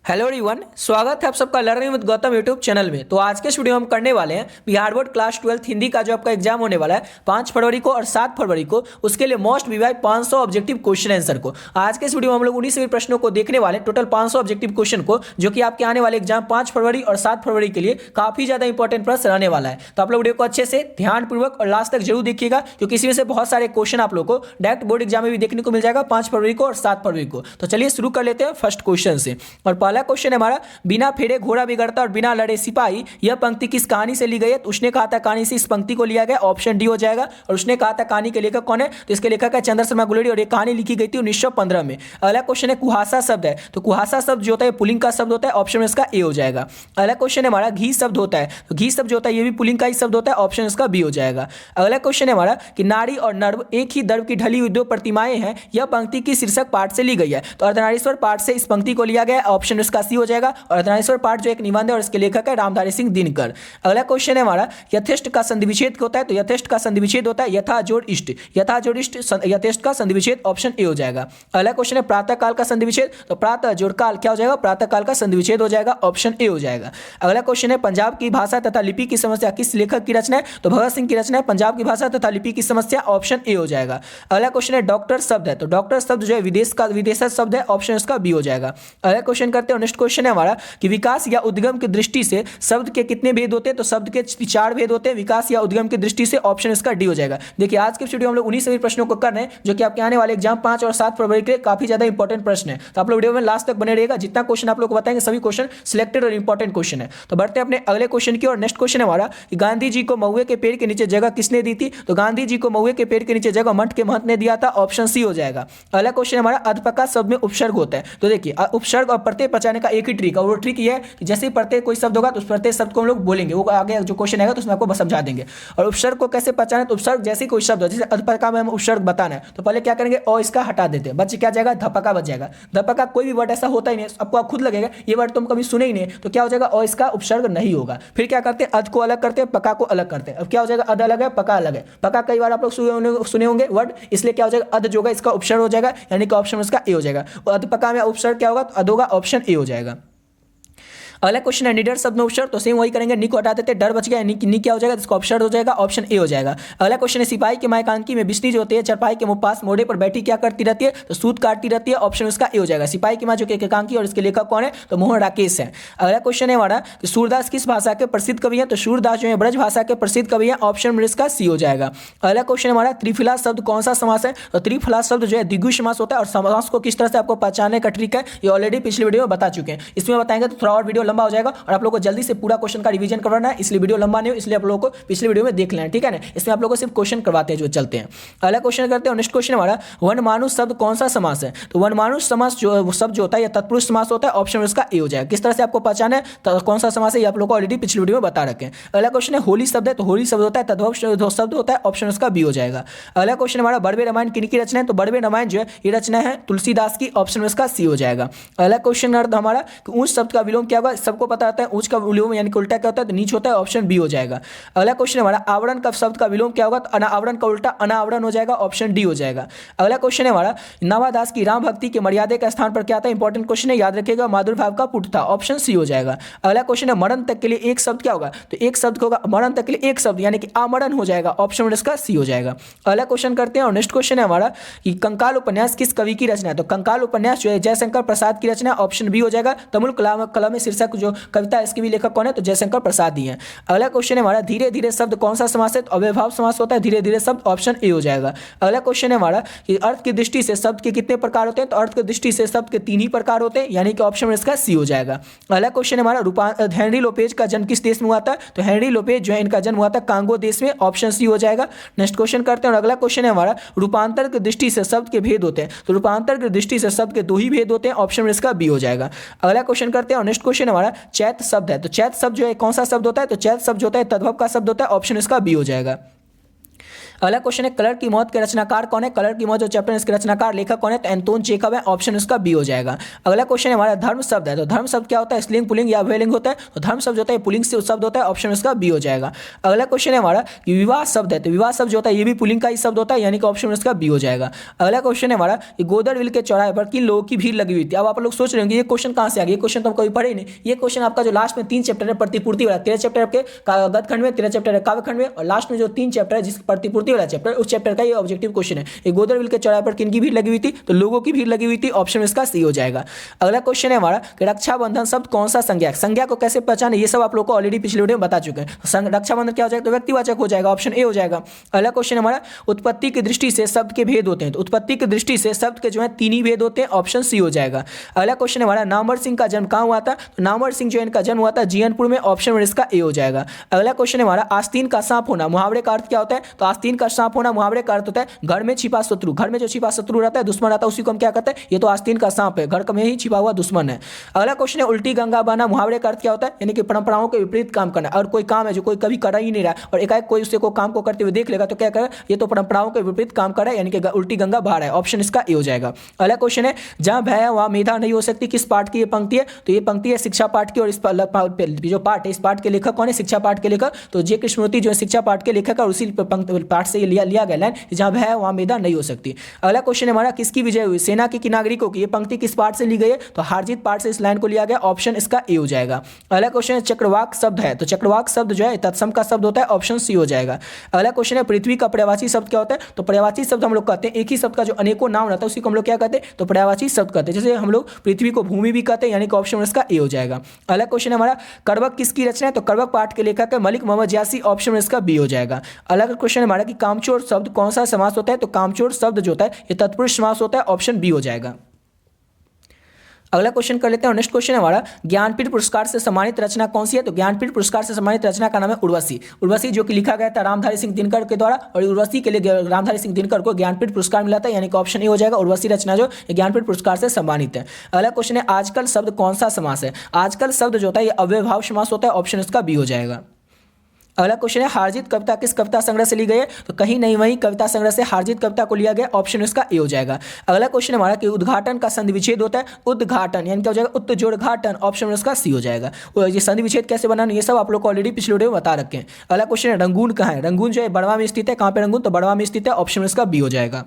Hello everyone, स्वागत है आप सबका learning with Gautam YouTube channel में। तो आज के इस वीडियो में हम करने वाले हैं बिहार बोर्ड क्लास 12 हिंदी का जो आपका एग्जाम होने वाला है 5 फरवरी को और 7 फरवरी को, उसके लिए most VY 500 objective question answer को आज के इस वीडियो में हम लोग उन्हीं सभी प्रश्नों को देखने वाले हैं, टोटल 500 ऑब्जेक्टिव क्वेश्चन को, जो कि आपके आने वाले एग्जाम 5 फरवरी और 7 फरवरी के लिए काफी ज्यादा इंपॉर्टेंट प्रश्न रहने वाला है। तो आप लोग वीडियो को अच्छे से ध्यानपूर्वक और लास्ट तक जरूर देखिएगा, क्योंकि इसमें से बहुत सारे क्वेश्चन आप लोग को डायरेक्ट बोर्ड एग्जाम में भी देखने को मिल जाएगा 5 फरवरी को और 7 फरवरी को। तो चलिए शुरू कर लेते हैं फर्स्ट क्वेश्चन से। और पहला क्वेश्चन है हमारा, बिना फेरे घोड़ा बिगड़ता और बिना लड़े सिपाही, यह पंक्ति किस कहानी से ली गई है? तो उसने कहा था कहानी से इस पंक्ति को लिया गया, ऑप्शन डी हो जाएगा। और उसने कहा था कहानी के लेखक कौन है? तो इसके लेखक है चंद्र शर्मा गुलेरी और ये कहानी लिखी गई थी 1915 में। अगला क्वेश्चन है कुहासा शब्द है, तो कुहासा शब्द जो होता है पुलिंग का शब्द होता है, ऑप्शन इसका ए हो जाएगा। अगला क्वेश्चन है हमारा घी शब्द होता है, तो घी शब्द जो होता है ये भी पुलिंग का ही शब्द होता है, ऑप्शन इसका बी हो जाएगा। अगला क्वेश्चन है हमारा कि नारी और नर्व एक ही द्रव की ढली हुई दो प्रतिमाएं हैं, यह पंक्ति की शीर्षक पाठ से ली गई है? तो अर्धनारीश्वर पाठ से इस पंक्ति को लिया गया, ऑप्शन इसका सी हो जाएगा। और अर्धनारीश्वर पाठ जो एक निबंध है और इसके लेखक है रामधारी सिंह दिनकर। अगला क्वेश्चन है हमारा यथेष्ट का संधि विच्छेद होता है, तो यथेष्ट का संधि विच्छेद होता है यथा जोड़ इष्ट, यथा जोड़ इष्ट यथेष्ट का संधि विच्छेद, ऑप्शन ए हो जाएगा। अगला क्वेश्चन है प्रातः काल का संधि विच्छेद, तो प्रातः जोड़ काल क्या हो जाएगा? प्रातः काल का संधि विच्छेद हो जाएगा, ऑप्शन ए हो जाएगा। अगला क्वेश्चन है पंजाब की भाषा तथा लिपि की समस्या किस लेखक की रचना है? तो भगत सिंह की रचना है पंजाब की भाषा तथा लिपि की समस्या, ऑप्शन ए हो जाएगा। अगला क्वेश्चन है डॉक्टर शब्द है, तो डॉक्टर शब्द जो है विदेशज शब्द है, ऑप्शन इसका बी हो जाएगा। अगला क्वेश्चन करते हैं, नेक्स्ट क्वेश्चन है हमारा कि विकास या उद्गम की दृष्टि से शब्द के कितने भेद होते हैं? तो शब्द के 4 भेद होते हैं विकास या उद्गम की दृष्टि से, ऑप्शन इसका डी हो जाएगा। देखिए आज के वीडियो हम लोग उन्हीं सभी प्रश्नों को कर रहे हैं जो कि आपके आने वाले एग्जाम 5 और 7 फरवरी के लिए काफी ज्यादा इंपॉर्टेंट प्रश्न है। तो आप लोग वीडियो में लास्ट तक बने रहिएगा, जितना क्वेश्चन आप लोग को बताएंगे सभी क्वेश्चन सिलेक्टेड और इंपॉर्टेंट क्वेश्चन है। तो बढ़ते हैं अपने अगले क्वेश्चन की और नेक्स्ट क्वेश्चन है हमारा कि गांधी जी को महुए के पेड़ के नीचे जगह किसने दी थी? तो गांधी जी को महुए के पेड़ के नीचे जगह मठ के महंत ने दिया था, ऑप्शन सी हो जाएगा। अगला क्वेश्चन हमारा अधपका शब्द में उपसर्ग होता है, तो देखिए उपसर्ग और प्रत्यय बचाने का एक ही ट्रिक है, और वो ट्रिक ये है कि जैसे ही प्रत्यय कोई शब्द होगा तो उस प्रत्यय शब्द को हम लोग बोलेंगे, वो आगे जो क्वेश्चन आएगा तो उसमें आपको समझा देंगे। और उपसर्ग को कैसे पहचाने? तो उपसर्ग जैसे ही कोई शब्द हो, जैसे अधपका में हम उपसर्ग बताना है तो पहले क्या करेंगे, ओ इसका हटा देते हैं, बच क्या जाएगा? धपका बच जाएगा। धपका कोई भी वर्ड ऐसा होता ही नहीं, आपको खुद लगेगा ये वर्ड तुम कभी सुने ही नहीं, तो क्या हो जाएगा? ओ इसका उपसर्ग नहीं होगा। फिर क्या करते हैं, अध को अलग करते हैं, पका को अलग करते हैं। अब क्या हो जाएगा? अध अलग है, पका अलग है। पका कई बार आप लोग सुने होंगे वर्ड, इसलिए क्या हो जाएगा? अध जो होगा इसका उपसर्ग हो जाएगा, यानी कि ऑप्शन इसका ए हो जाएगा। अधपका में उपसर्ग क्या होगा? तो अध होगा, ऑप्शन ए हो जाएगा। अगला क्वेश्चन है निडर शब्द में उपसर्ग, तो सेम वही करेंगे, नि को हटा देते, डर बच गया, नि क्या हो जाएगा? इसका उपसर्ग हो जाएगा, ऑप्शन ए हो जाएगा। अगला क्वेश्चन है सिपाही के मायकांकी में बिस्नी जो होती है चरपाई के मुंह पास मोड़े पर बैठी क्या करती रहती है? तो सूत काटती रहती है, ऑप्शन इसका ए हो जाएगा। सिपाही की मां जो कि एकांकी और इसके लेखक कौन है? तो मोहन राकेश है। अगला क्वेश्चन है हमारा कि सूरदास किस भाषा के प्रसिद्ध कवि है? तो सूरदास जो है ब्रज भाषा के प्रसिद्ध कवि है, ऑप्शन इसका सी हो जाएगा। अगला क्वेश्चन हमारा त्रिफला शब्द कौन सा समास है? तो त्रिफला शब्द जो है द्विगु समास होता है, और समास को किस तरह से आपको पहचानने का ट्रिक है ये ऑलरेडी पिछले वीडियो में बता चुके हैं, इसमें बताएंगे तो थोड़ा और वीडियो लंबा हो जाएगा और आप लोगों को जल्दी से पूरा क्वेश्चन का रिवीजन करवाना है, इसलिए वीडियो लंबा नहीं हो, इसलिए आप लोगों को पिछले वीडियो में देख लेना है, ठीक है ना। इसमें आप लोगों को सिर्फ क्वेश्चन करवाते हैं जो चलते हैं। अगला क्वेश्चन करते हैं, नेक्स्ट क्वेश्चन हमारा वनमानुष शब्द कौन सा समास है? तो वनमानुष समास जो शब्द जो होता है यह तत्पुरुष समास होता है, ऑप्शन इसका ए हो जाएगा। किस तरह से आपको पहचाना है तो कौन सा समास है ये आप लोगों को ऑलरेडी पिछले वीडियो में बता रखे हैं। अगला क्वेश्चन है होली शब्द है, तो होली शब्द होता है तद्भव शब्द होता है, ऑप्शन इसका बी हो जाएगा। अगला क्वेश्चन हमारा बड़वे रामायण किनकी रचना है? तो बड़वे रामायण जो है ये रचना है तुलसीदास की, ऑप्शन इसका सी हो जाएगा। अगला क्वेश्चन हमारा ऊंच शब्द का विलोम क्या होगा? सबको पता होता है ऊंच का विलोम यानी कि उल्टा क्या होता है? तो नीच होता है, ऑप्शन बी हो जाएगा। अगला क्वेश्चन हमारा आवरण का शब्द का विलोम क्या होगा? तो अनावरण का उल्टा अनावरण हो जाएगा, ऑप्शन डी हो जाएगा। अगला क्वेश्चन है हमारा नवादास की राम भक्ति के मर्यादे का स्थान पर क्या था? इंपॉर्टेंट क्वेश्चन है, याद रखिएगा, माधुर भाव का पुट था, ऑप्शन सी हो जाएगा। अगला क्वेश्चन है मरण तक के लिए एक शब्द क्या होगा? तो एक शब्द होगा मरण तक के लिए एक शब्द यानी कि आमरण हो जाएगा, ऑप्शन इसका सी हो जाएगा। अगला क्वेश्चन करते हैं और नेक्स्ट क्वेश्चन है हमारा कि कंकाल उपन्यास किस कवि की रचना है? तो कंकाल उपन्यास जो है जयशंकर प्रसाद की रचना, ऑप्शन बी हो जाएगा। तमुल कलम शीर्षक जो कविता इसके भी लेखक कौन है? तो जयशंकर प्रसाद ही है। अगला क्वेश्चन है हमारा धीरे धीरे शब्द कौन सा समास है? तो अव्ययभाव समास होता है धीरे धीरे शब्द, ऑप्शन ए हो जाएगा। अगला क्वेश्चन है हमारा कि अर्थ की दृष्टि से शब्द के कितने प्रकार होते हैं? तो अर्थ की दृष्टि से शब्द के 3 ही प्रकार होते हैं, यानी कि ऑप्शन इसका सी हो जाएगा। अगला क्वेश्चन है हमारा हेनरी लोपेज का जन्म किस देश में हुआ था? तो हेनरी लोपेज जो है इनका जन्म हुआ था कांगो देश में, ऑप्शन सी हो जाएगा। नेक्स्ट क्वेश्चन करते हैं और अगला क्वेश्चन है हमारा रूपांतर की दृष्टि से शब्द के भेद होते हैं, तो रूपांतर की दृष्टि से शब्द के 2 ही भेद होते हैं, ऑप्शन इसका बी हो जाएगा। अगला क्वेश्चन करते हैं और नेक्स्ट क्वेश्चन हमारा चैत शब्द है, तो चैत शब्द जो है कौन सा शब्द होता है? तो चैत शब्द होता है तद्भव का शब्द होता है, ऑप्शन इसका बी हो जाएगा। अगला क्वेश्चन है कलर की मौत के रचनाकार कौन है? कलर की मौत जो चैप्टर है इसके रचनाकार लेखक कौन है? तो एंटोन चेखव है, ऑप्शन इसका बी हो जाएगा। अगला क्वेश्चन है हमारा धर्म शब्द है, तो धर्म शब्द क्या होता है? स्त्रीलिंग पुल्लिंग या उभयलिंग होता है? तो धर्म शब्द होता है पुल्लिंग से शब्द होता है, ऑप्शन इसका बी हो जाएगा। अगला क्वेश्चन है हमारा कि विवाह शब्द है, तो विवाह शब्द जो होता है ये भी पुल्लिंग का ही शब्द होता है, यानी कि ऑप्शन इसका बी हो जाएगा। अगला क्वेश्चन है हमारा कि गोदरविल के चौराहे पर किन लोगों की भीड़ लगी हुई थी? अब आप लोग सोच रहे होंगे ये क्वेश्चन कहां से आ गया, ये क्वेश्चन तो हम कभी पढ़े ही नहीं। ये क्वेश्चन आपका जो लास्ट में 3 चैप्टर है प्रतिपूर्ति वाला, 13 चैप्टर आपके गद्यखंड में, 13 चैप्टर है काव्यखंड में, और लास्ट में जो 3 चैप्टर है जिस प्रतिपूर्ति वाला चैप्टर, उस चैप्टर का ये ऑब्जेक्टिव क्वेश्चन है। ये गोदरविल के चौराहे पर किन की भीड़ लगी हुई थी? तो लोगों की भीड़ लगी हुई थी, ऑप्शन इसका सी हो जाएगा। अगला क्वेश्चन है हमारा कि रक्षाबंधन शब्द कौन सा संज्ञा है? संज्ञा को कैसे पहचाने ये सब आप लोग को ऑलरेडी पिछले वीडियो में बता चुके हैं। रक्षाबंधन क्या हो जाएगा? तो व्यक्तिवाचक हो जाएगा, ऑप्शन ए हो जाएगा। अगला क्वेश्चन हमारा उत्पत्ति की दृष्टि से शब्द के भेद होते हैं, तो उत्पत्ति की दृष्टि से शब्द के जो है 3 ही भेद होते हैं, ऑप्शन सी हो जाएगा। अगला क्वेश्चन हमारा नामवर सिंह का जन्म कहाँ हुआ था? तो नामवर सिंह जो इनका जन्म हुआ था जीयनपुर में, ऑप्शन इसका ए हो जाएगा। अगला क्वेश्चन हमारा आस्तीन का सांप होना मुहावरे का अर्थ क्या होता है? तो आस्तीन का सांप होना मुहावरे का अर्थ होता है घर में छिपा शत्रु, घर में जो छिपा शत्रु रहता है, दुश्मन रहता है, उसी को हम क्या कहते हैं? ये तो आस्तीन का सांप है, घर में ही छिपा हुआ दुश्मन है। अगला क्वेश्चन है उल्टी गंगा बहना मुहावरे का अर्थ क्या होता है? यानी कि परंपराओं के विपरीत काम करना, और कोई काम है जो कोई कभी कर ही नहीं रहा और एकाएक कोई उससे को काम को करते हुए देख लेगा तो क्या करे? ये तो परंपराओं के विपरीत काम कर रहा है, यानी कि उल्टी गंगा बहा रहा है, ऑप्शन इसका ए हो जाएगा। अगला क्वेश्चन है जहां भय है वहां मेधा नहीं हो सकती, किस पाठ की ये पंक्ति है? तो ये पंक्ति है शिक्षा पाठ की, और इस जो पाठ है इस पाठ के लेखक कौन है? शिक्षा पाठ के लेखक तो जे कृष्णमूर्ति जो है शिक्षा पाठ के लेखक है, और उसी पाठ से लिया गया लाइन जहां भय है वहां मेधा नहीं हो सकती। अगला क्वेश्चन है हमारा किसकी विजय हुई? सेना की नागरिकों की। ये पंक्ति किस पाठ से ली गई है? तो हारजीत पाठ से इस लाइन को लिया गया, ऑप्शन इसका ए हो जाएगा। अगला क्वेश्चन है चक्रवाक शब्द है, तो चक्रवाक शब्द जो है तत्सम का शब्द होता है, ऑप्शन सी हो जाएगा। अगला क्वेश्चन है पृथ्वी का पर्यायवाची शब्द क्या होता है? तो पर्यायवाची शब्द हम लोग कहते हैं एक ही शब्द का जो अनेकों नाम रहता है उसी को हम लोग क्या कहते हैं? तो पर्यायवाची शब्द कहते हैं। जैसे हम लोग पृथ्वी को भूमि भी कहते हैं, यानी कि ऑप्शन इसका ए हो जाएगा। अगला क्वेश्चन है हमारा करवक किसकी रचना है? तो करवक पाठ के लेखक है मलिक मोहम्मद यासी, ऑप्शन इसका बी हो जाएगा। अगला क्वेश्चन हमारा कि कामचोर शब्द कौन सा समास होता है? तो कामचोर शब्द जो होता है ये तत्पुरुष समास होता है, ऑप्शन बी हो जाएगा। अगला क्वेश्चन कर लेते हैं और नेक्स्ट क्वेश्चन हमारा ज्ञानपीठ पुरस्कार से सम्मानित रचना कौन सी है? तो ज्ञानपीठ पुरस्कार से सम्मानित रचना का नाम है उर्वशी। उर्वशी जो कि लिखा गया था रामधारी सिंह दिनकर के द्वारा, और उर्वशी के लिए रामधारी सिंह दिनकर को ज्ञानपीठ पुरस्कार मिला था, यानी कि ऑप्शन ए हो जाएगा। उर्वशी रचना जो ज्ञानपीठ पुरस्कार से सम्मानित है। अगला क्वेश्चन है आजकल शब्द कौन सा समास है? आजकल शब्द जो होता है ये अव्ययभाव समास होता है, ऑप्शन इसका बी हो जाएगा। अगला क्वेश्चन है हारजीत कविता किस कविता संग्रह से ली गई है? तो कहीं नहीं वहीं कविता संग्रह से हारजीत कविता को लिया गया, ऑप्शन इसका ए हो जाएगा। अगला क्वेश्चन हमारा कि उद्घाटन का संधि विच्छेद होता है, उद्घाटन यानी क्या हो जाएगा? उत्तजोड़घाटन, ऑप्शन इसका सी हो जाएगा। ये संधि विच्छेद कैसे बनाना ये सब आप लोग को ऑलरेडी पिछले वीडियो में बता रखे हैं। अगला क्वेश्चन है रंगून कहाँ है? रंगून जो है बड़वा में स्थित है, कहाँ पे रंगून? तो बड़वा में स्थित है, ऑप्शन इसका बी हो जाएगा।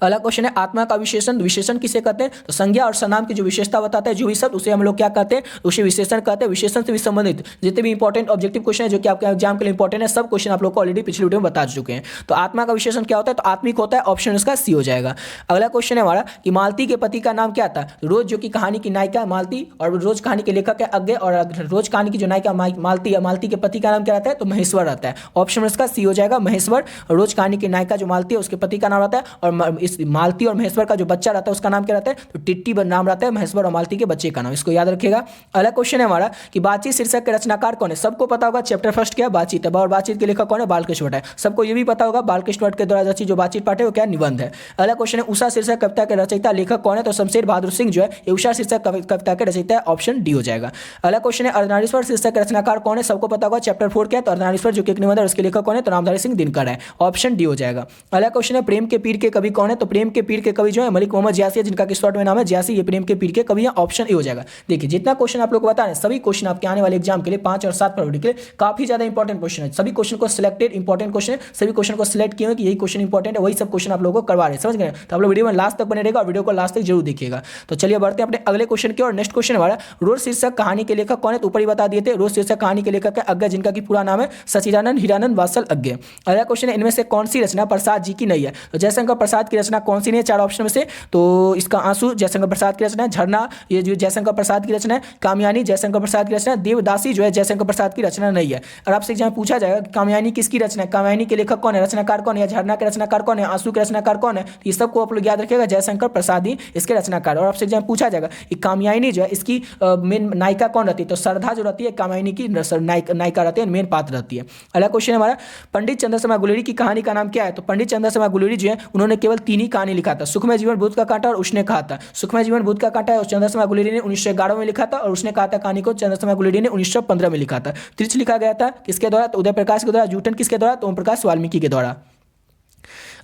अगला क्वेश्चन है आत्मा का विशेषण, विशेषण किसे कहते हैं? तो संज्ञा और सर्वनाम की जो विशेषता बताता है जो भी शब्द उसे हम लोग क्या कहते हैं? उसे विशेषण कहते हैं। विशेषण से भी संबंधित जितने भी इंपॉर्टेंट ऑब्जेक्टिव क्वेश्चन है जो कि आपके एग्जाम के लिए इंपॉर्टेंट है, सब क्वेश्चन आप लोग को ऑलरेडी पिछले वीडियो में बता चुके हैं। तो आत्मा का विशेषण क्या होता है? तो आत्मिक होता है, ऑप्शन इसका सी हो जाएगा। अगला क्वेश्चन है हमारा कि मालती के पति का नाम क्या था? रोज जो कि कहानी की नायिका मालती, और रोज कहानी के लेखक है अज्ञे, और रोज कहानी की जो नायिका मालती है, मालती के पति का नाम क्या रहता है? तो महेश्वर रहता है, ऑप्शन इसका सी हो जाएगा महेश्वर। रोज कहानी की नायिका जो मालती है उसके पति का नाम रहता है, और इस मालती और महेश्वर का जो बच्चा रहता है उसका नाम क्या रहता है? तो टिट्टी नाम रहता है महेश्वर और मालती के बच्चे का नाम, इसको याद रखिएगा। अगला क्वेश्चन है हमारा कि बातचीत शीर्षक के रचनाकार कौन है? सबको पता होगा चैप्टर फर्स्ट क्या है? बातचीत है, और बातचीत के लेखक कौन है? बालकृष्ण भट्ट है। सबको ये भी पता होगा बालकृष्ण भट्ट के द्वारा रचित जो बातचीत पाठ है वो क्या? निबंध है। अगला क्वेश्चन है उषा शीर्षक कविता के रचयिता लेखक कौन है? तो शमशेर बहादुर सिंह जो है ये उषा शीर्षक कविता के रचयिता है, ऑप्शन डी हो जाएगा। अगला क्वेश्चन है अर्धनारीश्वर शीर्षक के रचनाकार कौन है? सबको पता होगा चैप्टर 4 क्या है? तो अर्धनारीश्वर जो कि एक निबंध है उसके लेखक कौन है? तो रामधारी सिंह दिनकर है, ऑप्शन डी हो जाएगा। अगला क्वेश्चन है प्रेम के पीर के कवि कौन है? तो प्रेम के पीर के कवि जो है मलिक मोहम्मद यासी, जिनका कि शॉर्ट में नाम है जियासी, ये प्रेम के पीर के कवि हैं, ऑप्शन ए हो जाएगा। देखिए जितना क्वेश्चन आप लोग को बता रहे हैं सभी क्वेश्चन आपके आने वाले एग्जाम के लिए 5 और 7 फरवरी के लिए काफी ज्यादा इंपॉर्टेंट क्वेश्चन है। सभी क्वेश्चन को सिलेक्टेड इंपॉर्टेंट क्वेश्चन है, सभी क्वेश्चन को सिलेक्ट किए कि यही क्वेश्चन इंपॉर्टेंट है, वही सब क्वेश्चन आप लोगों को करवा रहे हैं, समझ गए? तो आप लोग वीडियो में लास्ट तक बने रहेगा और वीडियो को लास्ट तक जरूर देखिएगा। तो चलिए बढ़ते हैं अपने अगले क्वेश्चन की और नेक्स्ट क्वेश्चन हमारा रोज शीर्षक कहानी के लेखक कौन है? तो ऊपर ही बता दिए थे, रोज शीर्षक कहानी के लेखक है अज्ञे, जिनका कि पूरा नाम है सचिदानंद हीरानंद वात्सल अज्ञे। अगला क्वेश्चन है इनमें से कौन सी रचना प्रसाद जी की नहीं है? तो जयशंकर प्रसाद की रचना कौन सी नहीं है 4 ऑप्शन में से? तो इसका आंसू जयशंकर प्रसाद की रचना है, झरना ये जो जयशंकर प्रसाद की रचना है, कामयानी जयशंकर प्रसाद की रचना है, देवदासी जो है जयशंकर प्रसाद की रचना नहीं है। और आपसे एग्जाम पूछा जाएगा कि कामयानी किसकी रचना है, कामयानी के लेखक कौन है, रचनाकार कौन है, या झरना के रचनाकार कौन है, आंसू के रचनाकार कौन है? तो ये सबको आप लोग याद रखिएगा, जयशंकर प्रसाद ही इसके रचनाकार। और आपसे एग्जाम पूछा जाएगा कि कामयानी जो है इसकी मेन नायिका कौन रहती है? तो श्रद्धा जो रहती है कामयानी की नायिका रहती है, मेन पात्र रहती है। अगला क्वेश्चन हमारा पंडित चंद्रशेखर गुलेरी की कहानी का नाम क्या है? तो पंडित चंद्रशेखर गुलेरी जो है उन्होंने केवल 3 इन्हीं कहानी लिखा था। सुखमय जीवन भूत का कांटा और उसने कहा था, सुखमय जीवन भूत का कांटा और चंद्रशेखर गुलेरिया ने 1911 में लिखा था और उसने कहा था कहानी को चंद्रशेखर गुलेरिया ने 1915 में लिखा था। त्रिच लिखा गया था किसके द्वारा? तो उदय प्रकाश के द्वारा। जूठन किसके द्वारा? तो ओम प्रकाश वाल्मीकि के द्वारा।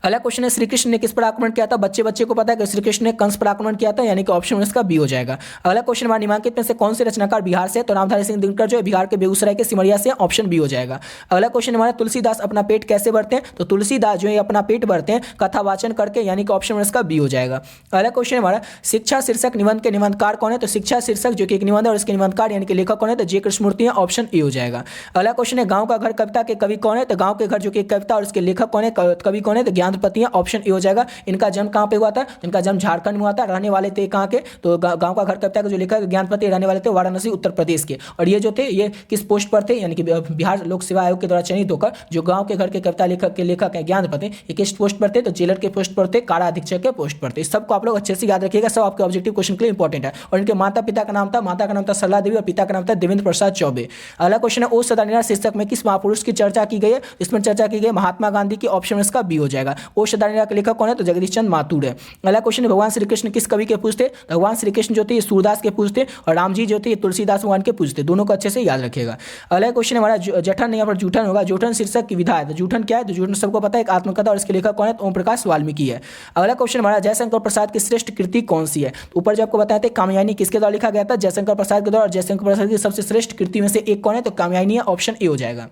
अगला क्वेश्चन है श्री कृष्ण ने किस पर आक्रमण किया था? बच्चे बच्चे को पता है कि श्री कृष्ण ने कंस पर आक्रमण किया था, यानी कि ऑप्शन इसका बी हो जाएगा। अगला क्वेश्चन हमारा निम्नलिखित में से कौन से रचनाकार बिहार से? तो रामधारी सिंह दिनकर जो है बिहार के बेगूसराय के सिमरिया से, ऑप्शन बी हो जाएगा। अगला क्वेश्चन हमारा तुलसीदास अपना पेट कैसे भरते हैं? तो तुलसीदास जो है अपना पेट भरते हैं कथा वाचन करके, यानी कि ऑप्शन इसका बी हो जाएगा। अगला क्वेश्चन हमारा शिक्षा शीर्षक निबंध के निबंधकार कौन है? तो शिक्षा शीर्षक जो कि एक निबंध है और इसके निबंधकार यानी कि लेखक कौन है? तो जे कृष्णमूर्ति है, ऑप्शन ए हो जाएगा। अगला क्वेश्चन है गाँव का घर कविता के कवि कौन है? तो गाँव के घर जो कि कविता और इसके लेखक कौन है, कवि कौन है? तो ज्ञानपति है, ऑप्शन ए हो जाएगा। इनका जन्म कहां पे हुआ था? इनका जन्म झारखंड में हुआ था। रहने वाले थे कहां के? तो गांव का घर कविता के जो लेखक ज्ञानपति रहने वाले थे वाराणसी उत्तर प्रदेश के। और ये जो थे ये किस पोस्ट पर थे? यानी कि बिहार लोक सेवा आयोग के द्वारा चयनित होकर जो गांव के घर के कविता लेखक हैं ज्ञानपति, ये किस पोस्ट पर थे? तो जेलर के पोस्ट पर थे, कारा अधीक्षक के पोस्ट पर थे। इस सबको आप लोग अच्छे से याद रखिएगा, सब आपके ऑब्जेक्टिव क्वेश्चन के लिए इंपॉर्टेंट है। और इनके माता पिता का नाम था, माता का नाम था सरला देवी और पिता का नाम था देवेंद्र प्रसाद चौबे। अगला क्वेश्चन है ओ सदानिया शीर्षक में किस महापुरुष की चर्चा की गई है? इसमें चर्चा की गई महात्मा गांधी की, ऑप्शन इसका बी हो जाएगा। ओ सदानिया के लेखक कौन है? तो जगदीश चंद्र माथुर है। अगला क्वेश्चन भगवान श्री कृष्ण किस कवि के पूछते? भगवान श्री कृष्ण जो थे ये सूरदास के पूछते और राम जी जो थे ये तुलसीदास भगवान के पूछते। दोनों को अच्छे से याद रखिएगा। अगला क्वेश्चन हमारा जठन यहाँ पर जूठन होगा। जूठन शीर्षक की विधा है। तो जूठन क्या है? तो जूठन सबको पता है, एक आत्मकथा और इसके लेखक कौन है? तो ओम प्रकाश वाल्मीकि है। अगला क्वेश्चन हमारा जयशंकर प्रसाद की श्रेष्ठ कृति कौन सी है? तो ऊपर जो आपको बताए थे कामयानी किसके द्वारा लिखा गया था? जयशंकर प्रसाद के द्वारा। और जयशंकर प्रसाद की सबसे श्रेष्ठ कृति में से एक कौन है? तो कामयानी है, ऑप्शन ए हो जाएगा।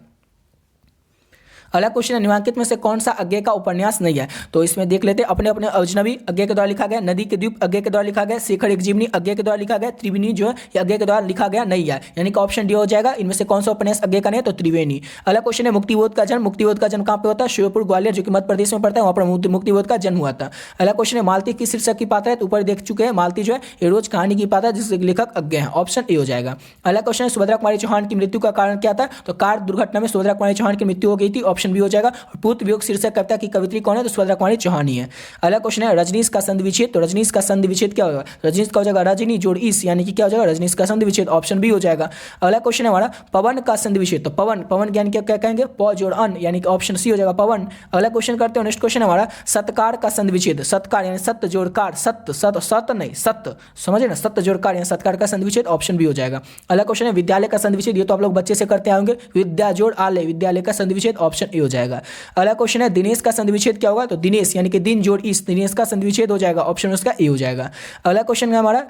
अगला क्वेश्चन है निम्नलिखित में से कौन सा अज्ञे का उपन्यास नहीं है? तो इसमें देख लेते हैं। अपने अपने अजनबी अज्ञे के द्वारा लिखा गया, नदी के द्वीप अज्ञे के द्वारा लिखा गया, शेखर एक जीवनी अज्ञे के द्वारा लिखा गया, त्रिवेणी जो है ये अज्ञे के द्वारा लिखा गया नहीं है, यानी कि ऑप्शन डी हो जाएगा। इनमें से कौन सा उपन्यास अज्ञे का नहीं है? तो त्रिवेणी। अगला क्वेश्चन है मुक्तिबोध का जन्म। मुक्तिबोध का जन्म कहाँ पे होता है? श्योपुर ग्वालियर जो कि मध्य प्रदेश में पड़ता है, वहाँ पर मुक्तिबोध का जन्म हुआ था। अगला क्वेश्चन है मालती किस शीर्षक की पात्र है? तो ऊपर देख चुके हैं मालती जो है ये रोज कहानी की पात्र है जिसके लेखक अज्ञे हैं, ऑप्शन ए हो जाएगा। अगला क्वेश्चन है सुभद्रा कुमारी चौहान की मृत्यु का कारण क्या था? तो कार दुर्घटना में सुभद्रा कुमारी चौहान की मृत्यु हो गई थी, ऑप्शन बी हो जाएगा। पुत्र वियोग शीर्षक कविता की कवित्री कौन है? तो सुभद्रा कुमारी चौहान ही है। अगला क्वेश्चन है रजनीश का संधि विच्छेद। तो रजनीश का संधि विच्छेद क्या होगा? रजनीश का हो जाएगा रजनी जोड़ इस, यानी कि क्या हो जाएगा? रजनीश का संधि विच्छेद, ऑप्शन बी हो जाएगा। अगला क्वेश्चन है हमारा पवन का संधि विच्छेद। तो पवन ज्ञान क्या कहेंगे? प जोड़ अन, यानी कि ऑप्शन सी हो जाएगा पवन। अगला क्वेश्चन करते हैं। नेक्स्ट क्वेश्चन हमारा सत्कार का संधि विच्छेद। सत्कार यानी सत्य जोड़ कार, सत्य नहीं सत्य, समझे ना? सत्य जोड़ कार यानी सत्कार का संधि विच्छेद, ऑप्शन बी हो जाएगा। अगला क्वेश्चन है विद्यालय का संधि विच्छेद। ये तो आप लोग बच्चे से करते आएंगे, विद्या जोड़ आलय, विद्यालय का संधि विच्छेद, ऑप्शन ए हो जाएगा। अगला क्वेश्चन है दिनेश का संधि विच्छेद क्या होगा? तो दिनेश यानी कि दिन जोड़ इस, दिनेश का संधि विच्छेद हो जाएगा, ऑप्शन उसका ए हो जाएगा। अगला क्वेश्चन है हमारा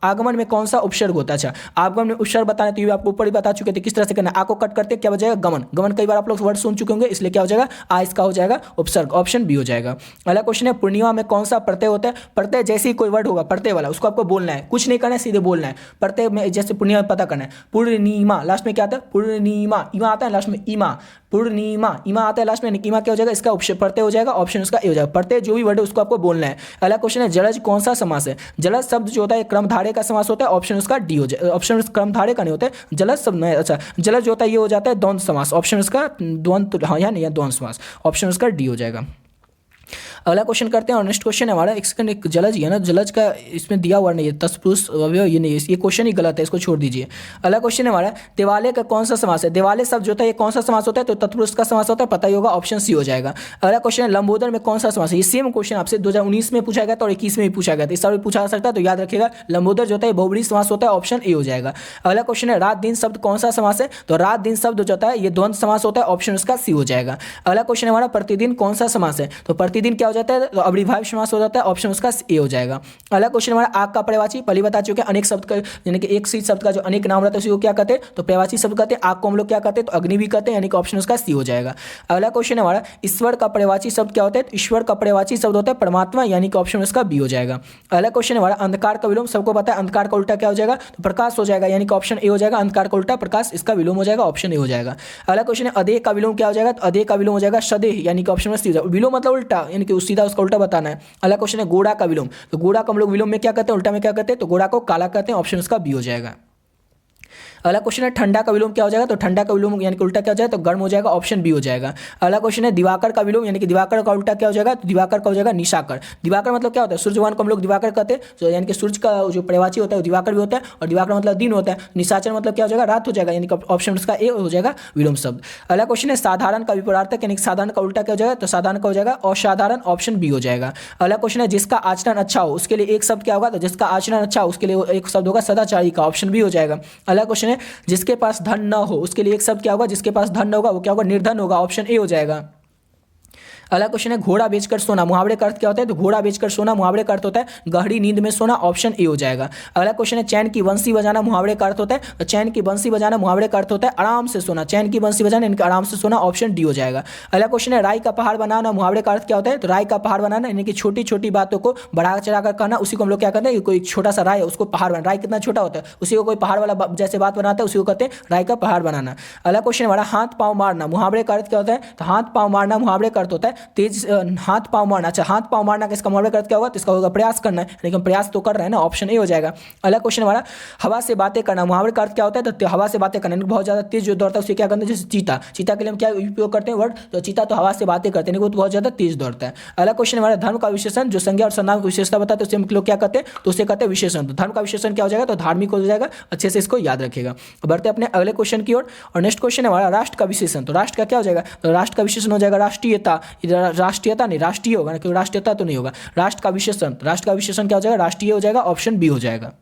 आगमन में कौन सा उपसर्ग होता है? अच्छा, आगमन में उपसर्ग बताना तो ये आपको ऊपर ही बता चुके थे किस तरह से करना। आ को कट करते क्या हो जाएगा? गमन। गमन कई बार आप लोग वर्ड सुन चुके होंगे, इसलिए क्या हो जाएगा? आ इसका हो जाएगा उपसर्ग, ऑप्शन बी हो जाएगा। अगला क्वेश्चन है पूर्णिमा में कौन सा प्रत्यय होता है? प्रत्यय जैसे ही कोई वर्ड होगा प्रत्यय वाला उसको आपको बोलना है, कुछ नहीं करना है, सीधे बोलना है। प्रत्यय में जैसे पूर्णिमा पता करना है। पूर्णिमा लास्ट में क्या आता है? पूर्णिमा, इमा आता है लास्ट में, इमा पूर्णिमा, इमा आता है लास्ट में, इमा क्या हो जाएगा? इसका प्रत्यय हो जाएगा, ऑप्शन उसका ए हो जाएगा। प्रत्यय जो भी वर्ड है उसको आपको बोलना है। अगला क्वेश्चन है जलज कौन सा समास है? जलज शब्द जो होता है क्रमधारय का समास होता है, ऑप्शन उसका डी हो जाएगा। ऑप्शन क्रमधारय का नहीं होता है, जलज शब्द नहीं। अच्छा, जलज जो होता है ये हो जाता है द्वंद्व समास, ऑप्शन उसका द्वंद्व, हाँ या नहीं, द्वंद्व समास, ऑप्शन उसका डी हो जाएगा। अगला क्वेश्चन करते हैं और नेक्स्ट क्वेश्चन है हमारा एक सेकंड, एक जलज ही है ना, जलज का इसमें दिया हुआ नहीं है, तत्पुरुष अव्यय ये नहीं है, ये क्वेश्चन ही गलत है, इसको छोड़ दीजिए। अगला क्वेश्चन है हमारा दिवाले का कौन सा समास है? दिवाले शब्द जो होता है ये कौन सा समास होता है? तो तत्पुरुष का समास होता है, पता ही होगा, ऑप्शन सी हो जाएगा। अगला क्वेश्चन है लंबोदर में कौन सा समास है? ये सेम क्वेश्चन आपसे 2019 में पूछा गया था और 21 में भी पूछा गया था, इस साल भी पूछा जा सकता है, तो याद रखिएगा लंबोदर जो होता है बहुब्रीहि समास होता है, ऑप्शन ए हो जाएगा। अगला क्वेश्चन है रात दिन शब्द कौन सा समास है? तो रात दिन शब्द जो होता है ये द्वंद्व समास होता है, ऑप्शन उसका सी हो जाएगा। अगला क्वेश्चन हमारा प्रतिदिन कौन सा समास है? तो प्रतिदिन क्या हो जाता है? तो अव्ययभाव समास हो जाता है, ऑप्शन उसका ए हो जाएगा। अगला क्वेश्चन हमारा आग का पर्यायवाची, पहले बता चुके हैं, अनेक शब्द का यानी कि एक सी शब्द का जो अनेक नाम रहता है उसको क्या कहते हैं? तो पर्यायवाची शब्द कहते हैं। आग को हम लोग क्या कहते हैं? तो अग्नि भी कहते हैं, यानी कि ऑप्शन उसका सी हो जाएगा। अगला क्वेश्चन हमारा ईश्वर का पर्यायवाची शब्द क्या होता है? ईश्वर का पर्यायवाची शब्द होता है परमात्मा, यानी कि ऑप्शन उसका बी हो जाएगा। अगला क्वेश्चन हमारा अंधकार का विलोम, सबको पता है अंधकार का उल्टा क्या हो जाएगा? तो प्रकाश हो जाएगा, यानी कि ऑप्शन ए हो जाएगा। अंधकार का उल्टा प्रकाश, इसका विलोम हो जाएगा, ऑप्शन ए हो जाएगा। अगला क्वेश्चन है अदेह का विलोम क्या हो जाएगा? तो अदेह का विलोम हो जाएगा सदेह, यानी कि ऑप्शन में सी हो जाएगा। विलोम मतलब उल्टा, यानी कि सीधा उसका उल्टा बताना है। अगला क्वेश्चन है गोड़ा का विलोम, तो गोड़ा को हम लोग विलोम में क्या कहते हैं? उल्टा में क्या कहते हैं? तो गोड़ा को काला कहते हैं, ऑप्शन उसका बी हो जाएगा। अगला क्वेश्चन है ठंडा का विलोम क्या हो जाएगा, तो ठंडा का विलोम यानी कि उल्टा क्या हो जाएगा, तो गर्म हो जाएगा, ऑप्शन बी हो जाएगा। अगला क्वेश्चन है दिवाकर का विलोम यानी कि दिवाकर का उल्टा क्या हो जाएगा, तो दिवाकर का हो जाएगा निशाकर। दिवाकर मतलब क्या होता है, सूर्यवान को हम लोग दिवाकर कहते हैं, तो यानी कि सूर्य का जो पर्यायवाची होता है वो दिवाकर भी होता है, और दिवाकर मतलब दिन होता है। निशाचर मतलब क्या हो जाएगा, रात हो जाएगा, यानी कि ऑप्शन उसका ए हो जाएगा विलोम शब्द। अगला क्वेश्चन है साधारण का विपरीतार्थक यानी कि साधारण का उल्टा क्या हो जाएगा, तो साधारण का हो जाएगा असाधारण, ऑप्शन बी हो जाएगा। अगला क्वेश्चन है जिसका आचरण अच्छा हो उसके लिए एक शब्द क्या होगा, तो जिसका आचरण अच्छा हो उसके लिए एक शब्द होगा सदाचारी का, ऑप्शन बी हो जाएगा। अगला क्वेश्चन है जिसके पास धन न हो उसके लिए एक शब्द क्या होगा, जिसके पास धन न होगा वो क्या होगा, निर्धन होगा, ऑप्शन ए हो जाएगा। अगला क्वेश्चन है घोड़ा बेचकर सोना, मुहावरे का अर्थ क्या होता है, तो घोड़ा बेचकर सोना मुहावरे का अर्थ होता है गहरी नींद में सोना, ऑप्शन ए हो जाएगा। अगला क्वेश्चन है चैन की बंसी बजाना, मुहावरे का अर्थ होता है, तो चैन की बंसी बजाना मुहावरे का अर्थ होता है आराम से सोना, चैन की बंसी बजाना इनका आराम से सोना, ऑप्शन डी हो जाएगा। अगला क्वेश्चन है राई का पहाड़ बनाना, मुहावरे का अर्थ क्या होता है, तो राई का पहाड़ बनाना यानी कि छोटी छोटी बातों को बढ़ा चढ़ाकर कहना, उसी को हम लोग क्या कहते हैं, कोई छोटा सा राय है उसको पहाड़ बना, राय कितना छोटा होता है उसी को कोई पहाड़ वाला जैसे बात बनाता है उसी को कहते हैं राय का पहाड़ बनाना। अगला क्वेश्चन हमारा हाथ पाँव मारना, मुहावरे का अर्थ क्या होता है, तो हाथ पाँव मारना मुहावरे का अर्थ होता है तेज हाथ पाँव मारना। अच्छा हाथ पाँव मारना किसका मुहावरे का अर्थ क्या होगा, तो इसका होगा प्रयास करना है, लेकिन प्रयास तो कर रहे हैं ना, ऑप्शन ए हो जाएगा। अगला क्वेश्चन हमारा हवा से बातें करना, मुहावरे का अर्थ क्या होता है, तो हवा से बातें करना बहुत ज्यादा तेज जो दौड़ता है उसे क्या करते हैं, जैसे चीता, चीता के लिए हम क्या उपयोग करते हैं वर्ड, तो चीता तो हवा से बातें करते हैं वो तो बहुत ज्यादा तेज दौड़ता है। अगला क्वेश्चन हमारा धर्म का विशेषण, जो संज्ञा और सर्वनाम की विशेषता बताते हैं उसे हम लोग क्या कहते हैं, तो उसे कहते हैं विशेषण। तो धर्म का विशेषण क्या हो जाएगा, तो धार्मिक हो जाएगा, अच्छे से इसको याद रखिएगा। बढ़ते अपने अगले क्वेश्चन की ओर, और नेक्स्ट क्वेश्चन हमारा राष्ट्र का विशेषण, तो राष्ट्र का क्या हो जाएगा, तो राष्ट्र का विशेषण हो जाएगा राष्ट्रीयता, राष्ट्रीयता नहीं राष्ट्रीय होगा ना, क्योंकि राष्ट्रीयता तो नहीं होगा, राष्ट्र का विशेषण, राष्ट्र का विशेषण क्या हो जाएगा, राष्ट्रीय हो जाएगा, ऑप्शन बी हो जाएगा।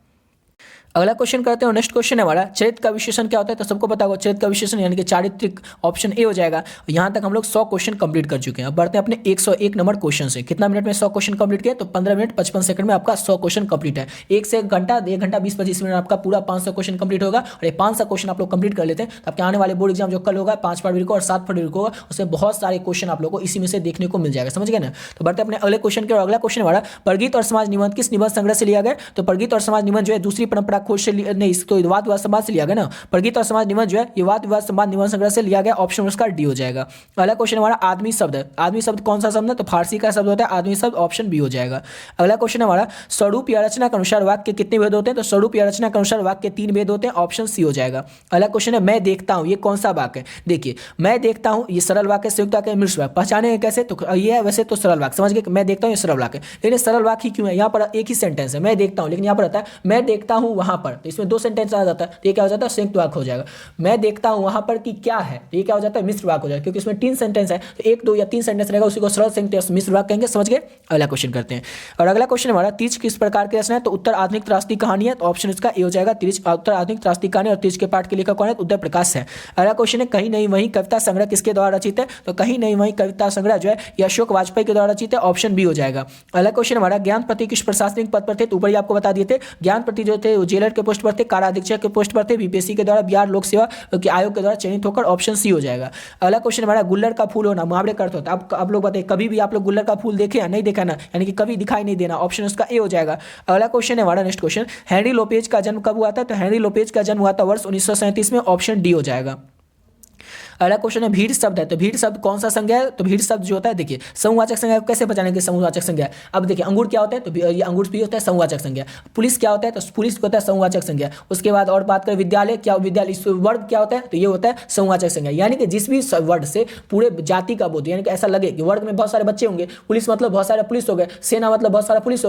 अगला क्वेश्चन करते हैं, नेक्स्ट क्वेश्चन है हमारा चरित्र का विशेषण क्या होता है, तो सबको पता होगा चरित्र का विशेषण यानी कि चारित्रिक, ऑप्शन ए हो जाएगा। यहाँ तक हम लोग 100 क्वेश्चन कंप्लीट कर चुके हैं। अब बढ़ते हैं अपने 101 नंबर क्वेश्चन से। कितना मिनट में 100 क्वेश्चन कंप्लीट किया, तो 15 मिनट 55 सेकंड में आपका 100 क्वेश्चन कंप्लीट है। 1 घंटा 20-25 मिनट आपका पूरा 500 क्वेश्चन कंप्लीट होगा, और ये 500 क्वेश्चन आप लोग कंप्लीट कर लेते हैं तो आपके आने वाले बोर्ड एग्जाम जो कल होगा 5 फरवरी को और 7 फरवरी को होगा, उसमें बहुत सारे क्वेश्चन आप लोग को इसी में से देखने को मिल जाएगा, समझ गए ना। तो बढ़ते अपने अगले क्वेश्चन के, और अगला क्वेश्चन हमारा परगीत और समाज निबंध किस निबंध संग्रह से लिया गया, तो परगीत और समाज निबंध जो है दूसरी परंपरा खोज से नहीं, तो वाद विवाद संवाद से लिया गया ना। परगीत और समाज निबंध जो है ये वाद विवाद संवाद निबंध संग्रह से लिया गया, ऑप्शन उसका डी हो जाएगा। अगला क्वेश्चन हमारा आदमी शब्द है, आदमी शब्द कौन सा शब्द है, तो फारसी का शब्द होता है आदमी शब्द, ऑप्शन बी हो जाएगा। अगला क्वेश्चन हमारा स्वरूप या रचना के अनुसार वाक्य के कितने भेद होते हैं, तो स्वरूप या रचना के अनुसार वाक्य के 3 भेद होते हैं, ऑप्शन सी हो जाएगा। अगला क्वेश्चन है मैं देखता हूं, ये कौन सा वाक्य है, देखिए मैं देखता हूं ये सरल वाक्य, संयुक्त वाक्य, मिश्र वाक्य, पहचाने कैसे, तो ये है वैसे तो सरल वाक्य, समझ गए, मैं देखता हूं ये सरल वाक्य, लेकिन सरल वाक्य क्यों है, यहाँ पर एक ही सेंटेंस है मैं देखता हूं, लेकिन यहाँ पर आता है मैं देखता हूं वहां पर, तो इसमें 2 सेंटेंस आ जाता है, तो ये क्या हो जाता है संयुक्त वाक्य हो जाएगा। मैं देखता हूं वहां पर कि क्या है, तो ये क्या हो जाता है मिश्र वाक्य हो जाएगा, क्योंकि इसमें 3 सेंटेंस है, तो 1 2 या 3 सेंटेंस रहेगा उसी को सरल सेंटेंस मिश्र वाक्य कहेंगे, समझ गए। अगला क्वेश्चन करते हैं, और अगला क्वेश्चन हमारा तीज किस प्रकार की रचना है, तो उत्तर आधुनिक त्रासदी कहानी है, तो ऑप्शन इसका ए हो जाएगा तीज, उत्तर आधुनिक त्रासदी कहानी, और तीज के पाठ के लेखक कौन है, उदय प्रकाश है। अगला क्वेश्चन है कहीं नहीं वहीं कविता संग्रह किसके द्वारा रचित है, तो कहीं नहीं वहीं कविता संग्रह जो है ये अशोक वाजपेयी के द्वारा रचित है, ऑप्शन बी हो जाएगा। अगला क्वेश्चन हमारा ज्ञान प्रति किस प्रशासनिक पद पर थे, तो ऊपर ही आपको बता दिए थे, ज्ञान प्रति जो थे जेलर के पोस्ट पर थे, कारा अधीक्षक के पोस्ट पर थे, बीपीएससी के द्वारा बिहार लोक सेवा के आयोग के द्वारा चयनित होकर, ऑप्शन सी हो जाएगा। अगला क्वेश्चन हमारा गुल्लर का फूल होना मुहावरे का अर्थ होता है, आप लोग बताइए कभी भी आप लोग गुल्लर का फूल देखे या नहीं देखा ना, यानी कि कभी दिखाई नहीं देना, ऑप्शन उसका ए हो जाएगा। अगला क्वेश्चन है हमारा नेक्स्ट क्वेश्चन, हेनरी लोपेज का जन्म कब हुआ था, तो हेनरी लोपेज का जन्म हुआ था वर्ष 1937 में, ऑप्शन डी हो जाएगा। अगला क्वेश्चन है भीड़ शब्द है, तो भीड़ शब्द कौन सा संज्ञा है, तो भीड़ शब्द जो होता है देखिए समूहवाचक संज्ञा, कैसे पहचानेंगे समूहवाचक संज्ञा। अब देखिए अंगूर क्या होता है, तो ये अंगूर भी होता है समूहवाचक संज्ञा। पुलिस क्या होता है, तो पुलिस होता है समूहवाचक संज्ञा। उसके बाद और बात करें विद्यालय, क्या विद्यालय वर्ग क्या होता है, तो ये होता है समूहवाचक संज्ञा, यानी कि जिस भी वर्ड से पूरे जाति का बोध, यानी कि ऐसा लगे कि वर्ग में बहुत सारे बच्चे होंगे, पुलिस मतलब बहुत सारे पुलिस हो गए, सेना मतलब बहुत सारा पुलिस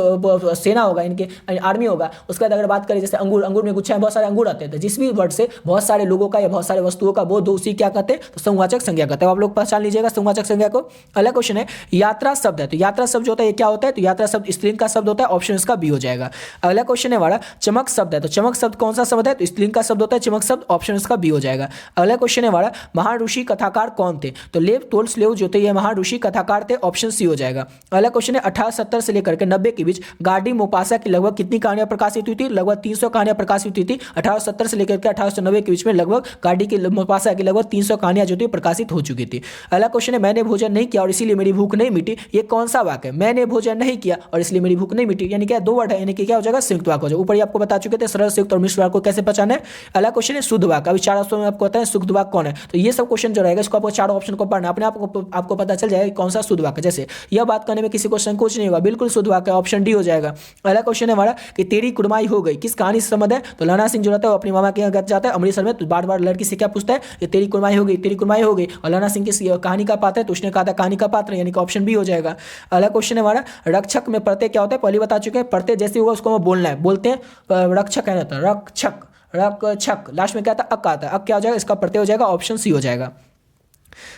सेना होगा, इनके आर्मी होगा। उसके बाद अगर बात करें जैसे अंगूर, अंगूर में गुच्छा में बहुत सारे अंगूर आते हैं, तो जिस भी वर्ड से बहुत सारे लोगों का या बहुत सारे वस्तुओं का बोध हो उसी क्या कहते हैं, तो समूहवाचक संज्ञा कहते हैं। आप लोग पहचान लीजिएगा समूहवाचक संज्ञा को। अगला क्वेश्चन है यात्रा शब्द है, तो यात्रा शब्द जो होता है ये क्या होता है, तो यात्रा शब्द स्त्रीलिंग का शब्द होता है, ऑप्शन इसका बी हो जाएगा। अगला क्वेश्चन है हमारा चमक शब्द है, तो चमक शब्द कौन सा शब्द है, तो स्त्रीलिंग का शब्द होता है चमक शब्द, ऑप्शन इसका बी हो जाएगा। अगला क्वेश्चन है हमारा महान ऋषि कथाकार कौन थे, तो लेव टोल्स्टॉय जो थे ये महान ऋषि कथाकार थे, ऑप्शन सी हो जाएगा। अगला क्वेश्चन है 1870 से लेकर के 90 के बीच गार्डी मोपासा की लगभग कितनी कहानियां प्रकाशित हुई थी, लगभग 300 कहानियां प्रकाशित हुई थी। 1870 से लेकर के 1890 के बीच में लगभग गार्डी की मोपासा की लगभग 300 कहानियां जो थी प्रकाशित हो चुकी थी। अगला क्वेश्चन है मैंने भोजन नहीं किया और इसीलिए मेरी भूख नहीं मिटी, ये कौन सा वाक्य है? मैंने भोजन नहीं किया और इसलिए मेरी भूख नहीं मिटी, यानी क्या दो वर्ड है, यानी कि क्या हो जाएगा संयुक्त वाक्य हो जाएगा। ऊपर ही आपको बता चुके थे सरल, संयुक्त और मिश्र वाक्य को कैसे पहचाना है। अगला क्वेश्चन है शुद्ध वाक्य। अभी 4 ऑप्शन में आपको पता है शुद्ध वाक्य कौन है, तो ये सब क्वेश्चन जो रहेगा इसको आपको 4 ऑप्शन को पढ़ना, अपने आपको पता चल जाएगा कौन सा शुद्ध वाक्य। जैसे यह बात करने में किसी को संकोच नहीं होगा, बिल्कुल शुद्ध वाक्य, ऑप्शन डी हो जाएगा। अगला क्वेश्चन है हमारा कि तेरी कुड़माई हो गई, किस कहानी से संबंध है? तो लहना सिंह जो रहता है वो अपनी मामा के यहाँ जाता है अमृतसर में, तो बार बार लड़की से क्या पूछता है कि तेरी कुड़माई हो गई, तेरी कुड़माई हो गई, और लहना सिंह की कहानी का पात्र है तो उसने कहा था कहानी का पात्र, यानी कि ऑप्शन बी हो जाएगा। अगला क्वेश्चन है हमारा रक्षक में प्रत्यय क्या होता है? पहले बता चुके हैं, प्रत्यय जैसे होगा उसको बोलना है, बोलते हैं रक्षक है ना, रक्षक, रक्षक, लास्ट में क्या आता है अक आता है, अक क्या हो जाएगा? इसका प्रत्यय हो जाएगा, ऑप्शन सी हो जाएगा।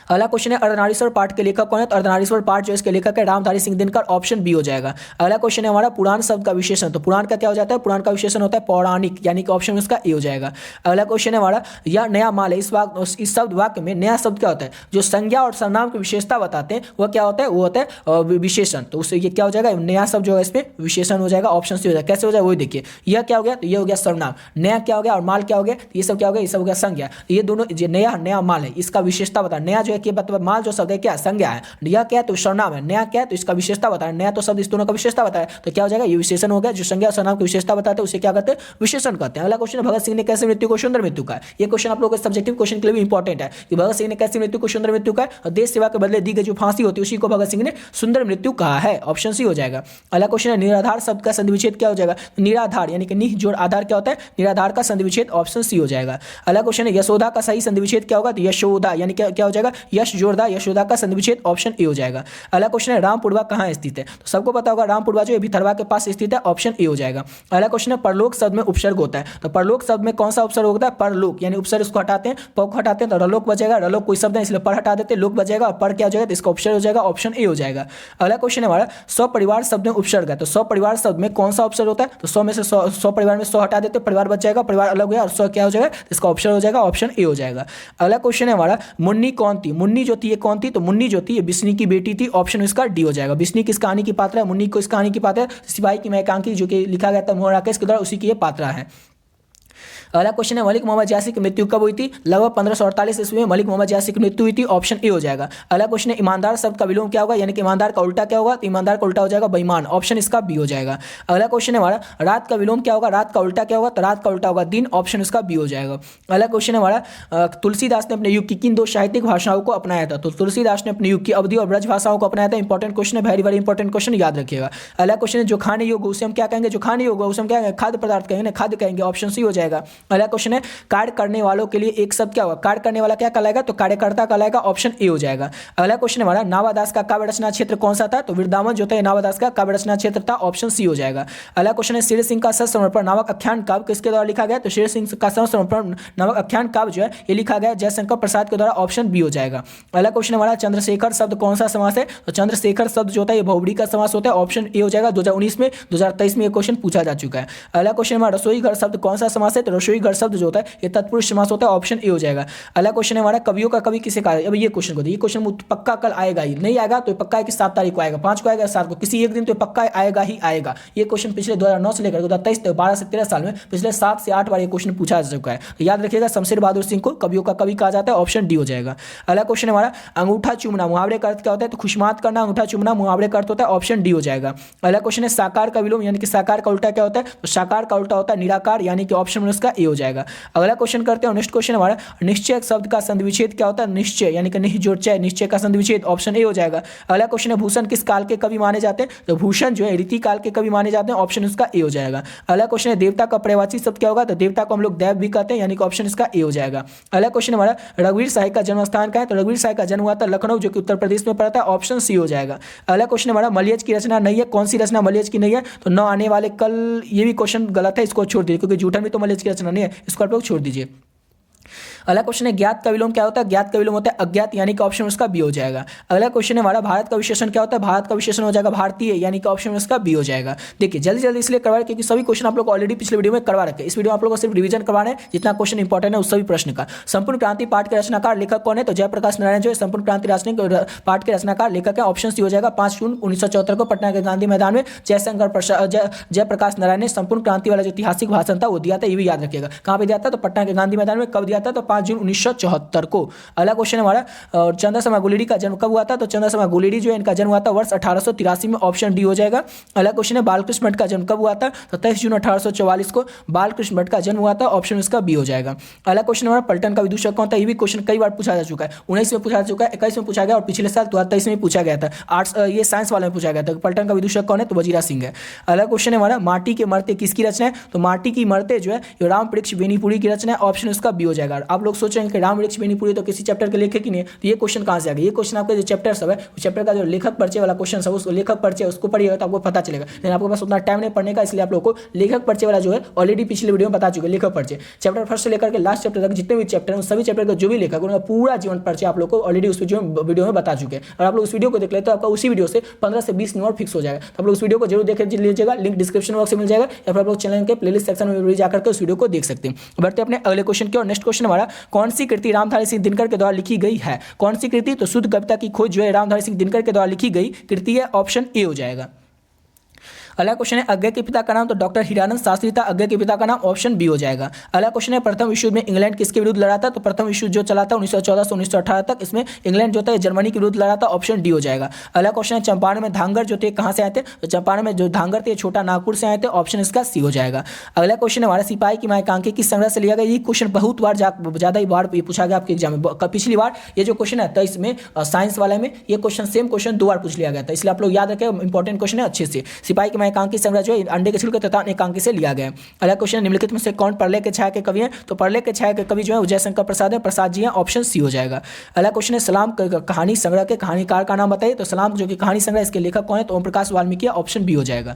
अगला क्वेश्चन है अर्धनारीश्वर पाठ के लेखक कौन है? तो अर्धनारीश्वर पाठ जो इसके लेखक है रामधारी सिंह दिनकर, ऑप्शन बी हो जाएगा। अगला क्वेश्चन है हमारा पुराण शब्द का विशेषण, तो पुराण का क्या हो जाता है? पुराण का विशेषण होता है पौराणिक, यानी कि ऑप्शन इसका ए हो जाएगा। अगला क्वेश्चन है हमारा यह नया माल है, इस शब्द वाक्य में नया शब्द क्या होता है? जो संज्ञा और सर्वनाम की विशेषता बताते हैं वह क्या होता है? वो होता है विशेषण, तो उससे ये क्या हो जाएगा? नया शब्द जो है इसमें विशेषण हो जाएगा, ऑप्शन सी हो जाएगा। कैसे हो जाएगा वही देखिए, यह क्या हो गया? तो ये हो गया सर्वनाम, नया क्या हो गया और माल क्या हो गया? ये सब क्या हो गया? ये सब हो गया संज्ञा। ये दोनों नया माल है, इसका विशेषता बता, नया जो है माल जो शब्द है क्या संज्ञा है, यह क्या है तो सर्वनाम है, नया क्या है तो इसका विशेषता बताया, नया तो शब्द इस दोनों का विशेषता बताया, तो क्या हो जाएगा? ये विशेषण हो गया। जो संज्ञा और सर्वनाम की विशेषता बताते हैं उसे क्या कहते हैं? विशेषण कहते हैं। अगला क्वेश्चन भगत सिंह ने कैसे मृत्यु को सुंदर मृत्यु का, ये क्वेश्चन आप लोगों के सब्जेक्टिव क्वेश्चन के लिए भी इंपॉर्टेंट है कि भगत सिंह ने कैसे मृत्यु को सुंदर मृत्यु का और देश सेवा के बदले दी गई जो फांसी होती है उसी को भगत सिंह ने सुंदर मृत्यु कहा है, ऑप्शन सी हो जाएगा। अगला क्वेश्चन है निराधार शब्द का संधि विच्छेद क्या हो जाएगा? निराधार यानी कि निह जोड़ आधार क्या होता है? निराधार का संधि विच्छेद, ऑप्शन सी हो जाएगा। अगला क्वेश्चन है यशोदा का सही संधि विच्छेद क्या होगा? तो यशोदा यानी क्या हो जाएगा? यश जोड़दा, यशोदा का संधि विच्छेद, ऑप्शन ए हो जाएगा। अगला क्वेश्चन है रामपुरवा कहाँ स्थित है? तो सबको पता होगा रामपुरवा जो है भितरवा के पास स्थित है, ऑप्शन ए हो जाएगा। अगला क्वेश्चन है परलोक शब्द में उपसर्ग होता है, तो परलोक शब्द में कौन सा उपसर्ग होता है? परलोक, यानी उपसर्ग उसको हटाते हैं, प को हटाते हैं तो रलोक बचेगा, रलोक कोई शब्द है इसलिए पर हटा देते हैं, लोक बचेगा और पर क्या हो जाएगा? तो इसका उपसर्ग हो जाएगा, ऑप्शन ए हो जाएगा। अगला क्वेश्चन है हमारा सपरिवार शब्द में उपसर्ग है, तो सपरिवार शब्द में कौन सा उपसर्ग होता है? तो 100 में से 100 परिवार में 100 हटा देते परिवार बच जाएगा, परिवार अलग है और 100 क्या हो जाएगा? इसका ऑप्शन हो जाएगा, ऑप्शन ए हो जाएगा। अगला क्वेश्चन है हमारा मुन्नी कौन थी? मुन्नी जो थी ये कौन थी? तो मुन्नी जो थी ये बिस्नी की बेटी थी, ऑप्शन इसका डी हो जाएगा। बिस्नी किस कहानी की पात्र है? मुन्नी को इस कहानी की पात्र है सिपाही की महकांकी जो कि लिखा गया था मोहन राकेश के द्वारा, उसी की ये पात्रा है। अगला क्वेश्चन है मलिक मोहम्मद जासी की मृत्यु कब हुई थी? लगभग 1548 ईस्वी में मलिक मोहम्मद जासी की मृत्यु हुई थी, ऑप्शन ए हो जाएगा। अगला क्वेश्चन है ईमानदार शब्द का विलोम क्या होगा? यानी कि ईमानदार का उल्टा क्या होगा? तो ईमानदार का उल्टा हो जाएगा बेईमान, ऑप्शन इसका बी हो जाएगा। अगला क्वेश्चन है हमारा रात का विलोम क्या होगा? रात का उल्टा क्या होगा? तो रात का उल्टा होगा दिन, ऑप्शन इसका बी हो जाएगा। अगला क्वेश्चन है हमारा तुलसीदास ने अपने युग की किन 2 साहित्यिक भाषाओं को अपनाया था? तो तुलसीदास ने अपने युग की अवधि और ब्रज भाषाओं को अपनाया था, इंपॉर्टेंट क्वेश्चन है, वेरी वेरी इंपॉर्टेंट क्वेश्चन, याद रखिएगा। अगला क्वेश्चन है जो खाने योग्य उसे हम क्या कहेंगे? जो खाने योग्य उसे हम क्या कहेंगे? खाद्य पदार्थ कहेंगे, खाद्य कहेंगे, ऑप्शन सी हो जाएगा। अगला क्वेश्चन है कार्य करने वालों के लिए एक शब्द क्या होगा? कार्य करने वाला क्या कहलाएगा? तो कार्यकर्ता कहलाएगा, ऑप्शन ए हो जाएगा। अगला क्वेश्चन हमारा नावादास का काव्य रचना क्षेत्र कौन सा था? तो वृंदावन जो था नावादास का काव्य रचना क्षेत्र था, ऑप्शन सी हो जाएगा। अगला क्वेश्चन है शेर सिंह का सत्समर्पण नामक आख्यान काव्य किसके द्वारा लिखा गया? तो शेर सिंह का सत्समर्पण नामक आख्यान काव्य जो है ये लिखा गया जयशंकर प्रसाद के द्वारा, ऑप्शन बी हो जाएगा। अगला क्वेश्चन हमारा चंद्रशेखर शब्द कौन सा समास है? तो चंद्रशेखर शब्द जो होता है ये बहुव्रीहि का समास होता है, ऑप्शन ए हो जाएगा। 2019 में 2023 में ये क्वेश्चन पूछा जा चुका है। अगला क्वेश्चन हमारा रसोई घर शब्द कौन सा समास है? तो रसोई घर शब्द जो होता है ये तत्पुरुष समास होता है, ऑप्शन ए हो जाएगा। अगला क्वेश्चन है हमारा कवियों का कवि किसे कहा? अब ये क्वेश्चन को ये क्वेश्चन पक्का कल आएगा ही, नहीं आएगा तो पक्का है कि 7 तारीख को आएगा, 5 को आएगा, 7 को, किसी एक दिन तो पक्का आएगा ही आएगा। ये क्वेश्चन पिछले 2009 से लेकर 2023 तक 12 से 13 साल में पिछले 7 से 8 बार ये क्वेश्चन पूछा जा चुका है, तो याद रखिएगा शमशेर बहादुर सिंह को कवियों का कवि कहा जाता है, ऑप्शन डी हो जाएगा। अगला क्वेश्चन हमारा अंगूठा चूमना मुहावरे का अर्थ क्या होता है? तो खुशमात करना, अंगूठा चूमना मुहावरे का अर्थ होता है, ऑप्शन डी हो जाएगा। अगला क्वेश्चन है साकार का विलोम यानी कि साकार का उल्टा क्या होता है? तो साकार का उल्टा होता है निराकार, यानी कि ऑप्शन उसका ए हो जाएगा। अगला क्वेश्चन करते हैं नेक्स्ट क्वेश्चन हमारा निश्चय शब्द का संधि विच्छेद क्या होता है? निश्चय यानी कि निह जोड़ चय, निश्चय का संधि विच्छेद, ऑप्शन ए हो जाएगा। अगला क्वेश्चन है भूषण किस काल के कवि माने जाते हैं? तो भूषण जो है रीति काल के कवि माने जाते हैं, ऑप्शन इसका ए हो जाएगा। अगला क्वेश्चन है देवता का पर्यायवाची शब्द क्या होगा? तो देवता को हम लोग देव भी कहते हैं, यानी कि ऑप्शन इसका ए हो जाएगा। अगला क्वेश्चन हमारा रघुवीर साहिब का जन्म स्थान क्या है? तो रघुवीर साहिब का जन्म हुआ था लखनऊ जो कि उत्तर प्रदेश में पड़ता है, ऑप्शन सी हो जाएगा। अगला क्वेश्चन हमारा मलयज की रचना नहीं है, कौन सी रचना मलयज की नहीं है? तो न आने वाले कल, ये भी क्वेश्चन गलत है, इसको छोड़ दीजिए क्योंकि जूठन में तो मलयज की रचना नहीं है, इसको आप लोग छोड़ दीजिए। अगला क्वेश्चन है ज्ञात का विलोम क्या होता है? ज्ञात का विलोम होता है अज्ञात, यानी कि ऑप्शन उसका बी हो जाएगा। अगला क्वेश्चन है हमारा भारत का विशेषण क्या होता है? भारत का विशेषण हो जाएगा भारतीय, यानी कि ऑप्शन उसका बी हो जाएगा। देखिए जल्दी जल्दी इसलिए करवा क्योंकि सभी क्वेश्चन आप लोग ऑलरेडी पिछले वीडियो में करवा रखे, इस वीडियो में आप लोग को सिर्फ रिवीजन करवाना है, जितना क्वेश्चन इंपॉर्टेंट है उस सभी प्रश्न का। संपूर्ण क्रांति पाठ के रचनाकार लेखक कौन है? तो जयप्रकाश नारायण जो है संपूर्ण क्रांति पाठ के रचनाकार लेखक है, ऑप्शन सी हो जाएगा। 5 जून 1974 को पटना के गांधी मैदान में जयप्रकाश नारायण ने संपूर्ण क्रांति वाला जो ऐतिहासिक भाषण था वो दिया था, ये भी याद रखिएगा। कहाँ पे दिया था? तो पटना के गांधी मैदान में। कब दिया गया था? तो 5 जून 1974 को। अगला क्वेश्चन हमारा, और चंदा शर्मा गुलेरी का जन्म कब हुआ था? तो चंदा शर्मा गुलेरी जो है इनका जन्म हुआ था वर्ष 1883 में, ऑप्शन डी हो जाएगा। अगला क्वेश्चन है, बालकृष्ण भट्ट का जन्म कब हुआ था? तो 23 जून 1844 को बालकृष्ण भट्ट का जन्म हुआ था, ऑप्शन इसका बी हो जाएगा। अगला क्वेश्चन हमारा, पलटन का विदूषक कौन था? ये भी क्वेश्चन कई बार पूछा जा चुका है, 19 में पूछा जा चुका है, 21 में पूछा गया और पिछले साल 2023 में पूछा गया था। आर्ट्स ये साइंस वाले में पूछा गया था। पलटन का विदूषक कौन है? तो वजीरा सिंह है। अगला क्वेश्चन है हमारा, माटी के मरते किसकी रचना है? तो माटी की मरते जो है ये राम वृक्ष बेनीपुरी की रचना है, ऑप्शन इसका बी हो जाएगा। आप लोग सोच रहे हैं कि राम वृक्ष बेनीपुरी तो किसी चैप्टर के लेखक ही नहीं है, तो ये क्वेश्चन कहाँ से आ गया? ये क्वेश्चन आपके जो चैप्टर सब है, उस चैप्टर का जो लेखक परिचय वाला क्वेश्चन है, उस लेखक परिचय उसको पढ़िएगा तो आपको पता चलेगा। लेकिन आपके पास उतना टाइम नहीं पढ़ने का, इसलिए आप लोग को लेखक परिचय वाला जो है ऑलरेडी पिछले वीडियो में बता चुके। लेखक परिचय चैप्टर फर्स्ट से लेकर के लास्ट चैप्टर तक जितने भी चैप्टर हैं, सभी चैप्टर का जो भी लेखक उनका पूरा जीवन परिचय आप लोग को ऑलरेडी उस वीडियो में बता चुके हैं। और आप लोग उस वीडियो को देख ले तो आपका उसी वीडियो से 15 से 20 नंबर फिक्स हो जाएगा। तो आप लोग उस वीडियो को जरूर देख लीजिएगा, लिंक डिस्क्रिप्शन बॉक्स में मिल जाएगा, या फिर आप लोग चैनल के प्लेलिस्ट सेक्शन में जाकर के उस वीडियो को देख सकते हैं। बढ़ते अपने अगले क्वेश्चन की ओर। नेक्स्ट क्वेश्चन हमारा, कौन सी कृति रामधारी सिंह दिनकर के द्वारा लिखी गई है? कौन सी कृति? तो शुद्ध कविता की खोज जो है रामधारी सिंह दिनकर के द्वारा लिखी गई कृति है, ऑप्शन ए हो जाएगा। अगला क्वेश्चन है, अज्ञे के पिता का नाम? तो डॉक्टर हीरानंद शास्त्री था अज्ञे के पिता का नाम, ऑप्शन बी हो जाएगा। अगला क्वेश्चन है, प्रथम विश्व युद्ध में इंग्लैंड किसके विरुद्ध लड़ा था? तो प्रथम विश्व युद्ध जो चला था 1914 से 1918 तक, इसमें इंग्लैंड जो था जर्मनी के विरुद्ध लड़ा था, ऑप्शन डी हो जाएगा। अगला क्वेश्चन है, चंपारण में धांगर जो थे कहाँ से आए थे? तो चंपारण में जो धांगर थे छोटा नागपुर से आए थे, ऑप्शन इसका सी हो जाएगा। अगला क्वेश्चन है हमारा, सिपाही की मायकांकी किस संग्रह से लिया गया? ये क्वेश्चन बहुत बार ज़्यादा ही बार पूछा गया आपके एग्जाम में। पिछली बार ये जो क्वेश्चन है 23 में साइंस वाले में ये क्वेश्चन सेम क्वेश्चन 2 बार पूछ लिया गया था, इसलिए आप लोग याद रखें, इंपॉर्टेंट क्वेश्चन है अच्छे से। सिपाही की मायकांकी संग्रह जो है अंडे के छिलके तथा एकांकी से लिया गया। अगला क्वेश्चन, निम्नलिखित में से कौन प्रलय के छाया के कवि हैं? तो प्रलय के छाया के कवि जो है जयशंकर प्रसाद है, प्रसाद जी हैं, ऑप्शन सी हो जाएगा। अगला क्वेश्चन है, सलाम कहानी संग्रह के कहानीकार का नाम बताइए? तो सलाम जो कि कहानी संग्रह इसके लेखक कौन है? तो ओम प्रकाश वाल्मीकि, ऑप्शन बी हो जाएगा।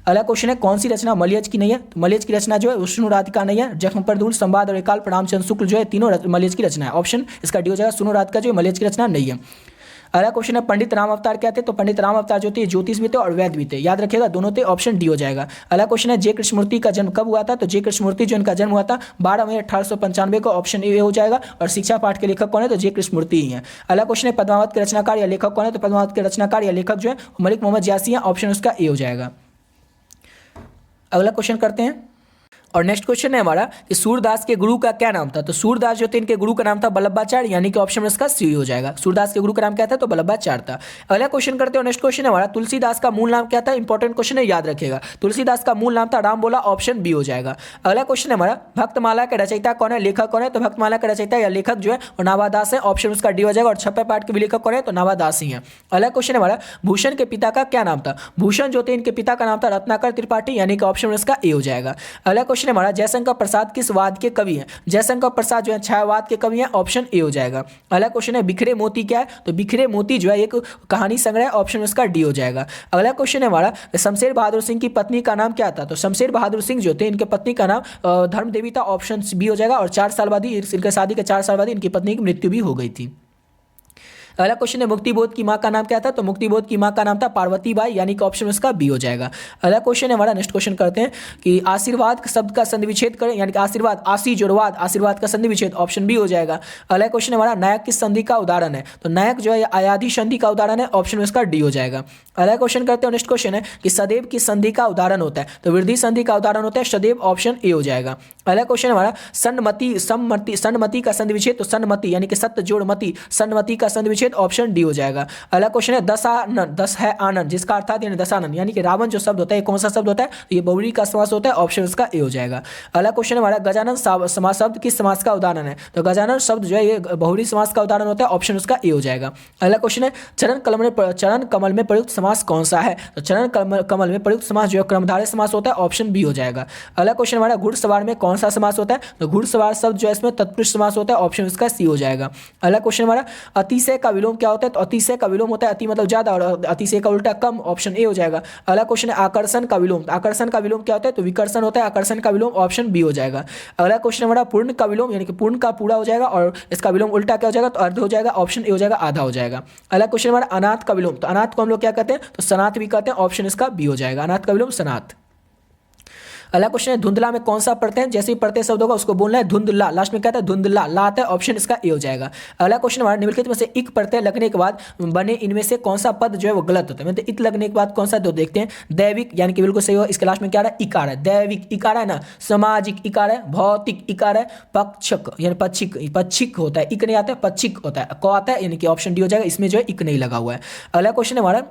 अगला क्वेश्चन है, कौन सी रचना मलयज की नहीं है? तो मलयज की रचना जो है विष्णु राधिका नहीं है, जख्म पर धूल, संवाद और एकाल, रामचंद्र शुक्ल जो है तीनों मलयज की रचना है, ऑप्शन इसका डी हो जाएगा। सुनो राधिका जो मलयज की रचना नहीं है। अगला क्वेश्चन है, पंडित राम अवतार क्या थे? तो पंडित राम अवतार जो थे ज्योतिष भी थे और वैद्य भी थे, याद रखिएगा दोनों थे, ऑप्शन डी हो जाएगा। अगला क्वेश्चन है, जे कृष्णमूर्ति का जन्म कब हुआ था? तो जे कृष्णमूर्ति जो इनका जन्म हुआ था 12 मई 1895 को, ऑप्शन ए हो जाएगा। और शिक्षा पाठ के लेखक कौन है? तो जे कृष्णमूर्ति ही है। अगला क्वेश्चन है, पद्मावत के रचनाकार या लेखक कौन है? तो पद्मावत के रचनाकार या लेखक जो है मलिक मोहम्मद यासी हैं, ऑप्शन उसका ए हो जाएगा। अगला क्वेश्चन करते हैं, और नेक्स्ट क्वेश्चन है हमारा कि सूरदास के गुरु का क्या नाम था? तो सूरदास जो थे इनके गुरु का नाम था वल्लभाचार्य, यानी कि ऑप्शन इसका सी हो जाएगा। सूरदास के गुरु का नाम क्या था? तो वल्लभाचार्य था। अगला क्वेश्चन करते हैं, नेक्स्ट क्वेश्चन है हमारा, तुलसीदास का मूल नाम क्या था? इंपॉर्टेंट क्वेश्चन है, याद रखिएगा। तुलसीदास का मूल नाम था राम बोला, ऑप्शन बी हो जाएगा। अगला क्वेश्चन है हमारा, भक्तमाला के रचयिता कौन है? लेखक कौन है? तो भक्तमाला के रचयिता या लेखक जो है और नाभादास है, ऑप्शन उसका डी हो जाएगा। और छप्पे पाठ के भी लेखक कौन है? तो नाभादास ही है। अगला क्वेश्चन है हमारा, भूषण के पिता का क्या नाम था? भूषण जो थे इनके पिता का नाम था रत्नाकर त्रिपाठी, यानी कि ऑप्शन इसका ए हो जाएगा। अगला क्वेश्चन है हमारा, जयशंकर प्रसाद किस वाद के कवि हैं? जयशंकर प्रसाद जो है छायावाद के कवि हैं, ऑप्शन ए हो जाएगा। अगला क्वेश्चन है, बिखरे मोती क्या है? तो बिखरे मोती जो है एक कहानी संग्रह, ऑप्शन उसका डी हो जाएगा। अगला क्वेश्चन है हमारा, शमशेर बहादुर सिंह की पत्नी का नाम क्या था? तो शमशेर बहादुर सिंह जो थे इनके पत्नी का नाम धर्म देवी था, ऑप्शन बी हो जाएगा। और 4 साल बाद ही इनके शादी के 4 साल बाद इनकी पत्नी की मृत्यु भी हो गई थी। अगला क्वेश्चन है, मुक्तिबोध की मां का नाम क्या था? तो मुक्तिबोध की मां का नाम था पार्वती बाई, यानी कि ऑप्शन इसका बी हो जाएगा। अगला क्वेश्चन है हमारा, नेक्स्ट क्वेश्चन करते हैं कि आशीर्वाद शब्द का संधि विच्छेद करें, यानी कि आशीर्वाद, आशी जोड़वाद, आशीर्वाद का संधि विच्छेद, ऑप्शन बी हो जाएगा। अगला क्वेश्चन है हमारा, नायक किस संधि का उदाहरण है? तो नायक जो है अयाधि संधि का उदाहरण है, ऑप्शन इसका डी हो जाएगा। अगला क्वेश्चन करते हैं, नेक्स्ट क्वेश्चन है कि सदैव किस संधि का उदाहरण होता है? तो वृद्धि संधि का उदाहरण होता है सदैव, ऑप्शन ए हो जाएगा। अगला क्वेश्चन हमारा, सन्मति का संधि विच्छेद, तो सन्मति यानी कि सत्य जोड़ मति, सन्मति का संधि विच्छेद, ऑप्शन डी हो जाएगा। अगला क्वेश्चन है, दस है आनंद, जिसका अर्थात यानी दशानन, यानी कि रावण जो शब्द होता है कौन सा शब्द होता है? तो ये बहुव्रीहि का समास होता है, ऑप्शन इसका ए हो जाएगा। अगला क्वेश्चन हमारा, गजानन समास शब्द किस समास का उदाहरण है? तो गजानन शब्द जो है ये बहुव्रीहि समास का उदाहरण होता है, ऑप्शन उसका ए हो जाएगा। अगला क्वेश्चन है, चरण कमल में प्रयुक्त समास कौन सा है? तो चरण कमल में प्रयुक्त समास जो है क्रमधारय समास होता है, ऑप्शन बी हो जाएगा। अगला क्वेश्चन हमारा, घुड़सवार में कौन सा समास होता है? तो घुड़सवार शब्द जो है इसमें तत्पुरुष समास होता है, ऑप्शन इसका सी हो जाएगा। अगला क्वेश्चन हमारा, अतिशय का विलोम क्या होता है? तो अतिशय का विलोम होता है अति मतलब ज्यादा, और अतिशय का उल्टा कम, ऑप्शन ए हो जाएगा। अगला क्वेश्चन है, आकर्षण का विलोम, आकर्षण का विलोम क्या होता है? तो विकर्षण होता है, आकर्षण का विलोम, ऑप्शन बी हो जाएगा। अगला क्वेश्चन हमारा, पूर्ण का विलोम, यानी कि पूर्ण का पूरा हो जाएगा और इसका विलोम उल्टा क्या हो जाएगा? तो अर्ध हो जाएगा, ऑप्शन ए हो जाएगा, आधा हो जाएगा। अगला क्वेश्चन हमारा, अनाथ का विलोम, तो अनाथ को हम लोग क्या कहते हैं? तो सनाथ भी कहते हैं, ऑप्शन इसका बी हो जाएगा, अनाथ का विलोम सनाथ। अगला क्वेश्चन है धुंधला में कौन सा प्रत्यय है, जैसे ही प्रत्यय शब्द होगा उसको बोलना है धुंधला, लास्ट में क्या आता है धुंधला, ला आता है, ऑप्शन इसका ए हो जाएगा। अगला क्वेश्चन हमारा निम्नलिखित में से इक प्रत्यय लगने के बाद बने इनमें से कौन सा पद जो है वो गलत होता है, मतलब इत लगने के बाद कौन सा, तो देखते हैं दैविक यानी कि बिल्कुल सही हो, इसके लास्ट में क्या आ रहा है इकार है, दैविक इकार है ना, सामाजिक इकार है, भौतिक इकार है, पक्षक यानी पक्षिक, पक्षिक होता है, इक नहीं आता है, पक्षिक होता है, क आता है, यानी कि ऑप्शन डी हो जाएगा, इसमें जो है इक नहीं लगा हुआ है। अगला क्वेश्चन है हमारा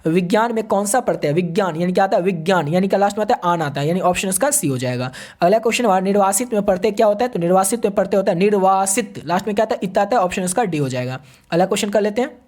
विज्ञान में कौन सा प्रत्यय है, विज्ञान यानी क्या आता है विज्ञान, यानी कि लास्ट में आता है आन आता है, यानी ऑप्शन इसका सी हो जाएगा। अगला क्वेश्चन हमारा निर्वासित में प्रत्यय क्या होता है, तो निर्वासित में प्रत्यय होता है निर्वासित, लास्ट में क्या आता है इत आता है, ऑप्शन इसका डी हो जाएगा। अगला क्वेश्चन कर लेते हैं।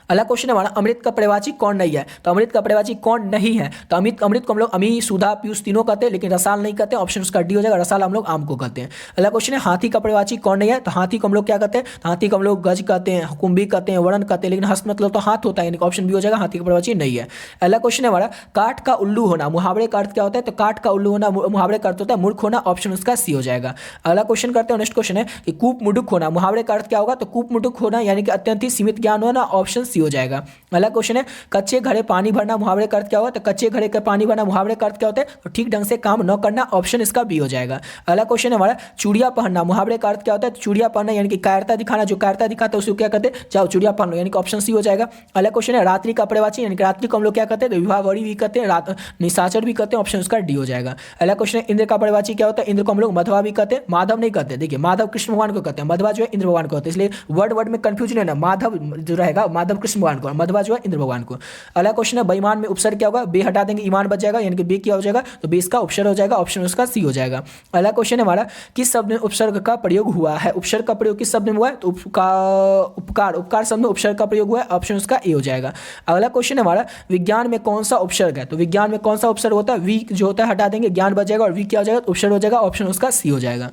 अगला क्वेश्चन हमारा अमृत का पर्यायवाची कौन नहीं है, तो अमृत का पर्यायवाची कौन नहीं है, तो अमृत को हम लोग अमी, सुधा, पीयूष तीनों कहते हैं, लेकिन रसाल नहीं कहते, ऑप्शन उसका डी हो जाएगा, रसाल हम लोग आम को कहते हैं। अगला क्वेश्चन है हाथी का पर्यायवाची कौन नहीं है, तो हाथी को हम लोग क्या कहते हैं, तो हाथी को हम लोग गज कहते हैं, कुंभी कहते हैं, वर्ण कहते हैं, लेकिन हस्त मतलब तो हाथ होता है, यानी ऑप्शन बी हो जाएगा, हाथी का पर्यायवाची नहीं है। अगला क्वेश्चन है हमारा काठ का उल्लू होना, मुहावरे का अर्थ क्या होता है, तो काठ का उल्लू होना मुहावरे का अर्थ होता है मूर्ख होना, ऑप्शन उसका सी हो जाएगा। अगला क्वेश्चन करते हैं, नेक्स्ट क्वेश्चन है कि कूप मुडुक होना, मुहावरे का अर्थ क्या होगा, तो कूप मुडुक होना यानी कि अत्यंत ही सीमित ज्ञान होना, ऑप्शन सी हो जाएगा। अगला क्वेश्चन है कच्चे घड़े पानी भरना, मुहावरे का अर्थ क्या होगा, तो कच्चे घड़े का पानी भरना मुहावरे का अर्थ क्या होता है, तो ठीक ढंग से काम न करना, ऑप्शन इसका बी हो जाएगा। अगला क्वेश्चन है हमारा चूड़िया पहनना, मुहावरे का अर्थ क्या होता है, तो चूड़िया पहनना यानी कि कायरता दिखाना, जो कायरता दिखाता है उसको क्या कहते हैं, जाओ चूड़िया पहन लो, यानी कि ऑप्शन सी हो जाएगा। अगला क्वेश्चन है रात्रि का पर्यायवाची, यानी कि रात्रि को हम लोग क्या कहते हैं, तो विवाहवरी भी कहते हैं, निशाचर भी कहते हैं, ऑप्शन उसका डी हो जाएगा। अगला क्वेश्चन है इंद्र का पर्यायवाची क्या होता है, इंद्र को हम लोग मधवा भी कहते हैं, माधव नहीं कहते, देखिए माधव कृष्ण भगवान को कहते हैं, मधवा जो है इंद्र भगवान को कहते हैं, इसलिए वर्ड में कंफ्यूजन है ना, माधव जो रहेगा माधव कृष्ण भगवान को, मधवा जो है इंद्र भगवान को। अगला क्वेश्चन है बेईमान में उपसर्ग क्या होगा, बे हटा देंगे ईमान बच जाएगा, यानी कि बे क्या हो जाएगा, तो बे इसका उपसर्ग हो जाएगा, ऑप्शन उसका सी हो जाएगा। अगला क्वेश्चन है हमारा किस शब्द में उपसर्ग का प्रयोग हुआ है, उपसर्ग का प्रयोग किस शब्द में हुआ है, तो उपकार शब्द में उपसर्ग का प्रयोग हुआ है, ऑप्शन उसका ए हो जाएगा। अगला क्वेश्चन है हमारा विज्ञान में कौन सा उपसर्ग है, तो विज्ञान में कौन सा उपसर्ग होता है, वी जो होता है हटा देंगे, ज्ञान बच जाएगा और वी क्या हो जाएगा, उपसर्ग हो जाएगा, ऑप्शन उसका सी हो जाएगा।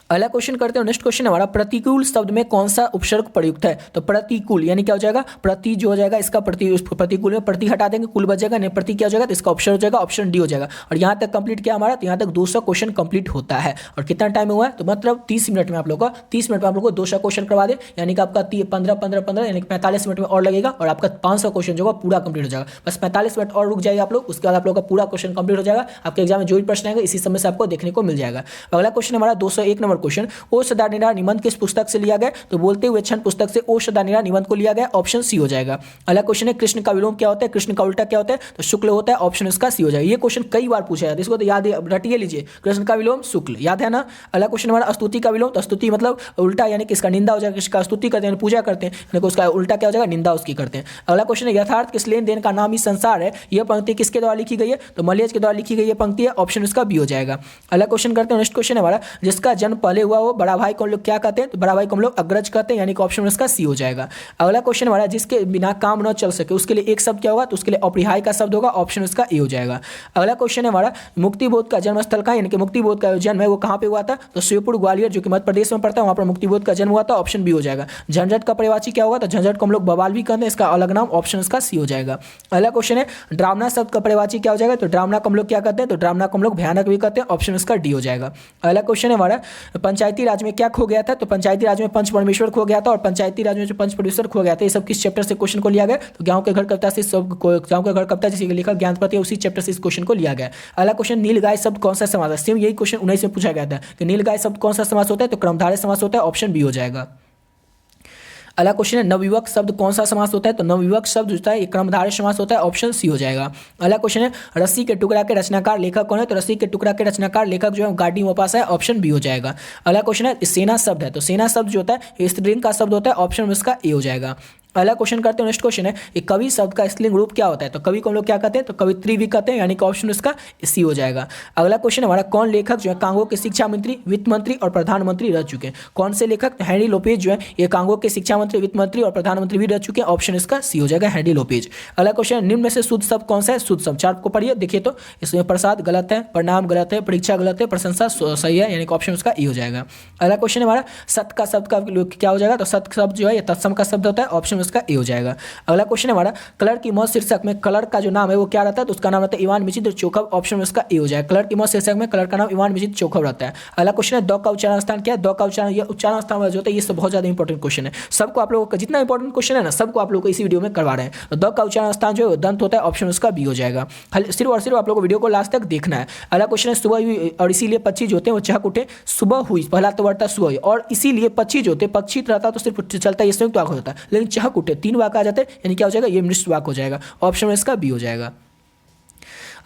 अगला क्वेश्चन करते हैं, नेक्स्ट क्वेश्चन हमारा प्रतिकूल शब्द में कौन सा उपसर्ग प्रयुक्त है, तो प्रतिकूल यानी क्या हो जाएगा, प्रति जो हो जाएगा इसका प्रतिकूल में प्रति हटा देंगे, कुल बच जाएगा, नहीं प्रति क्या हो जाएगा, तो इसका उपसर्ग हो जाएगा, ऑप्शन डी हो जाएगा। और यहाँ तक कंप्लीट किया हमारा, तो यहाँ तक 200 क्वेश्चन कंप्लीट होता है। और कितना टाइम हुआ है, तो मतलब 30 मिनट में आप लोग को 30 मिनट में आप लोग को 200 क्वेश्चन करवा दे, यानी कि आपका 15 यानी कि 45 मिनट में और लगेगा, और आपका 500 क्वेश्चन जो पूरा कंप्लीट हो जाएगा। बस 45 मिनट और रुक जाएगा आप लोग, उसके बाद आप लोग का पूरा क्वेश्चन कंप्लीट हो जाएगा। आपके एग्जाम में जो भी प्रश्न आएगा इसी समय से आपको देखने को मिल जाएगा। अगला क्वेश्चन हमारा 201 नंबर क्वेश्चन, ओ सदानिरा निबंध किस पुस्तक से लिया गया, तो बोलते हुए छंद पुस्तक से ओ सदानिरा निबंध को लिया गया, ऑप्शन सी हो जाएगा। अगला क्वेश्चन है कृष्ण का विलोम क्या होता है, कृष्ण का उल्टा क्या होता है, तो शुक्ल होता है, ऑप्शन इसका सी हो जाएगा। ये क्वेश्चन कई बार पूछा जाता है, इसको तो याद रटिए लीजिए, कृष्ण का विलोम शुक्ल, याद है ना। अगला क्वेश्चन हमारा स्तुति का विलोम, तो स्तुति मतलब उल्टा यानी कि इसका निंदा हो जाएगा, किसका स्तुति करते हैं पूजा करते हैं, यानी उसका उल्टा क्या हो जाएगा, निंदा उसकी करते हैं। अगला क्वेश्चन है यथार्थ किस लेन देन का नाम ही संसार है, यह पंक्ति किसके द्वारा लिखी गई है, तो मलेज के द्वारा लिखी गई है पंक्ति है, ऑप्शन इसका बी हो जाएगा। अगला क्वेश्चन करते हैं, नेक्स्ट क्वेश्चन हमारा जिसका जन्म पहले हुआ हो बड़ा भाई को हम लोग क्या कहते हैं, तो बड़ा भाई को हम लोग अग्रज कहते हैं, यानी कि ऑप्शन इसका सी हो जाएगा। अगला क्वेश्चन हमारा जिसके बिना काम न चल सके उसके लिए एक शब्द क्या होगा, तो उसके लिए अपरिहार्य का शब्द होगा, ऑप्शन इसका ए हो जाएगा। अगला क्वेश्चन है हमारा मुक्तिबोध का जन्म स्थल का, यानी कि मुक्तिबोध का जन्म है वो कहाँ पे हुआ था, तो शिवपुर ग्वालियर जो कि मध्य प्रदेश में पड़ता है, वहाँ पर मुक्तिबोध का जन्म हुआ था, ऑप्शन बी हो जाएगा। झंझट का पर्यायवाची क्या होगा, तो झंझट को हम लोग बवाल भी कहते हैं, इसका अलग नाम, ऑप्शन इसका सी हो जाएगा। अगला क्वेश्चन है ड्रामना शब्द का पर्यायवाची क्या हो जाएगा, तो ड्रामना को हम लोग क्या कहते हैं, तो ड्रामना को हम लोग भयानक भी कहते हैं, ऑप्शन इसका डी हो जाएगा। अगला क्वेश्चन है हमारा पंचायती राज में क्या खो गया था, तो पंचायती राज में पंच परमेश्वर खो गया था, और पंचायती राज में जो पंच परमेश्वर खो गया था, ये सब किस चैप्टर से क्वेश्चन को लिया गया, तो गांव के घर कविता से सब गांव के घर कविता जिसे लिखा ज्ञान प्रति उसी चैप्टर से इस क्वेश्चन को लिया गया। अगला क्वेश्चन नीलगाय शब्द कौन सा समास है, सेम यही क्वेश्चन 19 में पूछा गया था कि नीलगाय शब्द कौन सा समास होता है, तो क्रमधारय समास होता है, ऑप्शन बी हो जाएगा। अगला क्वेश्चन है नवयुवक शब्द कौन सा समास होता है, तो नवयुवक शब्द होता है क्रमधारय समास होता है, ऑप्शन सी हो जाएगा। अगला क्वेश्चन है रस्सी के टुकड़ा के रचनाकार लेखक कौन है, तो रस्सी के टुकड़ा के रचनाकार लेखक जो है गार्डी मोपास है, ऑप्शन बी हो जाएगा। अगला क्वेश्चन है सेना शब्द है, तो सेना शब्द जो होता है स्त्रीलिंग का शब्द होता है, ऑप्शन इसका ए हो जाएगा। अगला क्वेश्चन करते हैं, नेक्स्ट क्वेश्चन है कि कवि शब्द का स्त्रीलिंग रूप क्या होता है, तो कवि को हम लोग क्या कहते हैं, तो कवित्री भी कहते हैं, यानी कि ऑप्शन उसका सी हो जाएगा। अगला क्वेश्चन हमारा कौन लेखक जो है कांगो के शिक्षा मंत्री, वित्त मंत्री और प्रधानमंत्री रह चुके हैं, कौन से लेखक, तो हेनरी लोपेज जो है ये कांगो के शिक्षा मंत्री, वित्त मंत्री और प्रधानमंत्री भी रह चुके हैं, ऑप्शन इसका सी हो जाएगा, हेनरी लोपेज। अगला क्वेश्चन निम्न में से शुद्ध शब्द कौन सा है, शुद्ध शब्द चार्ट को पढ़िए, देखिए तो इसमें प्रसाद गलत है, प्रणाम गलत है, परीक्षा गलत है, प्रशंसा सही है, यानी कि ऑप्शन उसका ई हो जाएगा। अगला क्वेश्चन हमारा सत्य का शब्द का क्या हो जाएगा, तो सत्य शब्द जो है ये तत्सम का शब्द होता है, ऑप्शन उसका ए हो जाएगा। अगला क्वेश्चन है हमारा, कलर की मौत शीर्षक में कलर का जो नाम है वो क्या रहता है, तो उसका नाम रहता है इवान मिचित चोखव, ऑप्शन में उसका ए हो जाएगा। कलर की मौत शीर्षक में कलर का नाम इवान मिचित चोखव रहता है। अगला क्वेश्चन है, द का उच्चारण स्थान क्या है, द का उच्चारण, ये उच्चारण स्थान वाला जो होता है ये सब बहुत ज्यादा इंपॉर्टेंट क्वेश्चन है। सबको आप लोगों का जितना इंपॉर्टेंट क्वेश्चन है ना, सबको आप लोगों को इसी वीडियो में करवा रहे हैं। तो द का उच्चारण स्थान जो है दंत होता है, ऑप्शन उसका बी हो जाएगा। सिर्फ और सिर्फ आप लोगों को वीडियो को लास्ट तक देखना है। अगला क्वेश्चन है, सुबह हुई और इसीलिए पक्षी जो होते हैं वो चहक उठे, सुबह हुई पहला तो वर्ता सुबह हुई और इसीलिए पक्षी जो होते हैं, पक्षी रहता तो सिर्फ चलता है, ये संयुक्त वाक्य हो जाता है, लेकिन चहक उठे तीन वाक्य आ जाते हैं, यानी क्या हो जाएगा, ये मिश्र वाक्य हो जाएगा। ऑप्शन में इसका बी हो जाएगा।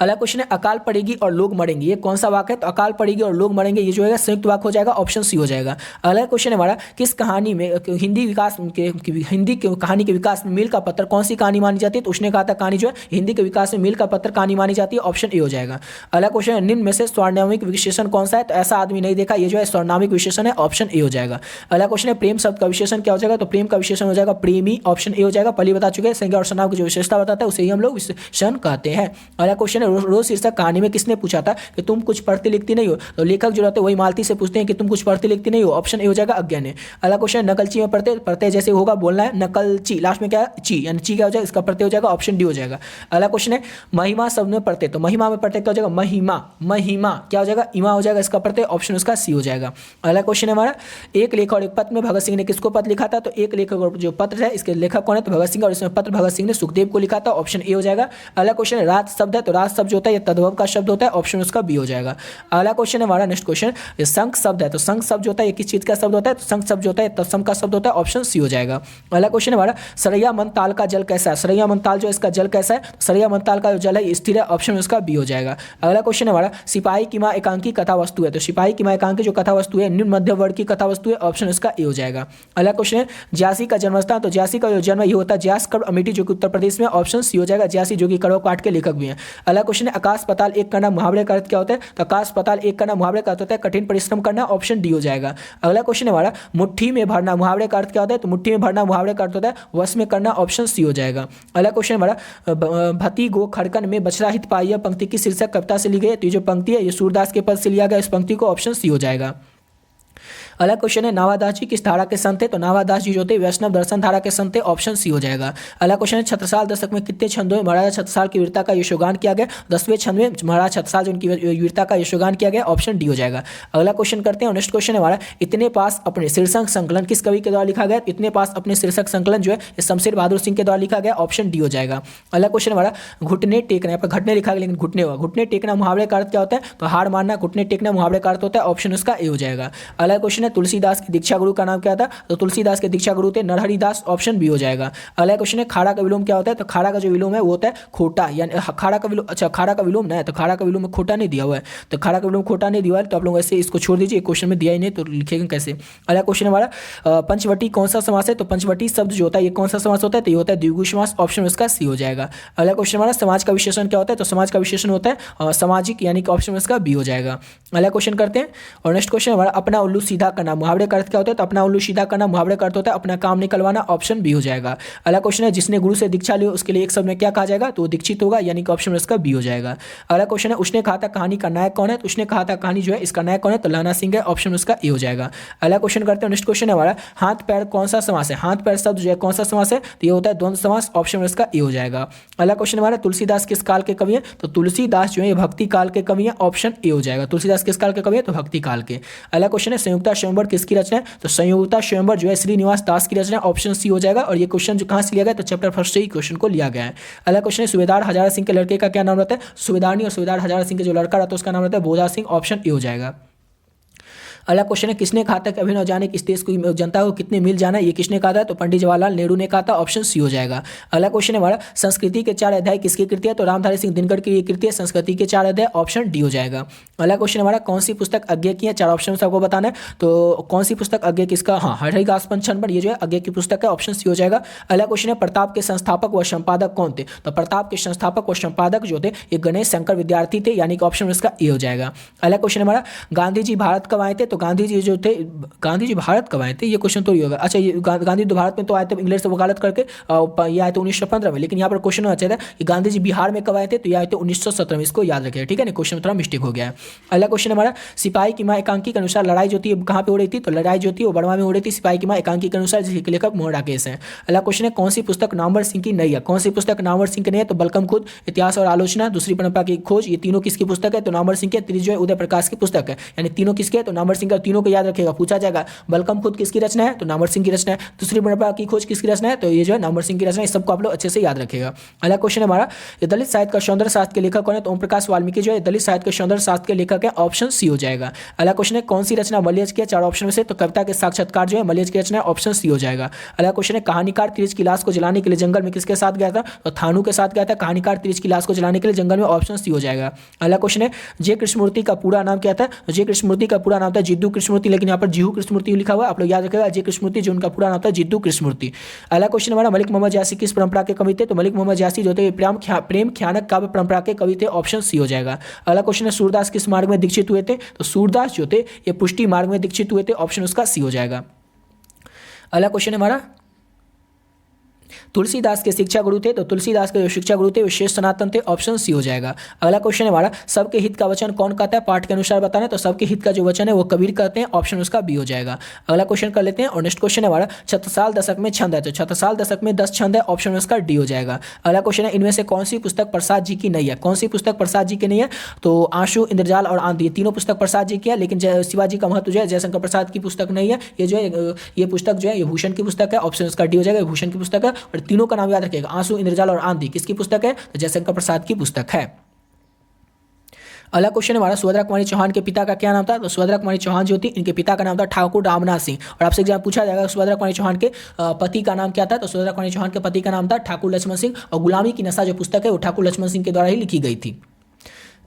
अगला क्वेश्चन है, अकाल पड़ेगी और लोग मरेंगे, ये कौन सा वाक्य है, तो अकाल पड़ेगी और लोग मरेंगे ये जो है संयुक्त वाक्य हो जाएगा, ऑप्शन सी हो जाएगा। अगला क्वेश्चन है हमारा, किस कहानी में हिंदी कहानी के विकास में मील का पत्थर कौन सी कहानी मानी जाती है, तो उसने कहा था कहानी जो है हिंदी के विकास में मील का पत्थर कहानी मानी जाती है, ऑप्शन ए हो जाएगा। अगला क्वेश्चन है, निम्न में से स्वर्णामिक विशेषण कौन सा है, तो ऐसा आदमी नहीं देखा, ये जो है स्वर्णामिक विशेषण है, ऑप्शन ए हो जाएगा। अगला क्वेश्चन है, प्रेम शब्द का विशेषण क्या हो जाएगा, तो प्रेम का विशेषण हो जाएगा प्रेमी, ऑप्शन ए हो जाएगा। पहले बता चुके हैं, संज्ञा और सर्वनाम की जो विशेषता बताता है उसे ही हम लोग विशेषण कहते हैं। अगला क्वेश्चन है, रोज शीर्षक कहानी में किसने पूछा था कि तुम कुछ पढ़ती लिखती नहीं हो, तो लेखक जो रहते हैं वही मालती से पूछते हैं कि तुम कुछ पढ़ती लिखती नहीं हो, ऑप्शन ए हो जाएगा अज्ञा ने। अगला क्वेश्चन, नकलची में पढ़ते जैसे होगा बोलना है, नकलची लास्ट में क्या है ची, यानी ची क्या हो जाएगा, इसका प्रत्यय हो जाएगा, ऑप्शन डी हो जाएगा। अगला क्वेश्चन है, महिमा शब्द में पढ़ते, तो महिमा में पढ़ते क्या हो जाएगा, महिमा, महिमा क्या हो जाएगा, इमा हो जाएगा, इसका प्रत्यय, ऑप्शन उसका सी हो जाएगा। अगला क्वेश्चन है हमारा, एक लेख और एक पत्र में भगत सिंह ने किसको पत्र लिखा था, तो एक लेख और जो पत्र है इसके लेखक कौन है, तो भगत सिंह, और इसमें पत्र भगत सिंह ने सुखदेव को लिखा था, ऑप्शन ए हो जाएगा। अगला क्वेश्चन है, रात शब्द है, तो रात शब्द जो होता है ये तद्भव का शब्द होता है, ऑप्शन उसका बी हो जाएगा। अगला क्वेश्चन है हमारा नेक्स्ट क्वेश्चन, संख शब्द है, तो संख शब्द जो होता है ये किस चीज का शब्द होता है, तो संख शब्द जो होता है तत्सम का शब्द होता है, ऑप्शन सी हो जाएगा। अगला क्वेश्चन है हमारा, सरैया मन ताल का जल कैसा है, सरैया मन ताल जो इसका जल कैसा है, तो सरैया मन ताल का जो जल है स्थिर है, ऑप्शन उसका बी हो जाएगा। अगला क्वेश्चन है हमारा, सिपाही की मां एकांकी कथा वस्तु है, तो सिपाही की मां एकांकी जो कथा वस्तु है निम्न मध्य वर्ग की कथा वस्तु है, ऑप्शन उसका ए हो जाएगा। अगला क्वेश्चन है, ज्यासी का जन्मस्थान, तो ज्यासी का जो जन्म ये होता है ज्यास कड़ अमेठी जो कि उत्तर प्रदेश में, ऑप्शन सी हो जाएगा, ज्यासी जो कि कड़वा काट के लेखक भी हैं। अगला क्वेश्चन है, आकाश पाताल एक करना मुहावरे का अर्थ क्या होता है, तो आकाश पाताल एक करना मुहावरे का अर्थ होता है कठिन परिश्रम करना, ऑप्शन डी हो जाएगा। अगला क्वेश्चन है हमारा, मुट्ठी में भरना मुहावरे का अर्थ क्या होता है, तो मुट्ठी में भरना मुहावरे का अर्थ होता है वश में करना, ऑप्शन सी हो जाएगा। अगला क्वेश्चन हमारा, भती गो खड़कन में बछड़ा हित पाई, यह पंक्ति की शीर्षक कविता से ली गई है, तो ये जो पंक्ति है ये सूरदास के पद से लिया गया, इस पंक्ति को, ऑप्शन सी हो जाएगा। अगला क्वेश्चन है, नावादास जी किस धारा के संत थे, तो नावादास जी जो थे वैष्णव दर्शन धारा के संत थे, ऑप्शन सी हो जाएगा। अगला क्वेश्चन है, छत्रसाल दशक में कितने छंदों में महाराजा छत्रसाल की वीरता का यशोगान किया गया, 10वें छंद में महाराजा छत्रसाल जो उनकी वीरता का यशोगान किया गया, ऑप्शन डी हो जाएगा। अगला क्वेश्चन करते हैं, नेक्स्ट क्वेश्चन है हमारा, इतने पास अपने शीर्षक संकलन किस कवि के द्वारा लिखा गया, इतने पास अपने शीर्षक संकलन जो है शमशेर बहादुर सिंह के द्वारा लिखा गया, ऑप्शन डी हो जाएगा। अगला क्वेश्चन हमारा, घुटने टेकना, यहाँ पर घटने लिखा गया लेकिन घुटने होगा, घुटने टेकना मुहावरे का अर्थ क्या होता है, तो हार मानना, घुटने टेकना मुहावरे का अर्थ होता है, ऑप्शन उसका ए हो जाएगा। अगला क्वेश्चन है, तुलसीदास की दीक्षा गुरु का नाम क्या था, तो तुलसीदास के दीक्षा गुरु थे नरहरि दास, ऑप्शन बी हो जाएगा। अगला क्वेश्चन है, खाड़ा का विलोम क्या होता है, तो खाड़ा का जो विलोम है वो होता है खोटा, यानी खाड़ा का विलोम, अच्छा खाड़ा का विलोम नहीं है, तो खाड़ा का विलोम में खोटा नहीं दिया हुआ है, तो खाड़ा का विलोम खोटा नहीं दिया हुआ है, तो आप लोग ऐसे इसको छोड़ दीजिए, क्वेश्चन में दिया ही नहीं तो लिखेंगे कैसे। अगला क्वेश्चन हमारा, पंचवटी कौन सा समास है, तो पंचवटी शब्द जो होता है ये कौन सा समास होता है, तो ये होता है द्विगु समास, ऑप्शन उसका सी हो जाएगा। अगला क्वेश्चन हमारा, समाज का विशेषण क्या होता है, तो समाज का विशेषण होता है सामाजिक, यानी कि ऑप्शन उसका बी हो जाएगा। अगला क्वेश्चन करते हैं, और नेक्स्ट क्वेश्चन हमारा, अपना उल्लू सीधा करना मुहावरे का अर्थ क्या होता है, तो अपना उल्लू सीधा करना मुहावरे का अर्थ होता है अपना काम निकलवाना, ऑप्शन बी हो जाएगा। अगला क्वेश्चन है, जिसने गुरु से दीक्षा ली उसके लिए एक शब्द में क्या कहा जाएगा, तो दीक्षित होगा, यानी कि ऑप्शन इसका बी हो जाएगा। अगला क्वेश्चन है, उसने कहा था कहानी का नायक कौन है, तो उसने कहा था कहानी जो है इसका नायक कौन है, तो लहना सिंह है, ऑप्शन उसका ए हो जाएगा। अगला क्वेश्चन करते हैं, नेक्स्ट क्वेश्चन है हमारा, हाथ पैर कौन सा समास है, हाथ पैर शब्द जो है कौन सा समास है, तो ये होता है द्वंद्व समास, ऑप्शन इसका ए हो जाएगा। अगला क्वेश्चन हमारा, तुलसीदास किस काल के कवि है, तो तुलसीदास जो है भक्ति काल के कवि है, ऑप्शन ए हो जाएगा। तुलसीदास किस काल के कवि है, तो भक्ति काल के। अगला क्वेश्चन है, संयुक्ता स्वयंवर किसकी रचना है, तो संयुक्ता स्वयंवर जो है श्रीनिवास दास की रचना, ऑप्शन सी हो जाएगा। और ये क्वेश्चन जो कहाँ से लिया गया, तो चैप्टर फर्स्ट से ही क्वेश्चन को लिया गया है। अगला क्वेश्चन है, सूबेदार हजारा सिंह के लड़के का क्या नाम रहता है, सूबेदारनी और सूबेदार हजारा सिंह के जो लड़का रहता है उसका नाम रहता है बोधा सिंह, ऑप्शन ए हो जाएगा। अगला क्वेश्चन है, किसने कहा था कि अभिनव जाने इस देश को जनता को कितने मील जाना है, ये किसने कहा था, तो पंडित जवाहरलाल नेहरू ने कहा था, ऑप्शन सी हो जाएगा। अगला क्वेश्चन है हमारा, संस्कृति के 4 अध्याय किसकी कृति है, तो रामधारी सिंह दिनकर की ये कृति है संस्कृति के 4 अध्याय, ऑप्शन डी हो जाएगा। अगला क्वेश्चन हमारा, कौन सी पुस्तक अज्ञे की है, 4 ऑप्शन से आपको बताना है, तो कौन सी पुस्तक अज्ञे किसका, हाँ हरिदास छनबड़, ये जो है अज्ञे की पुस्तक है, ऑप्शन सी हो जाएगा। अगला क्वेश्चन है, प्रताप के संस्थापक व संपादक कौन थे, तो प्रताप के संस्थापक व संपादक जो थे ये गणेश शंकर विद्यार्थी थे, यानी कि ऑप्शन इसका ए हो जाएगा। अगला क्वेश्चन हमारा, गांधी जी भारत कब आए थे, तो तो गांधी जी जो थे, गांधी जी भारत कब आए थे, ये क्वेश्चन तो ही होगा। अच्छा, ये गांधी तो भारत में तो आए थे इंग्लैंड से वकालत करके, ये आए थे 1915 में, लेकिन यहाँ पर क्वेश्चन होना चाहिए था कि गांधी जी बिहार में कब आए थे, तो ये आए थे 1917 में। इसको याद रखिएगा, ठीक है ना, क्वेश्चन में थोड़ा मिस्टेक हो गया है। अगला क्वेश्चन हमारा, सिपाही की मां एकांकी के अनुसार लड़ाई जो थी कहाँ पे हो रही थी, तो लड़ाई जो थी वो बड़वा में हो रही थी। सिपाही की मां एकांकी के अनुसार, जिसके लेखक मोहन राकेश हैं। अगला क्वेश्चन है, कौन सी पुस्तक नामवर सिंह की नहीं है, कौन सी पुस्तक नामवर सिंह की नहीं है, तो बलकम खुद, इतिहास और आलोचना, दूसरी परंपरा की खोज, ये तीनों किसकी पुस्तक है, तो नामवर सिंह के। तीसरी जो है उदय प्रकाश की पुस्तक है, यानी तीनों किसके, तो नामवर सिंह का। तीनों को याद रखिएगा, पूछा जाएगा। बलकम खुद किसकी रचना है, तो नामवर सिंह की रचना है। दूसरी परंपरा की खोज किसकी रचना है, तो ये जो है नामवर सिंह की रचना है। इस सबको आप लोग अच्छे से याद रखिएगा। अगला क्वेश्चन है हमारा, दलित साहित्य का सौंदर्य शास्त्र के लेखक कौन है, तो ओम प्रकाश वाल्मीकि जो है दलित साहित्य के सौंदर्य शास्त्र के लेखक है। ऑप्शन सी हो जाएगा। अगला क्वेश्चन है, कौन सी रचना मलयज की है, चार ऑप्शन में से, तो कविता के साक्षात्कार जो है मलयज की रचना है। ऑप्शन सी हो जाएगा। अगला क्वेश्चन है, कहानीकार तिरज की लाश को जलाने के लिए जंगल में किसके साथ गया था, तो थानू के साथ गया था। कहानीकार तिरज की लाश को जलाने के लिए जंगल में। ऑप्शन सी हो जाएगा। अगला क्वेश्चन है, जे कृष्णमूर्ति का पूरा नाम क्या था, जे कृष्णमूर्ति का पूरा नाम था जिद्दू कृष्णमूर्ति, लेकिन यहाँ पर जीहू कृष्णमूर्ति लिखा हुआ है, आप लोग याद रखिएगा। जे कृष्णमूर्ति जो उनका पूरा नाम था जिद्दू कृष्णमूर्ति। अगला क्वेश्चन हमारा, मलिक मोहम्मद यासी किस परंपरा के कवि थे, तो मलिक मोहम्मद यासी जो थे प्रेम ख्यानक काव्य परंपरा के कवि थे। ऑप्शन सी हो जाएगा। अगला क्वेश्चन है, सूरदास किस मार्ग में दीक्षित हुए थे, तो सूरदास जो थे ये पुष्टि मार्ग में दीक्षित हुए थे। ऑप्शन उसका सी हो जाएगा। अगला क्वेश्चन है हमारा, तुलसीदास के शिक्षा गुरु थे, तो तुलसीदास के जो शिक्षा गुरु थे वो शेष सनातन थे। ऑप्शन सी हो जाएगा। अगला क्वेश्चन है हमारा, सबके हित का वचन कौन कहता है, पाठ के अनुसार बताना है, तो सबके हित का जो वचन है वो कबीर कहते हैं। ऑप्शन उसका बी हो जाएगा। अगला क्वेश्चन कर लेते हैं, और नेक्स्ट क्वेश्चन है हमारा, छत्रसाल दशक में छंद है, तो छत्रसाल दशक में 10 छंद है। ऑप्शन उसका डी हो जाएगा। अगला क्वेश्चन है, इनमें से कौन सी पुस्तक प्रसाद जी की नहीं है, कौन सी पुस्तक प्रसाद जी की नहीं है, तो आंसू, इंद्रजाल और आंधी, तीनों पुस्तक प्रसाद जी की है, लेकिन शिवाजी का महत्व जो है जयशंकर प्रसाद की पुस्तक नहीं है। ये जो है ये पुस्तक जो है ये भूषण की पुस्तक है। ऑप्शन उसका डी हो जाएगा, भूषण की पुस्तक है। और तीनों का नाम याद रखिएगा, आंसू, इंद्रजाल और आंधी किसकी पुस्तक है, तो जयशंकर प्रसाद की पुस्तक है। अगला क्वेश्चन हमारा, सुभद्रा कुमारी चौहान के पिता का क्या नाम था, तो सुभद्रा कुमारी चौहान जो थी इनके पिता का नाम था ठाकुर रामनाथ सिंह। और आपसे एग्जाम पूछा जाएगा सुभद्रा कुमारी चौहान के पति का नाम क्या था, तो सुभद्रा कुमारी चौहान के पति का नाम था ठाकुर लक्ष्मण सिंह। और गुलामी की नशा जो पुस्तक है वो ठाकुर लक्ष्मण सिंह के द्वारा ही लिखी गई थी।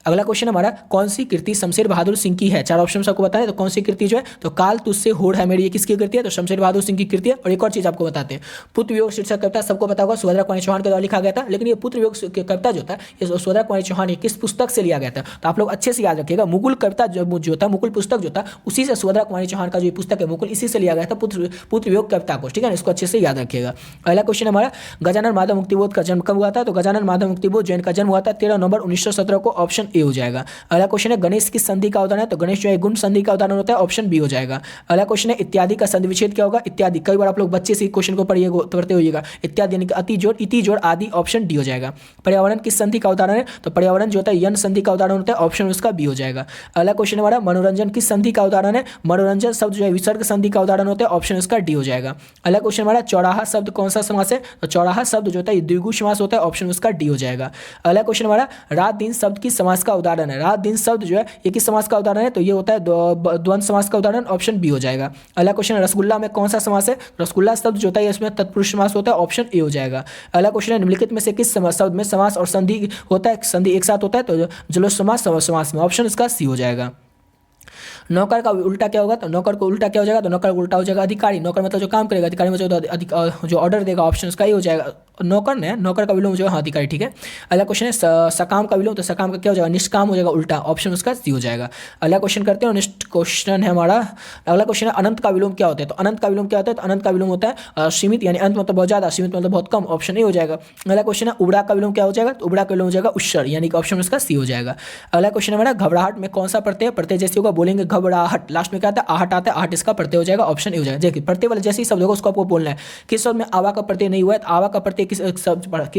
अगला क्वेश्चन हमारा, कौन सी कृति शमशेर बहादुर सिंह की है, चार ऑप्शन आपको बताएं, तो कौन सी कृति जो है, तो काल तुझसे होड़ है मेरी, ये किसकी कृति है, तो शमशेर बहादुर सिंह की कृति है। और एक और चीज आपको बताते हैं, पुत्र वियोग शीर्षक कविता सबको पता होगा सुभद्रा कुमारी चौहान के द्वारा लिखा गया था, लेकिन ये पुत्र वियोग कविता जो था ये सुभद्रा कुमारी चौहान किस पुस्तक से लिया गया था, तो आप लोग अच्छे से याद रखिएगा। मुकुल कविता जो था, मुकुल पुस्तक जो था, उसी से सुभद्रा कुमारी चौहान का जो पुस्तक है मुकुल, इसी से लिया गया था पुत्र वियोग कविता को, ठीक है, इसको अच्छे से याद रखिएगा। अगला क्वेश्चन हमारा, गजानन माधव मुक्तिबोध का जन्म कब हुआ था, तो गजानन माधव मुक्तिबोध जैन का जन्म हुआ था 13 नवंबर 1917 को। ऑप्शन ए हो जाएगा। अगला क्वेश्चन है, गणेश किस संधि का उदाहरण है, तो गणेश जो है गुण संधि का उदाहरण होता है। ऑप्शन बी हो जाएगा। अगला क्वेश्चन है, इत्यादि का संधि विच्छेद क्या होगा, इत्यादि, कई बार आप लोग बच्चे से क्वेश्चन को पढ़ते होइएगा, इत्यादि यानी कि अति जोड़, इति जोड़, आदि। ऑप्शन डी हो जाएगा। पर्यावरण किस संधि का उदाहरण है, तो पर्यावरण जो होता है यन संधि का उदाहरण होता है। ऑप्शन उसका बी हो जाएगा। अगला क्वेश्चन हमारा, मनोरंजन किस संधि का उदाहरण है, मनोरंजन शब्द जो है विसर्ग संधि का उदाहरण होता है। ऑप्शन उसका डी हो जाएगा। अगला क्वेश्चन हमारा, चौराहा शब्द कौन सा समास है, तो चौराहा शब्द जो होता है द्विगु समास होता है। ऑप्शन उसका डी हो जाएगा। अगला क्वेश्चन हमारा, रात दिन शब्द किस समास का उदाहरण है, रात दिन शब्द जो है ये किस समास का उदाहरण है, तो ये होता है द्वंद्व समास का उदाहरण। ऑप्शन बी हो जाएगा। अगला क्वेश्चन, रसगुल्ला में कौन सा समास है, रसगुल्ला शब्द जो होता है इसमें तत्पुरुष समास होता है। ऑप्शन ए हो जाएगा। अगला क्वेश्चन है, निम्नलिखित में से किस शब्द में समास और संधि होता है, संधि एक साथ होता है, तो जलोच समास में। ऑप्शन इसका सी हो जाएगा। नौकर का उल्टा क्या होगा, तो नौकर को उल्टा क्या हो जाएगा, तो नौकर को उल्टा हो जाएगा अधिकारी। नौकर मतलब जो काम करेगा, अधिकारी मतलब जो ऑर्डर देगा। ऑप्शन उसका ही हो जाएगा। नौकर ने, नौकर का विलोम जो है अधिकारी, ठीक है। अगला क्वेश्चन है, सकाम का विलोम, तो सकाम का क्या हो जाएगा, निष्काम हो जाएगा उल्टा। ऑप्शन उसका सी हो जाएगा। अगला क्वेश्चन करते हैं, नेक्स्ट क्वेश्चन है हमारा, अगला क्वेश्चन है, अनंत का विलोम क्या होता है, तो अनंत का विलोम क्या होता है, तो अनंत का विलोम होता है सीमित, यानी अंत मतलब बहुत ज्यादा, सीमित मतलब बहुत कम। ऑप्शन ए हो जाएगा। अगला क्वेश्चन है, उबड़ा का विलोम क्या हो जाएगा, तो उबड़ा का विलोम हो जाएगा उत्सर्ग, यानी कि ऑप्शन उसका सी हो जाएगा। अगला क्वेश्चन हमारा, घबराहट में कौन सा प्रत्यय, प्रत्यय जैसे होगा बोलेंगे घबराहट, लास्ट में क्या आता है, आहट आता है, आहट इसका प्रत्यय हो जाएगा। ऑप्शन ए हो जाएगा। देखिए प्रत्यय वाले जैसे ही शब्द होगा उसको आपको बोलना है। किस शब्द में आवा का प्रत्यय नहीं हुआ है, तो आवा का प्रत्यय किस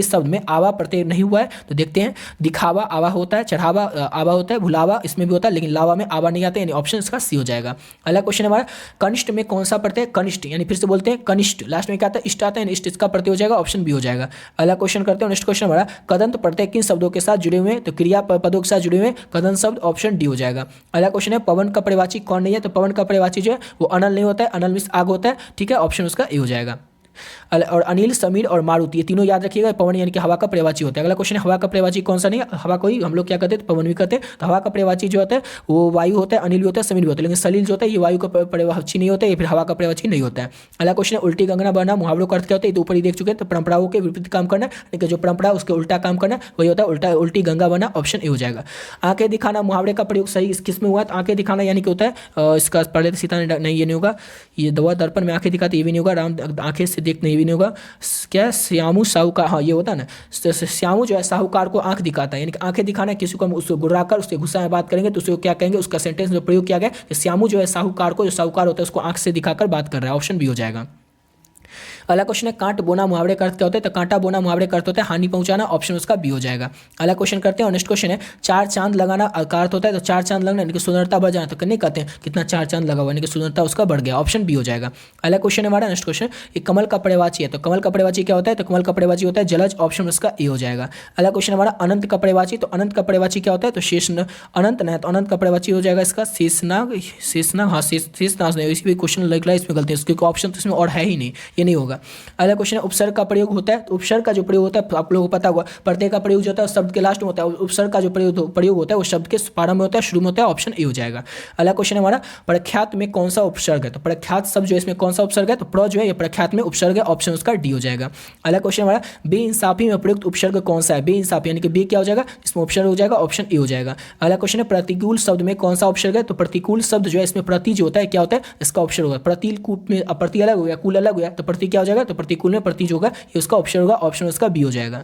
शब्द में आवा प्रत्यय नहीं हुआ है, तो देखते हैं, दिखावा आवा होता है, चढ़ावा आवा होता है, भुलावा इसमें भी होता है, लेकिन लावा में आवा नहीं आता है, यानी ऑप्शन इसका सी हो जाएगा। अगला क्वेश्चन हमारा, कनिष्ठ में कौन सा प्रत्यय, कनिष्ठ यानी फिर से बोलते हैं कनिष्ठ, लास्ट में क्या आता है, इष्ट आता है, इष्ट इसका प्रत्यय हो जाएगा। ऑप्शन बी हो जाएगा। अगला क्वेश्चन करते हैं, नेक्स्ट क्वेश्चन हमारा, कदंत प्रत्यय किन शब्दों के साथ जुड़े हुए हैं, तो क्रिया पदों के साथ जुड़े हुए हैं कदंत शब्द। ऑप्शन डी हो जाएगा। अगला क्वेश्चन है, पवन का पर्यायवाची कौन नहीं है, तो पवन का पर्यायवाची जो है वो अनल नहीं होता है, अनल मींस आग होता है, ठीक है। ऑप्शन उसका ए हो जाएगा। और अनिल, समीर और मारुति, ये तीनों याद रखिएगा। पवन यानी कि हवा का पर्यायवाची होता है। अगला क्वेश्चन है हवा का पर्यायवाची कौन सा नहीं, हवा को ही हम लोग क्या कहते हैं, पवन भी कहते हैं। तो हवा का पर्यायवाची जो होता है वो वायु होता है, अनिल भी होता है, समीर भी होता है। लेकिन सलिल जो होता है ये वायु का पर्यायवाची नहीं होता है, ये फिर हवा का पर्यायवाची नहीं होता है। अगला क्वेश्चन है उल्टी गंगना बना, मुहावरों का अर्थ क्या होता है, तो ऊपर ही देख चुके हैं। तो परंपराओं के विपरीत काम करना, लेकिन जो परंपरा है उसके उल्टा काम करना वही होता है उल्टी गंगा बना, ऑप्शन ए हो जाएगा। आंखें दिखाना, मुहावरे का प्रयोग सही किस में हुआ, तो आंखें दिखाना यानी कि होता है इसका पढ़ लेते सीता नहीं, ये नहीं होगा। ये दवा दर्पण में आंखें दिखाते ये भी नहीं होगा। राम आंखें से देखते ये भी नहीं होगा। क्या श्यामू साहूकार, हाँ ये होता है ना, श्यामू जो है साहूकार को आंख दिखाता है, यानी कि आंखें दिखाना किसी को हम उसको गुर्रा कर उसके गुस्सा में बात करेंगे तो उसको क्या कहेंगे, उसका सेंटेंस में प्रयोग किया गया कि श्यामू जो है साहूकार को, जो साहूकार होता है उसको आंख से दिखाकर बात कर रहा है, ऑप्शन बी हो जाएगा। अगला क्वेश्चन है कांट बोना मुहावरे का अर्थ क्या होता है, तो कांटा बोना मुहावरे का अर्थ होता है हानि पहुंचाना, ऑप्शन उसका बी हो जाएगा। अगला क्वेश्चन करते हैं और नेक्स्ट क्वेश्चन है चार चांद लगाना का अर्थ होता है, तो चार चांद लगना यानी कि सुंदरता बढ़ जाना, तो नहीं कहते हैं कितना चार चांद लगा हुआ यानी कि सुंदरता उसका बढ़ गया, ऑप्शन बी हो जाएगा। अगला क्वेश्चन है हमारा नेक्स्ट क्वेश्चन, एक कमल का पर्यायवाची है, तो कमल का पर्यायवाची क्या होता है, तो कमल का पर्यायवाची होता है जलज, ऑप्शन उसका ए हो जाएगा। अगला क्वेश्चन हमारा अनंत का पर्यायवाची, तो अनंत का पर्यायवाची क्या होता है, तो शेष अनंत न, तो अनंत का पर्यायवाची हो जाएगा इसका शेषनाग, हाँ शेषनाग नहीं, इसी भी क्वेश्चन लग रहा है इसमें गलती है, क्योंकि ऑप्शन तो इसमें और है ही नहीं, ये नहीं होगा। अगला क्वेश्चन है उपसर्ग का प्रयोग होता है, तो उपसर्ग का जो प्रयोग होता है आप लोगों को पता होगा, प्रत्यय का प्रयोग जो होता है शब्द के लास्ट में होता है, उपसर्ग का जो प्रयोग होता है वो शब्द के प्रारंभ में होता है, शुरू में होता है, ऑप्शन ए हो जाएगा। अगला क्वेश्चन है हमारा प्रख्यात में कौन सा उपसर्ग है, तो प्रख्यात शब्द जो है इसमें कौन सा उपसर्ग है, तो प्र जो है ये प्रख्यात में उपसर्ग है, ऑप्शन उसका डी हो जाएगा। अगला क्वेश्चन हमारा बेइंसाफी में प्रयुक्त उपसर्ग कौन सा है, बेइंसाफी यानी कि बी क्या हो जाएगा, इसमें उपसर्ग हो जाएगा, ऑप्शन ए हो जाएगा। अगला क्वेश्चन है प्रतिकूल शब्द में कौन सा उपसर्ग है, तो प्रतिकूल शब्द जो है इसमें प्रति जो होता है क्या होता है, इसका उपसर्ग होगा। प्रतिकूल में प्रति अलग हो गया, कुल अलग हो गया, तो प्रति क्या हो जाएगा, तो प्रतिकूल में प्रति जो होगा ये उसका ऑप्शन होगा, ऑप्शन उसका बी हो जाएगा।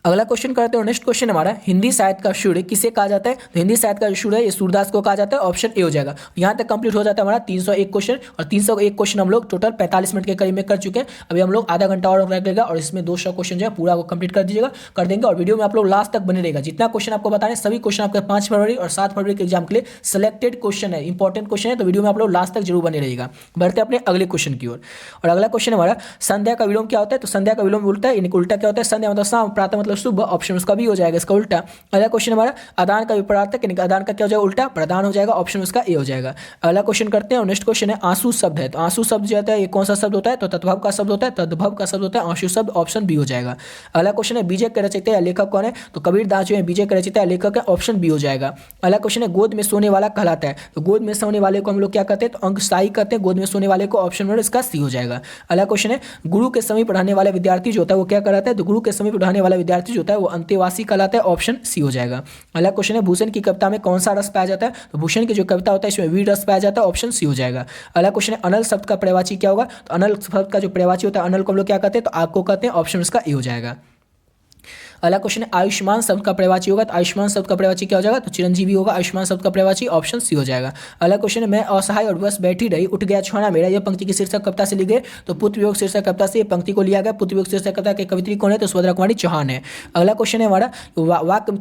अगला क्वेश्चन करते हैं नेक्स्ट क्वेश्चन हमारा हिंदी साहित्य का सूर्य किसे कहा जाता है, तो हिंदी साहित्य का जो सूर्य है ये सूरदास को कहा जाता है, ऑप्शन ए हो जाएगा। यहाँ तक कंप्लीट हो जाता है हमारा 301 क्वेश्चन, और 301 क्वेश्चन हम लोग टोटल 45 मिनट के करीब में कर चुके हैं। अभी हम लोग आधा घंटा और लगेगा और इसमें 200 क्वेश्चन जो है पूरा को कंप्लीट कर दीजिएगा, कर देंगे। और वीडियो में आप लोग लास्ट तक बने रहेगा, जितना क्वेश्चन आपको बता रहे हैं सभी क्वेश्चन आपके 5 फरवरी और 7 फरवरी के एग्जाम के लिए सिलेक्टेड क्वेश्चन है, इंपॉर्टेंट क्वेश्चन है, तो वीडियो में आप लोग लास्ट तक जरूर बने रहेगा। बढ़ते अपने अगले क्वेश्चन की ओर। और अगला क्वेश्चन हमारा संध्या का विलोम क्या होता है, तो संध्या का विलोम उल्टा है, यानी उल्टा क्या होता है, संध्या मतलब शाम, प्रातः मतलब सुबह, ऑप्शन उसका भी हो जाएगा इसका उल्टा। अगला क्वेश्चन हमारा अदान का विपरीत है, अदान का क्या हो जाएगा, उल्टा प्रदान हो जाएगा, ऑप्शन उसका ए हो जाएगा। अगला क्वेश्चन करते हैं और नेक्स्ट क्वेश्चन है आंसू शब्द है, तो आंसू शब्द जो होता है ये कौन सा शब्द होता है, तो तद्भव का शब्द होता है, तद्भव का शब्द होता है आंसू शब्द, ऑप्शन बी हो जाएगा। अगला क्वेश्चन है बीजे के रचयिता या लेखक कौन है, तो कबीरदास जो है बीजे के रचयिता या लेखक है, ऑप्शन बी हो जाएगा। अगला क्वेश्चन है गोद में सोने वाला कहलाता है, तो गोद में सोने वाले को हम लोग क्या कहते हैं, तो अंगशाई कहते हैं, गोद में सोने वाले को, ऑप्शन में इसका सी हो जाएगा। अगला क्वेश्चन है गुरु के समीप पढ़ाने वाला विद्यार्थी जो होता है वो क्या कहलाता है, तो गुरु के समीप पढ़ाने वाला विद्यार्थी जो होता है वो अंतेवासी कहलाता है, ऑप्शन सी हो जाएगा। अगला क्वेश्चन है भूषण की कविता में कौन सा रस पाया जाता है, तो भूषण की जो कविता होता है इसमें वीर रस पाया जाता है, ऑप्शन सी हो जाएगा। अगला क्वेश्चन है अनल शब्द का पर्यायवाची क्या होगा, तो अनल शब्द का जो पर्यायवाची होता है अनल को हम लोग क्या कहते हैं, तो आग को कहते हैं, ऑप्शन उसका ए हो जाएगा। अगला क्वेश्चन है आयुष्मान शब्द का पर्यायवाची होगा, तो आयुष्मान शब्द का पर्यायवाची क्या हो जाएगा, तो चिरंजीवी होगा आयुष्मान शब्द का पर्यायवाची, ऑप्शन सी हो जाएगा। अगला क्वेश्चन है मैं असहाय और बस बैठी रही उठ गया छुआना मेरा, यह पंक्ति की शीर्षक कविता से ली गई, तो पुत्र वियोग शीर्षक कविता से पंक्ति को लिया गया। पुत्र वियोग शीर्षक कविता के कवित्री कौन है, तो सुभद्रा कुमारी चौहान है। अगला क्वेश्चन है हमारा वाक्य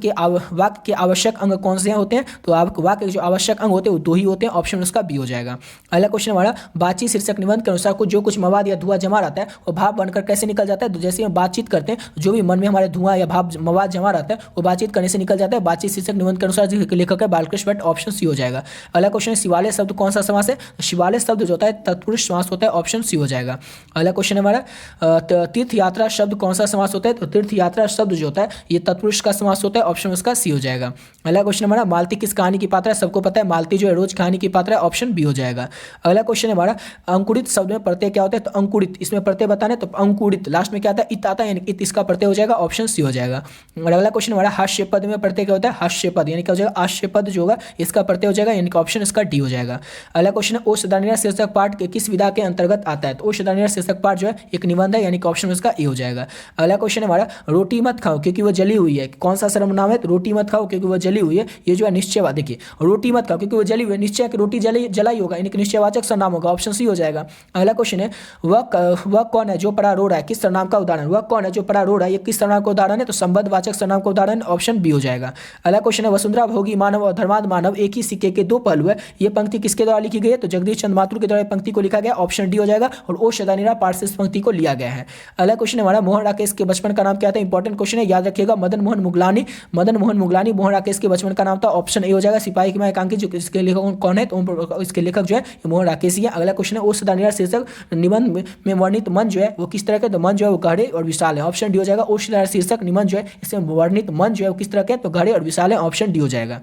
के आवश्यक अंग कौन से होते हैं, तो वाक्य के जो आवश्यक अंग होते हैं वो 2 ही होते हैं, ऑप्शन उसका बी हो जाएगा। अगला क्वेश्चन हमारा बातचीत शीर्षक निबंध के अनुसार जो कुछ मवाद या धुआं जमा रहता है वो भाव बनकर कैसे निकल जाता है, तो जैसे हम बातचीत करते हैं जो भी मन में हमारे धुआं या भाव मवाद जमा रहता है वो बातचीत करने से निकल जाता है। बातचीत शीर्षक निबंध के अनुसार लेखक है बालकृष्ण भट्ट, ऑप्शन सी हो जाएगा। अगला क्वेश्चन है शिवालय शब्द कौन सा समास है, शिवालय शब्द जो होता है तत्पुरुष समास होता है, ऑप्शन सी हो जाएगा। अगला क्वेश्चन है हमारा तीर्थ यात्रा शब्द कौन सा समास होता है, तो तीर्थ यात्रा शब्द जो होता है ये तत्पुरुष का समास होता है, ऑप्शन उसका सी हो जाएगा। अगला क्वेश्चन हमारा मालती किस कहानी की पात्र है, सबको पता है मालती जो है रोज कहानी की पात्र है, ऑप्शन बी हो जाएगा। अगला क्वेश्चन है हमारा अंकुरित शब्द में प्रत्यय क्या होता है, तो अंकुरित इसमें प्रत्यय बताने, तो अंकुरित लास्ट में क्या आता है, इत आता है, यानी इत इसका प्रत्यय हो जाएगा, ऑप्शन सी हो जाएगा। और अगला क्वेश्चन हमारा हास्य पद में प्रत्यय क्या होता है, हास्य पद यानी क्या हो जाएगा, हास्य पद जो होगा इसका प्रत्यय हो जाएगा, यानी कि ऑप्शन इसका डी हो जाएगा। अगला क्वेश्चन है ओषधानिया शीर्षक पाठ के किस विधा के अंतर्गत आता है, तो ओषधानिया शीर्षक पाठ जो है एक निबंध है, यानी कि ऑप्शन इसका ए हो जाएगा। अगला क्वेश्चन हमारा रोटी मत खाओ क्योंकि वो जली हुई है, कौन सा सर्वनाम है, तो रोटी मत खाओ क्योंकि वो जली हुई है, ये जो है निश्चयवाचक, देखिए रोटी मत खाओ क्योंकि वो जली हुई है, निश्चय की रोटी जलाई होगा, यानी कि निश्चयवाचक सर्वनाम होगा, ऑप्शन सी हो जाएगा। अगला क्वेश्चन है वह कौन है जो पड़ा रो रहा है, किस सर्वनाम का उदाहरण, वह कौन है जो पड़ा रो रहा है ये किस सर्वनाम का उदाहरण है, है तो संबंधवाचक सर्वनाम का उदाहरण ऑप्शन बी हो जाएगा। अगला क्वेश्चन है वसुंधरा भोगी मानव और धर्मांध मानव एक ही सिक्के के दो पहलू है, ये पंक्ति किसके द्वारा लिखी गई है? तो जगदीश चंद्र माथुर के द्वारा पंक्ति को लिखा गया, ऑप्शन डी हो जाएगा। और ओ सदानीरा पाठ से इस पंक्ति को लिया गया है। अगला क्वेश्चन हमारा मोहन राकेश के बचपन का नाम क्या था? इंपॉर्टेंट क्वेश्चन है, याद रखिएगा। मदन मोहन मुगलानी मोहन राकेश के बचपन का नाम था, ऑप्शन ए हो जाएगा। सिपाही की मां एकांकी जो इसके लेखक कौन है? तो इसके लेखक जो है मोहन राकेश ही है। अगला क्वेश्चन है ओ सदानीरा शीर्षक निबंध में वर्णित मन जो है वो किस तरह के? तो मन जो है वो गहरे और विशाल है, ऑप्शन डी हो जाएगा। ओ सदानीरा शीर्षक निबंध जो है इसमें वर्णित मन जो है वो किस तरह के? तो गहरे और विशाल है, ऑप्शन डी हो जाएगा।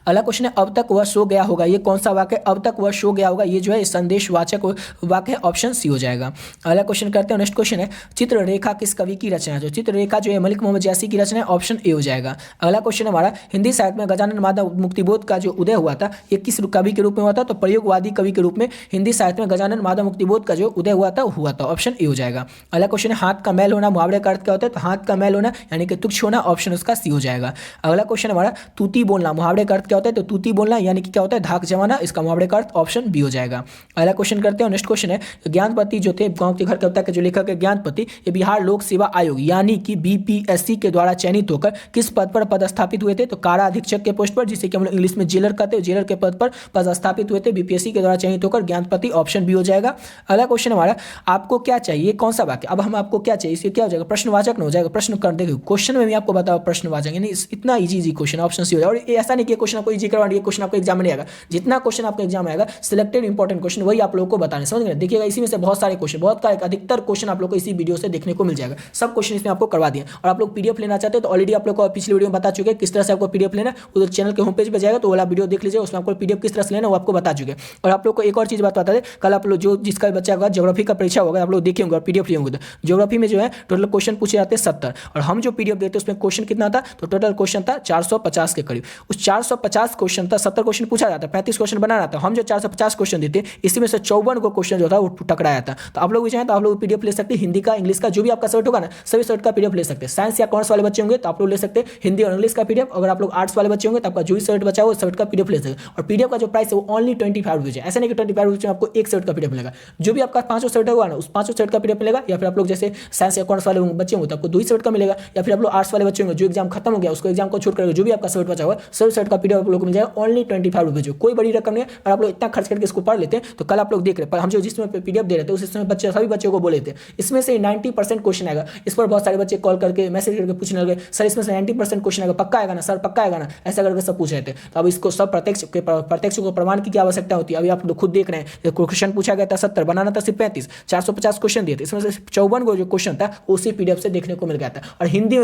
अगला क्वेश्चन है अब तक वह सो गया होगा, ये कौन सा वाक्य? अब तक वह सो गया होगा, ये जो है संदेशवाचक वाक्य है, ऑप्शन सी हो जाएगा। अगला क्वेश्चन करते हैं, नेक्स्ट क्वेश्चन है चित्ररेखा किस कवि की रचना है? जो चित्ररेखा जो है मलिक मोहम्मद जैसी की रचना है, ऑप्शन ए हो जाएगा। अगला क्वेश्चन हमारा हिंदी साहित्य में गजानन माधव मुक्तिबोध का जो उदय हुआ था ये किस कवि के रूप में हुआ था? तो प्रयोगवादी कवि के रूप में हिंदी साहित्य में गजानन माधव मुक्तिबोध का जो उदय हुआ था, ऑप्शन ए हो जाएगा। अगला क्वेश्चन है हाथ का मैल होना मुहावरे का अर्थ क्या होता है? तो हाथ का मैल होना यानी कि तुच्छ होना, ऑप्शन उसका सी हो जाएगा। अगला क्वेश्चन हमारा तूती बोलना मुहावरे का अर्थ क्या होता है? तो तूती बोलना यानी कि क्या होता है? धाक जमाना, इसका मुहावरे का अर्थ ऑप्शन बी हो जाएगा। अगला क्वेश्चन करते हैं, नेक्स्ट क्वेश्चन है ज्ञानपति जो थे गांव के घर कविता के जो लेखक है ज्ञानपति, ये बिहार लोक सेवा आयोग यानी कि बीपीएससी के द्वारा चयनित होकर किस पद पर पदस्थापित हुए थे? तो कारा अधीक्षक के पोस्ट पर, जिसे कि हम लोग इंग्लिश में जेलर कहते हैं, जेलर के पद पर पदस्थापित हुए थे बीपीएससी के द्वारा चयनित होकर ज्ञानपति, ऑप्शन बी हो जाएगा। अगला क्वेश्चन हमारा आपको क्या चाहिए, कौन सा वाक्य? अब हम आपको क्या चाहिए, इससे क्या हो जाएगा? प्रश्नवाचक न हो जाएगा। प्रश्न कर देंगे क्वेश्चन में भी आपको बताओ प्रश्नवाचक, यानी इतना इजी क्वेश्चन, ऑप्शन सी हो जाएगा। और ऐसा नहीं कि क्वेश्चन आपको इजी करवा दिया, क्वेश्चन आपको एग्जाम नहीं आएगा। जितना क्वेश्चन आपका एग्जाम आएगा सिलेक्टेड इंपॉर्टेंट क्वेश्चन वही आप लोगों को बताने, समझ गए? देखिएगा इसी में से बहुत सारे क्वेश्चन, बहुत का अधिकतर क्वेश्चन आप लोग को इसी वीडियो से देखने को मिल जाएगा। सब क्वेश्चन इसमें आपको करवा दिए। और आप लोग पीडीएफ लेना चाहते हैं तो ऑलरेडी आप लोग को पिछले वीडियो में बता चुके हैं किस तरह से आपको पीडीएफ लेना, उधर चैनल के होम पेज पर जाएगा तो वाला वीडियो देख लीजिए, उसमें आपको पीडीएफ किस तरह से लेना वो आपको बता चुके। और आप लोग को एक और चीज बता दें, कल आप लोग जो जिसका बच्चा होगा ज्योग्राफी का परीक्षा होगा आप लोग देखे होंगे और पीडीएफ लिए होंगे, तो ज्योग्राफी में जो है टोटल क्वेश्चन पूछे जाते हैं 70 और हम जो पीडीएफ देते हैं उसमें क्वेश्चन कितना था? तो टोटल क्वेश्चन था 450 के करीब। उस 450 क्वेश्चन था, 70 क्वेश्चन पूछा जाता है, 35 क्वेश्चन बनाना था। हम जो 450 क्वेश्चन देते हैं इसी में से 54 को क्वेश्चन जो था वो टकराया था। तो आप लोग भी चाहें तो आप लोग पीडीएफ ले सकते हैं, हिंदी का इंग्लिश का जो भी आपका सब्जेक्ट होगा ना सभी सब्जेक्ट का पीडीएफ ले सकते हैं। साइंस या कॉमर्स वाले बच्चे होंगे तो आप लोग ले सकते हैं हिंदी और इंग्लिश का पीडीएफ। अगर आप लोग आर्ट्स वाले बच्चे होंगे तो आपका जो भी सब्जेक्ट बचा हो सब्जेक्ट का पीडीएफ ले सकते हैं। और पीडीएफ का जो प्राइस है वो ओनली 25 रुपीज है, ऐसा नहीं कि 25 रुपीज में आपको एक सब्जेक्ट का पीडीएफ मिलेगा। जो भी आपका 5 सब्जेक्ट होगा ना उस 5 सब्जेक्ट का पीडीएफ मिलेगा, या फिर आप लोग जैसे साइंस या कॉमर्स वाले बच्चे होंगे तो आपको 2 ही सब्जेक्ट का मिलेगा, या फिर आप लोग आर्ट्स वाले बच्चे होंगे जो एग्जाम खत्म हो गया उसको एग्जाम को छोड़कर जो भी आपका सब्जेक्ट बचा हुआ सब सब्जेक्ट का पीडीएफ आप लोग को मिल जाएगा ओनली 25 रुपीज। कोई बड़ी रकम नहीं है और आप लोग इतना खर्च करके इसको पढ़ लेते हैं। तो कल आप लोग देख रहे हैं पर हम जो जिसमें पीडीएफ दे रहे थे उस समय बच्चे सभी बच्चों को बोले थे इसमें से 90% क्वेश्चन आएगा। इस पर बहुत सारे बच्चे कॉल करके मैसेज करके पूछने लगे सर इसमें से 90% क्वेश्चन आएगा, पक्का आएगा ना सर, पक्का आएगा ना, ऐसा करके सब पूछ रहे थे। तो अब इसको सब प्रत्यक्ष को प्रमाण की क्या आवश्यकता होती है? अभी आप लोग खुद देख रहे हैं क्वेश्चन पूछा गया था 70, बनाना था सिर्फ 35, 450 क्वेश्चन दिए थे, इसमें से 54 को जो क्वेश्चन था उसी पीडीएफ से देखने को मिल गया था। और हिंदी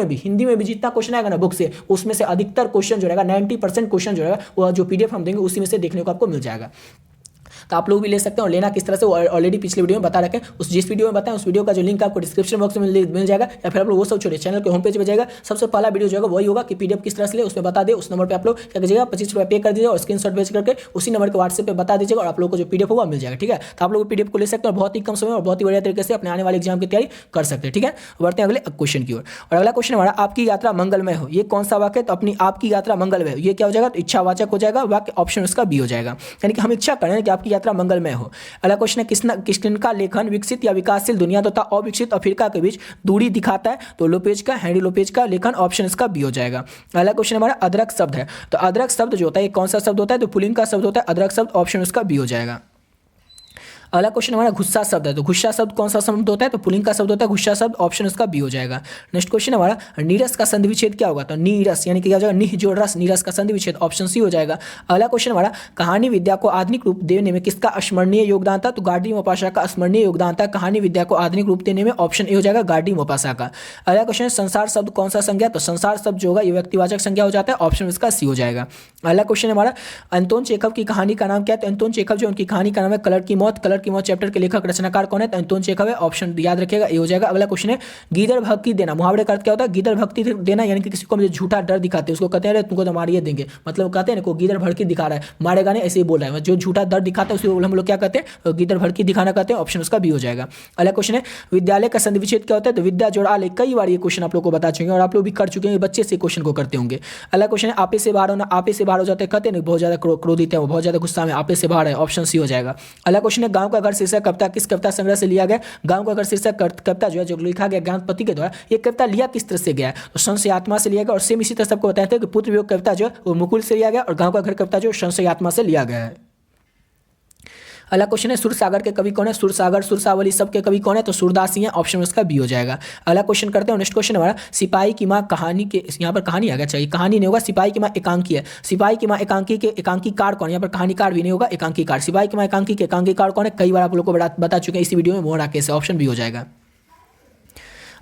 में भी जितना क्वेश्चन आएगा ना बुक से उसमें से अधिकतर क्वेश्चन जो रहेगा 90% क्वेश्चन जो रहेगा वो जो पीडीएफ हम देंगे उसी में से देखने को आपको मिल जाएगा। तो आप लोग भी ले सकते हैं और लेना किस तरह से ऑलरेडी पिछले वीडियो में बता रखे हैं। उस जिस वीडियो में बताएं उस वीडियो का जो लिंक आपको डिस्क्रिप्शन बॉक्स में मिल जाएगा, या फिर आप लोग वो सब छोड़िए चैनल के होम पेज पर जाएगा, सबसे पहला वीडियो जो होगा वही होगा कि पीडीएफ किस तरह से ले उसमें बता दे। उस नंबर पर आप लोग क्या कीजिएगा 25 रुपये पे कर दीजिए और स्क्रीनशॉट भेज करके उसी नंबर के व्हाट्सएप पर बता दीजिएगा और आप लोग को जो पीडीएफ होगा मिल जाएगा। ठीक है, तो आप लोग पीडीएफ को ले सकते हैं और बहुत ही कम समय और बहुत ही बढ़िया तरीके से अपने आने वाले एग्जाम की तैयारी कर सकते हैं। ठीक है, बढ़ते हैं अगले क्वेश्चन की ओर। और अगला क्वेश्चन हमारा आपकी यात्रा मंगलमय हो, ये कौन सा वाक्य? तो अपनी आपकी यात्रा मंगलमय हो, ये क्या हो जाएगा? तो इच्छावाचक हो जाएगा वाक्य, ऑप्शन उसका बी हो जाएगा। यानी कि हम इच्छा करें कि आपकी यात्रा मंगलमय हो। अगला क्वेश्चन है किसका लेखन विकसित या विकासशील दुनिया तथा अविकसित अफ्रीका के बीच दूरी दिखाता है? तो लोपेज का, हेनरी लोपेज का लेखन, ऑप्शन इसका बी हो जाएगा। अगला क्वेश्चन हमारा अदरक शब्द है, तो अदरक शब्द जो होता है कौन सा शब्द होता है? तो पुल्लिंग का शब्द होता है अदरक शब्द, ऑप्शन उसका बी हो जाएगा। अगला क्वेश्चन हमारा गुस्सा शब्द है, तो गुस्सा शब्द कौन सा शब्द होता है? तो पुल्लिंग का शब्द होता है गुस्सा शब्द, ऑप्शन उसका बी हो जाएगा। नेक्स्ट क्वेश्चन हमारा नीरस का संधि विच्छेद क्या होगा? तो नीरस यानी कि क्या हो जाएगा? निह जोड़ रस, नीरस का संधि विच्छेद, ऑप्शन सी हो जाएगा। अगला क्वेश्चन हमारा कहानी विद्या को आधुनिक रूप देने में किसका स्मरणीय योगदान था? तो गार्डी मोपासा का स्मरणीय योगदान था कहानी विद्या को आधुनिक रूप देने में, ऑप्शन ए हो जाएगा गार्डी मोपासा का। अगला क्वेश्चन है संसार शब्द कौन सा संज्ञा? तो संसार शब्द जो होगा ये व्यक्तिवाचक संज्ञा हो जाता है, ऑप्शन इसका सी हो जाएगा। अगला क्वेश्चन हमारा अंतोन चेखव की कहानी का नाम क्या है? तो अंतोन चेखव जो उनकी कहानी का नाम है कलर की मौत चैप्टर के लेखक रचनाकार कौन है? तो अंतोन चेखव है, ऑप्शन याद रखिएगा ए हो जाएगा। अगला क्वेश्चन है गीदड़ भक्ति देना, मुहावरे का अर्थ क्या होता है? गीदड़ भक्ति देना यानी कि किसी को झूठा डर दिखाते हैं उसको कहते हैं तुमको तो मारिए देंगे, मतलब कहते हैं ना को गीदड़ भड़की दिखा रहा है, मारेगा नहीं ऐसे ही बोल रहा है, जो झूठा डर दिखाता है उसको हम लोग क्या कहते हैं? गीदड़ भड़की दिखाना कहते हैं, ऑप्शन उसका बी हो जाएगा। अगला क्वेश्चन है विद्यालय का संधि विच्छेद क्या होता है? तो विद्या जोड़ आले, कई बार ये क्वेश्चन आप लोग को बता चुके हैं और आप लोग भी कर चुके हैं, बच्चे से क्वेश्चन को करते होंगे। अगला क्वेश्चन है आपे से बाहर होना, आपे से बाहर हो जाते हैं कहते हैं बहुत ज्यादा क्रोधित है, बहुत ज्यादा गुस्सा में, आपे से बाहर है, ऑप्शन सी हो जाएगा। अगला क्वेश्चन है गांव का घर शीर्षक कविता किस कविता संग्रह से लिया गया? गांव का घर शीर्षक कविता जो है जो लिखा गया ज्ञानपति के द्वारा, ये कविता लिया किस तरह से गया है? तो संशय आत्मा से लिया गया। और सेम इसी तरह सबको बताते हैं कि पुत्र वियोग कविता जो है वो मुकुल से लिया गया और गांव का घर कविता जो संशय आत्मा से लिया गया है। अगला क्वेश्चन है सुरसागर के कवि कौन है? सुरसागर सुरसावली सब के कवि कौन है? तो सूरदास ही है, ऑप्शन उसका बी हो जाएगा। अगला क्वेश्चन करते हैं, नेक्स्ट क्वेश्चन हमारा सिपाही की माँ कहानी के, यहाँ पर कहानी आ गया चाहिए, कहानी नहीं होगा, सिपाही की माँ एकांकी है। सिपाही की माँ एकांकी के एकांकीकार कौन है? यहाँ पर कहानीकार भी नहीं होगा, एकांकीकार। सिपाही की माँ एकांकी के एकांकीकार कौन है? कई बार आप लोग को बता चुके हैं इसी वीडियो में, मोहन राकेश है, ऑप्शन बी हो जाएगा।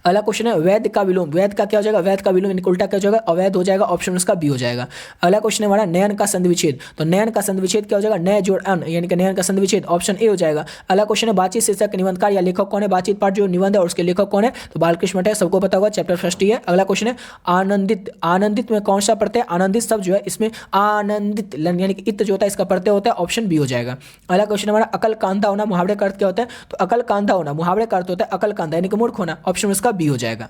अगला क्वेश्चन है वैध का विलोम, वैध का क्या हो जाएगा? वैध का विलोम इनका उल्टा क्या हो जाएगा? अवैध हो जाएगा, ऑप्शन उसका बी हो जाएगा। अगला क्वेश्चन है हमारा नयन का संधि विच्छेद, तो नयन का संधि विच्छेद क्या हो जाएगा? नय जोड़ अन, यानी कि नयन का संधि विच्छेद, ऑप्शन ए हो जाएगा। अगला क्वेश्चन है बातचीत शीर्षक निबंधकार या लेखक कौन है? बातचीत पाठ जो निबंध है और उसके लेखक कौन है? तो बालकृष्ण मठ है, सबको पता होगा, चैप्टर फर्स्ट ही है। अगला क्वेश्चन है आनंदित, आनंदित में कौन सा प्रत्यय? आनंदित शब्द जो है इसमें आनंदित यानी कि इत जो होता है इसका प्रत्यय होता है, ऑप्शन बी हो जाएगा। अगला क्वेश्चन हमारा अकल कांधा होना मुहावरे का अर्थ क्या होता है? तो अकल कांधा होना मुहावरे का अर्थ होता है अकल कांधा यानी कि मूर्ख होना, ऑप्शन उसका बी हो जाएगा।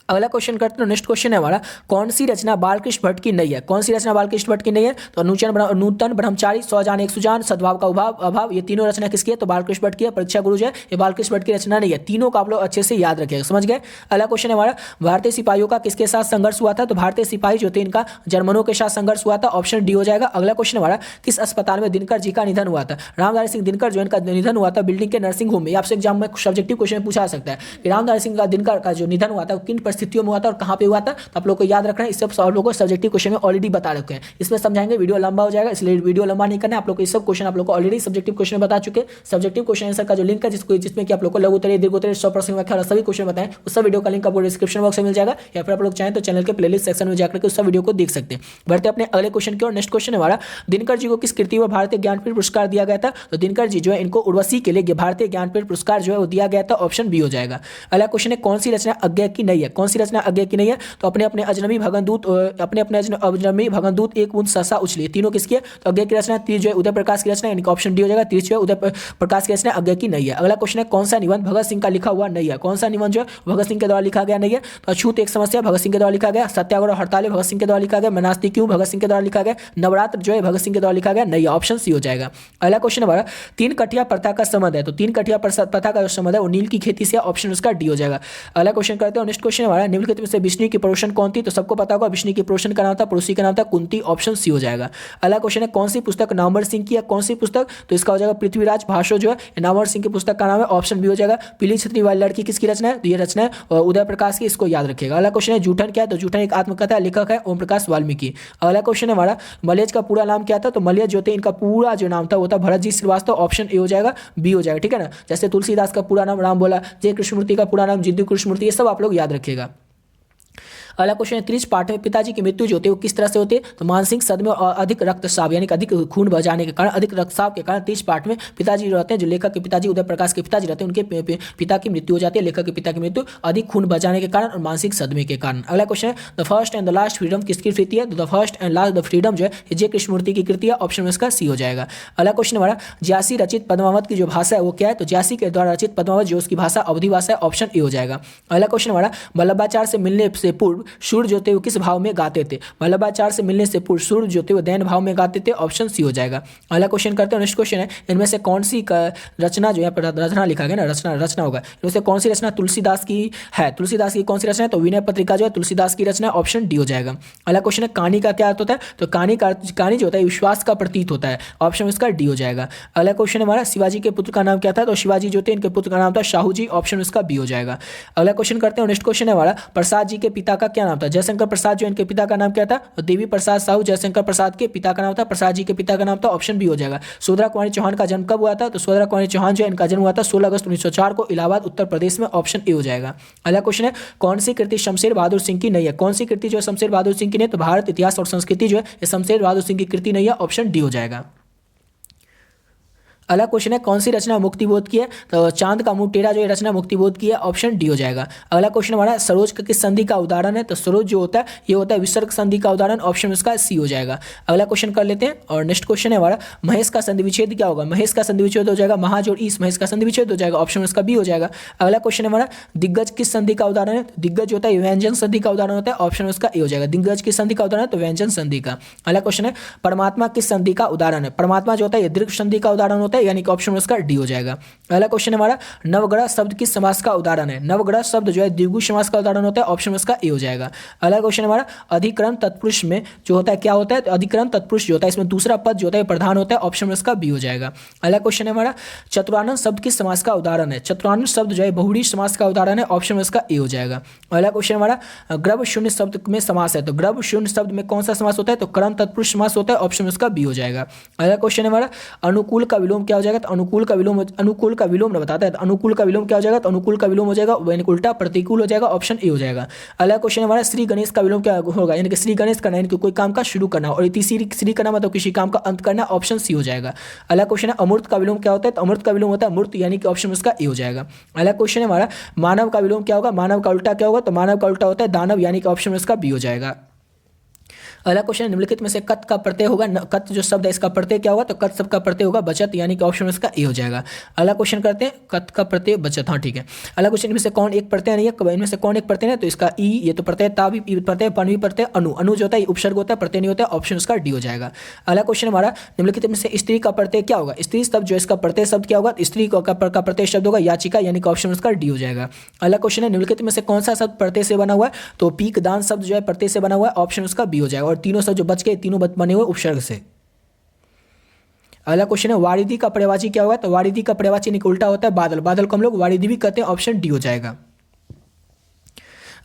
अगला क्वेश्चन करते हैं, नेक्स्ट क्वेश्चन है हमारा कौन सी रचना बालकृष्ण भट्ट की नहीं है? कौन सी रचना बालकृष्ण भट्ट की नहीं है? तो नूतन ब्रह्मचारी, स्वजान एक सुजान, सद्भाव का अभाव, ये तीनों रचना किसकी है? तो बालकृष्ण भट्ट की है। परीक्षा गुरु जो है ये बालकृष्ण भट्ट की रचना नहीं है। तीनों को आप लोग अच्छे से याद रखिएगा, समझ गए। अगला क्वेश्चन है हमारा भारतीय सिपाहियों का किसके साथ संघर्ष हुआ था? तो भारतीय सिपाही जो थे इनका जर्मनों के साथ संघर्ष हुआ था, ऑप्शन डी हो जाएगा। अगला क्वेश्चन हमारा किस अस्पताल में दिनकर जी का निधन हुआ था? रामधारी सिंह दिनकर जो इनका निधन हुआ था बिल्डिंग के नर्सिंग होम में। आपसे एग्जाम में सब्जेक्टिव क्वेश्चन पूछा सकता है कि रामधारी सिंह का दिनकर का जो निधन हुआ था किन परिस्थितियों में हुआ था और कहाँ पे हुआ था? तो आप लोग को याद रखना है, इस सब आप लोगों को सब्जेक्टिव क्वेश्चन में ऑलरेडी बता रखे हैं, इसमें समझाएंगे, वीडियो लंबा हो जाएगा, इसलिए वीडियो लंबा नहीं करना है। आप लोग को ये सब क्वेश्चन आप लोग को ऑलरेडी सब्जेक्टिव क्वेश्चन बता चुके हैं। सब्जेक्टिव क्वेश्चन आंसर का जो लिंक है जिसमें कि आप लोग को लघुत्तरीय दीर्घोत्तरीय 100% व्याख्या सभी क्वेश्चन बताएं, उस सब वीडियो का लिंक आपको डिस्क्रिप्शन बॉक्स में मिल जाएगा, या फिर आप लोग चाहें तो चैनल के प्लेलिस्ट सेक्शन में जाकर के उस सब वीडियो को देख सकते हैं। बढ़ते अपने अगले क्वेश्चन की ओर। नेक्स्ट क्वेश्चन हमारा दिनकर जी को किस कृति में भारतीय ज्ञानपीठ पुरस्कार दिया गया था? तो दिनकर जी जो है इनको उर्वशी के लिए भारतीय ज्ञानपीठ पुरस्कार जो है वो दिया गया था, ऑप्शन बी हो जाएगा। अगला क्वेश्चन है कौन सी रचना अज्ञा की नहीं है? कौन सी रचना अज्ञा की नहीं है? तो अपने अपने अजनबी भगनदूत, अपने अजनबी भगनदूत एक बूंद ससा उछली, तीनों किसकी है? तो अज्ञा की रचना तीर जो है उदय प्रकाश की रचना, यानी कि ऑप्शन डी हो जाएगा। तीर जो है उदय प्रकाश की रचना अज्ञा की नहीं है। अगला क्वेश्चन है कौन सा निबंध भगत सिंह का लिखा हुआ नहीं है? कौन सा निबंध जो है भगत सिंह के द्वारा लिखा गया नहीं है? तो अछूत एक समस्या भगत सिंह के द्वारा लिखा गया, सत्याग्रह और हड़ताल भगत सिंह के द्वारा लिखा गया, मनास्ती क्यों भगत सिंह के द्वारा लिखा गया, नवरात्र जो है भगत सिंह के द्वारा लिखा गया नहीं है, ऑप्शन सी हो जाएगा। अगला क्वेश्चन हमारा तीन कठिया प्रथा का संबंध है, तो तीन कठिया प्रथा का जो संबंध है वो नील की खेती से, ऑप्शन उसका डी हो जाएगा। अगला क्वेश्चन करते हैं, नेक्स्ट क्वेश्चन हमारा निम्नलिखित में से विष्णु की पड़ोसन कौन थी? तो सबको पता होगा विष्णु की पड़ोसन का नाम था, पड़ोसी का नाम था कुंती, ऑप्शन सी हो जाएगा। अगला क्वेश्चन है कौन सी पुस्तक नामवर सिंह की है? कौन सी पुस्तक? तो इसका हो जाएगा पृथ्वीराज भाषो जो है नामवर सिंह की पुस्तक का नाम है, ऑप्शन बी हो जाएगा। पीली छतरी वाली लड़की किसकी रचना है? तो ये रचना है उदय प्रकाश की, इसको याद रखिएगा। अगला क्वेश्चन है जूठन क्या है? तो जूठन एक आत्मकथा, लेखक है ओम प्रकाश वाल्मीकि। अगला क्वेश्चन है हमारा मलेज का पूरा नाम क्या था? तो मलेज जो थे इनका पूरा जो नाम था वो था भरत जी श्रीवास्तव, ऑप्शन ए हो जाएगा, बी हो जाएगा, ठीक है ना। जैसे तुलसीदास का पूरा नाम राम बोला, जय कृष्णमूर्ति का पूरा नाम जिद्दू कृष्णमूर्ति, ये सब आप लोग याद रखिएगा। अगला क्वेश्चन है त्रिज पाठ में पिताजी की मृत्यु जो होती है वो किस तरह से होती है? तो मानसिक सदमे और अधिक रक्तस्राव यानी कि अधिक खून बह जाने के कारण, अधिक रक्तस्राव के कारण त्रिज पाठ में पिताजी रहते हैं, जो लेखक के पिताजी उदय प्रकाश के पिताजी रहते हैं उनके पिता की मृत्यु हो जाती है, लेखक के पिता की मृत्यु अधिक खून बह जाने के कारण और मानसिक सदमे के कारण। अगला क्वेश्चन है the first and the last freedom किसकी कृति है? तो the first and last the freedom जो है जय कृष्णमूर्ति की कृति है, ऑप्शन में इसका सी हो जाएगा। अगला क्वेश्चन हमारा ज्यासी रचित पद्मावत की जो भाषा है वो क्या है? तो ज्यासी के द्वारा रचित पद्मावत जो उसकी भाषा अवधि भाषा है, ऑप्शन ए हो जाएगा। अगला क्वेश्चन हमारा वल्लभाचार्य से मिलने से पूर्व सूर्य जो थे किस भाव में गाते थे? वल्लभाचार्य से मिलने से पूर्व सूर्य जो थे वो दैन भाव में गाते थे, ऑप्शन सी हो जाएगा। अगला क्वेश्चन करते हैं, नेक्स्ट क्वेश्चन है इनमें से कौन सी रचना जो है रचना लिखा गया ना, रचना होगा, इनमें से कौन सी रचना तुलसीदास की है? तुलसीदास की कौन सी रचना है? तो विनय पत्रिका जो है तुलसीदास की रचना, ऑप्शन डी हो जाएगा। अगला क्वेश्चन है कहानी का क्या अर्थ होता है? तो कहानी जो होता है विश्वास का प्रतीत होता है, ऑप्शन इसका डी हो जाएगा। अगला क्वेश्चन हमारा शिवाजी के पुत्र का नाम क्या था? तो शिवाजी जो थे इनके पुत्र का नाम था शाहू जी, ऑप्शन इसका बी हो जाएगा। अगला क्वेश्चन करते हैं, नेक्स्ट क्वेश्चन है हमारा प्रसाद जी के पिता का क्या नाम था? जयशंकर प्रसाद जो इनके पिता का नाम क्या था? तो देवी प्रसाद साहू जयशंकर प्रसाद के पिता का नाम था, प्रसाद जी के पिता का नाम था, ऑप्शन बी हो जाएगा। सोदरा कुंवारी चौहान का जन्म कब हुआ था? तो सोदरा कुंवारी चौहान जो इनका जन्म हुआ था 16 अगस्त 1904 को इलाहाबाद उत्तर प्रदेश में, ऑप्शन ए हो जाएगा। अगला क्वेश्चन है कौन सी कृति शमशेर बहादुर सिंह की नहीं है? कौन सी कृति जो है शमशेर बहादुर सिंह की नहीं? तो भारत इतिहास और संस्कृति जो है ये शमशेर बहादुर सिंह की कृति नहीं है, ऑप्शन डी हो जाएगा। अगला क्वेश्चन है कौन सी रचना मुक्तिबोध की है? तो चांद का मुंह टेढ़ा जो है रचना मुक्तिबोध की है, ऑप्शन डी हो जाएगा। अगला क्वेश्चन हमारा सरोज का किस संधि का उदाहरण है? तो सरोज जो होता है ये होता है विसर्ग संधि का उदाहरण, ऑप्शन उसका सी हो जाएगा। अगला क्वेश्चन कर लेते हैं और नेक्स्ट क्वेश्चन है हमारा महेश का संधि विच्छेद क्या होगा? महेश का संधि विच्छेद हो जाएगा महाजोड़ ईस, महेश का संधि विच्छेद हो जाएगा, ऑप्शन उसका बी हो जाएगा। अगला क्वेश्चन हमारा दिग्गज किस संधि का उदाहरण है? दिग्गज जो होता है व्यंजन संधि का उदाहरण होता है, ऑप्शन उसका ए हो जाएगा। दिग्गज किस संधि का उदाहरण है? तो व्यंजन संधि का। अगला क्वेश्चन है परमात्मा किस संधि का उदाहरण है? परमात्मा जो होता है ये दीर्घ संधि का उदाहरण होता है, होता है, यानी कि ऑप्शन उसका डी हो जाएगा। अगला क्वेश्चन हमारा, नवग्रह शब्द किस समास का उदाहरण है? नवग्रह शब्द जो है द्विगु समास का उदाहरण होता है, ऑप्शन उसका ए हो जाएगा। अगला क्वेश्चन हमारा, अधिकरण तत्पुरुष में जो होता है क्या होता है? तो अधिकरण तत्पुरुष जो होता है इसमें दूसरा पद जो होता है प्रधान होता है, ऑप्शन उसका बी हो जाएगा। अगला क्वेश्चन हमारा, चतुरानन शब्द किस समास का उदाहरण है? चतुरानन शब्द जो है बहुव्रीहि समास का उदाहरण है, ऑप्शन उसका ए हो जाएगा। अगला क्वेश्चन हमारा, ग्रभ शून्य शब्द में समास है, तो ग्रभ शून्य शब्द में कौन सा समास होता है? तो कर्म तत्पुरुष समास होता है, ऑप्शन उसका बी हो जाएगा। अगला क्वेश्चन हमारा, अनुकूल का विलोम क्या हो जाएगा? तो अनुकूल का विलोम बताता है, तो अनुकूल का विलोम क्या हो जाएगा? तो अनुकूल का विलोम हो जाएगा यानी उल्टा प्रतिकूल हो जाएगा, ऑप्शन ए हो जाएगा। अगला क्वेश्चन हमारा, श्री गणेश का विलोम क्या होगा? यानी कि श्री गणेश करना यानी कि कोई काम का शुरू करना, और श्री करना मतलब किसी काम का अंत करना, ऑप्शन सी हो जाएगा। अगला क्वेश्चन है, अमूर्त का विलोम क्या होता है? तो अमूर्त का विलोम होता है मूर्त, यानी कि ऑप्शन उसका ए हो जाएगा। अगला क्वेश्चन है हमारा, मानव का विलोम क्या होगा? मानव का उल्टा क्या होगा? तो मानव का उल्टा होता है दानव, यानी कि ऑप्शन उसका बी हो जाएगा। अगला क्वेश्चन, निम्नलिखित में से कत का प्रत्यय होगा? कत जो शब्द है इसका प्रत्यय क्या होगा? तो कत शब्द का प्रत्यय होगा बचत, यानी कि ऑप्शन इसका ए हो जाएगा। अगला क्वेश्चन करते हैं, कत का प्रत्यय बचत, हाँ ठीक है। अगला क्वेश्चन, इनमें से कौन एक प्रत्यय नहीं है? इनमें से कौन एक प्रत्यय है? तो इसका ई, ये तो प्रत्यय ता भी प्रत्यय, पन भी प्रत्यय, अनु जो होता है उपसर्ग होता है, प्रत्यय नहीं होता है, ऑप्शन उसका डी हो जाएगा। अगला क्वेश्चन हमारा, निम्नलिखित में से स्त्री का प्रत्यय क्या होगा? स्त्री शब्द जो इसका प्रत्यय शब्द क्या होगा? स्त्री का प्रत्यय शब्द होगा याचिका, यानी कि ऑप्शन उसका डी हो जाएगा। अगला क्वेश्चन है, निम्नलिखित में से कौन सा शब्द प्रत्यय से बना हुआ है? तो पीक दान शब्द जो है प्रत्यय से बना हुआ है, ऑप्शन उसका बी हो जाएगा। और तीनों शब्द जो बच के तीनों बने हुए उपसर्ग से। अगला क्वेश्चन है, वारिधि का पर्यायवाची क्या होगा? तो वारिधि का पर्यायवाची उल्टा होता है बादल, बादल को हम लोग वारिधि भी कहते हैं, ऑप्शन डी हो जाएगा।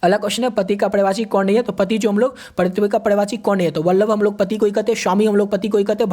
अगला क्वेश्चन है, पति का पर्यायवाची कौन नहीं है? तो पति जो हम लोग पति का पर्यायवाची कौन नहीं है? तो वल्लभ हम लोग पति को ही कहते हैं, स्वामी हम लोग पति को ही कहते हैं,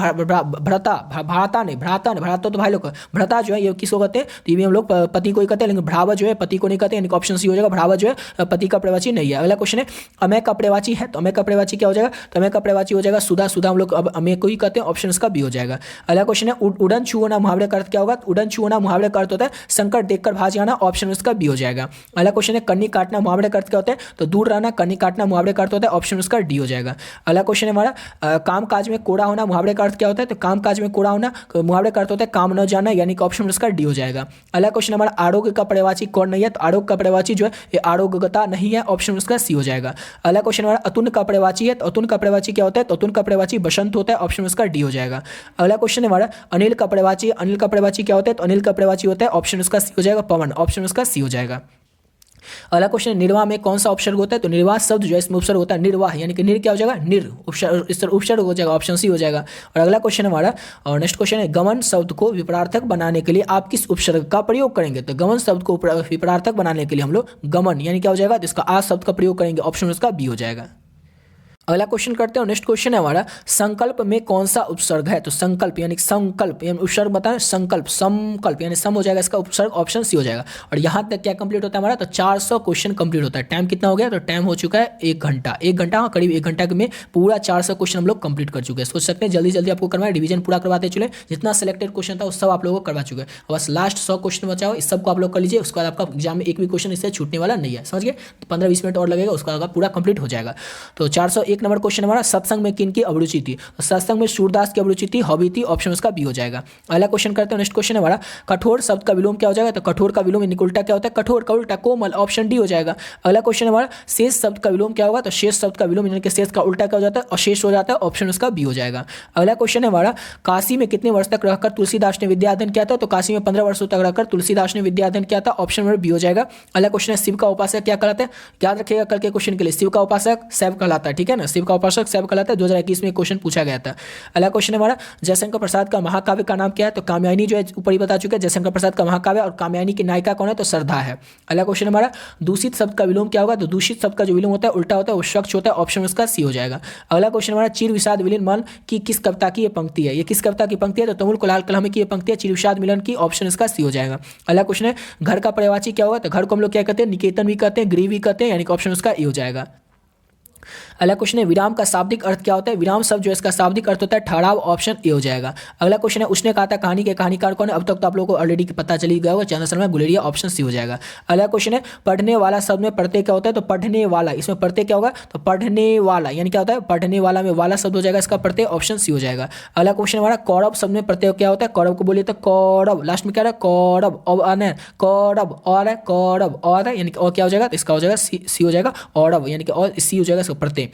भ्राता तो भाई लोग, भ्राता जो है ये किसको कहते हैं? तो ये भी हम लोग पति को ही कहते हैं, लेकिन भ्राव जो है पति को नहीं कहते, यानी ऑप्शन सी हो जाएगा, भ्राव जो है पति का पर्यायवाची नहीं है। अगला क्वेश्चन है, अमय का पर्यायवाची है, तो अमय का पर्यायवाची क्या हो जाएगा? तो अमय का पर्यायवाची हो जाएगा सुधा, सुधा हम लोग अब अमय को ही कहते हैं, ऑप्शन इसका बी हो जाएगा। अगला क्वेश्चन है, उड़न छुओना मुहावरे का अर्थ क्या होगा? उड़न छुओना मुहावरे का अर्थ होता है संकट देखकर भाग जाना, ऑप्शन इसका बी हो जाएगा। अगला क्वेश्चन है, कन्नी काटना मुहावरे का अर्थ क्या होता है? तो दूर कन्नी काटना मुहावरे का अर्थ होता है, ऑप्शन उसका डी हो जाएगा। अगला क्वेश्चन है हमारा, काम काज में कोड़ा होना मुहावरे का अर्थ क्या होता है? तो काम काज में कोड़ा होना मुहावरे का अर्थ होता है काम न जाना, यानी कि ऑप्शन उसका डी हो जाएगा। अगला क्वेश्चन हमारा, आरोग्य का पर्यायवाची कौन नहीं है? तो आरोग्य का पर्यायवाची जो है ये आरोग्यता नहीं है, ऑप्शन उसका सी हो जाएगा। अगला क्वेश्चन हमारा, अतुन का पर्यायवाची है, तो अतुन का पर्यायवाची क्या होता है? तो अतुन का पर्यायवाची बसंत होता है, ऑप्शन उसका डी हो जाएगा। अगला क्वेश्चन हमारा, अनिल का पर्यायवाची, अनिल का पर्यायवाची क्या होता है? तो अनिल का पर्यायवाची होता है, ऑप्शन उसका सी हो जाएगा, पवन, ऑप्शन उसका सी हो जाएगा। अगला क्वेश्चन, निर्वाह में कौन सा उपसर्ग होता है? तो निर्वाह शब्द जो है इसमें उपसर्ग होता है निर्वाह, यानी कि निर क्या हो जाएगा? निर उपसर्ग हो जाएगा, ऑप्शन सी हो जाएगा। और अगला क्वेश्चन हमारा, और नेक्स्ट क्वेश्चन है, गमन शब्द को विपरार्थक बनाने के लिए आप किस उपसर्ग का प्रयोग करेंगे? तो गमन शब्द को विपरार्थक बनाने के लिए हम लोग गमन यानी क्या हो जाएगा? तो इसका आ शब्द का प्रयोग करेंगे, ऑप्शन उसका बी हो जाएगा। अगला क्वेश्चन करते हैं, नेक्स्ट क्वेश्चन है हमारा, संकल्प में कौन सा उपसर्ग है? तो संकल्प यानी संकल्प यानी उपसर्ग बताएं, संकल्प संकल्प यानी सम हो जाएगा इसका उपसर्ग, ऑप्शन सी हो जाएगा। और यहाँ तक क्या कंप्लीट होता है हमारा? तो 400 क्वेश्चन कंप्लीट होता है। टाइम कितना हो गया? तो टाइम हो चुका है 1 घंटा, 1 घंटा हाँ, करीब 1 घंटा में पूरा 400 क्वेश्चन हम लोग कंप्लीट कर चुके हैं। सोच सकते हैं जल्दी जल्दी आपको करवाए, डिवीजन पूरा करवाते चले, जितना सेलेक्टेड क्वेश्चन था उस सब आप लोगों को करवा चुके हैं। बस लास्ट 100 क्वेश्चन बचा हो, इस सबको आप लोग कर लीजिए, उसके बाद आपका एग्जाम में एक भी क्वेश्चन इससे छूटने वाला नहीं है, समझ गए? 15-20 मिनट और लगेगा, उसका पूरा कंप्लीट हो जाएगा। तो 401 नंबर क्वेश्चन हमारा, सत्संग में किन की अभिरुचि थी? सत्संग में सूरदास की अभिरुचि थी, हॉबी थी, ऑप्शन उसका बी हो जाएगा। अगला क्वेश्चन करते हैं, नेक्स्ट क्वेश्चन हमारा, कठोर शब्द का विलोम क्या हो जाएगा? तो कठोर का विलोम उल्टा क्या होता है? कठोर का उल्टा कोमल, ऑप्शन डी हो जाएगा। अगला क्वेश्चन हमारा, शेष शब्द का विलोम क्या होगा? तो शेष शब्द का विलोम यानी कि शेष का उल्टा क्या हो जाता है? अशेष हो जाता है, ऑप्शन उसका बी हो जाएगा। अगला क्वेश्चन है हमारा, काशी में कितने वर्ष तक रहकर तुलसीदास ने विद्या अध्ययन किया था? तो काशी में 15 वर्षों तक रहकर तुलसीदास ने विद्या अध्ययन किया था, ऑप्शन नंबर बी हो जाएगा। अगला क्वेश्चन है, शिव का उपासक क्या कहलाता है? याद रखिएगा कल के क्वेश्चन के लिए, शिव का उपासक शैव कहलाता है, ठीक है ना? शिव का उपासक शैव कहलाता है, 2021 में क्वेश्चन पूछा गया था। अगला क्वेश्चन हमारा, जयशंकर प्रसाद का महाकाव्य का नाम क्या है? तो कामयानी जो है ऊपर ही बता चुके हैं, जयशंकर प्रसाद का महाकाव्य, और कामयानी की नायिका कौन है? तो श्रद्धा है। अगला क्वेश्चन हमारा, दूषित शब्द का विलोम क्या होगा? तो दूषित शब्द का जो विलोम होता है उल्टा होता है, वो स्वच्छ होता है, ऑप्शन उसका सी हो जाएगा। अगला क्वेश्चन हमारा, चिर विषाद विलीन मन की किस कविता की ये पंक्ति है? ये किस कविता की पंक्ति है? तो तमुल कुलाल कलम की ये पंक्ति है, चिर विषाद मिलन की, ऑप्शन इसका सी हो जाएगा। अगला क्वेश्चन है, घर का पर्यायवाची क्या होगा? तो घर को हम लोग क्या कहते हैं? निकेतन भी कहते हैं, गृह भी कहते हैं, यानी कि ऑप्शन उसका ए हो जाएगा। अगला क्वेश्चन है, विराम का शाब्दिक अर्थ क्या होता है? विराम शब्द जो है इसका शाब्दिक अर्थ होता है ठहराव, ऑप्शन ए हो जाएगा। अगला क्वेश्चन है, उसने कहा था कहानी के कहानीकार कौन है? अब तक तो आप लोगों को ऑलरेडी पता चली गया होगा, चंद्र शर्मा गुलेरिया, ऑप्शन सी हो जाएगा। अगला क्वेश्चन है, पढ़ने वाला शब्द में प्रत्यय क्या होता है? तो पढ़ने वाला, इसमें प्रत्यय क्या होगा? तो पढ़ने वाला यानी क्या होता है? पढ़ने वाला में वाला शब्द हो जाएगा, इसका प्रत्यय ऑप्शन सी हो जाएगा। अगला क्वेश्चन हमारा, कौरव शब्द में प्रत्यय क्या होता है? कौरव को बोलिए तो कौरव, लास्ट में क्या है? कौरव, कौरव और है, कौरव और है, यानी कि और क्या हो जाएगा? तो इसका हो जाएगा सी हो जाएगा, औरव यानी कि और सी हो जाएगा इसका प्रत्यय।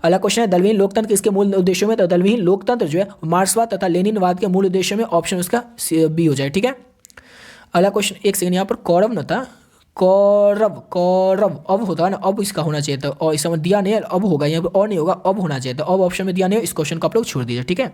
अगला क्वेश्चन है दलविहीन लोकतंत्र किसके मूल उद्देश्यों में, तो दलविहीन लोकतंत्र जो है मार्क्सवाद तथा लेनिनवाद के मूल उद्देश्यों में, ऑप्शन उसका बी हो जाए। ठीक है, अगला क्वेश्चन, एक सेकंड, यहाँ पर कौरव न था, कौरव कौरव अब होता है ना, अब इसका होना चाहिए था, और इस समय दिया नहीं है, अब होगा यहाँ पर, और नहीं होगा, अब होना चाहिए था, अब ऑप्शन में दिया नहीं है, इस क्वेश्चन को आप लोग छोड़ दीजिए। ठीक है,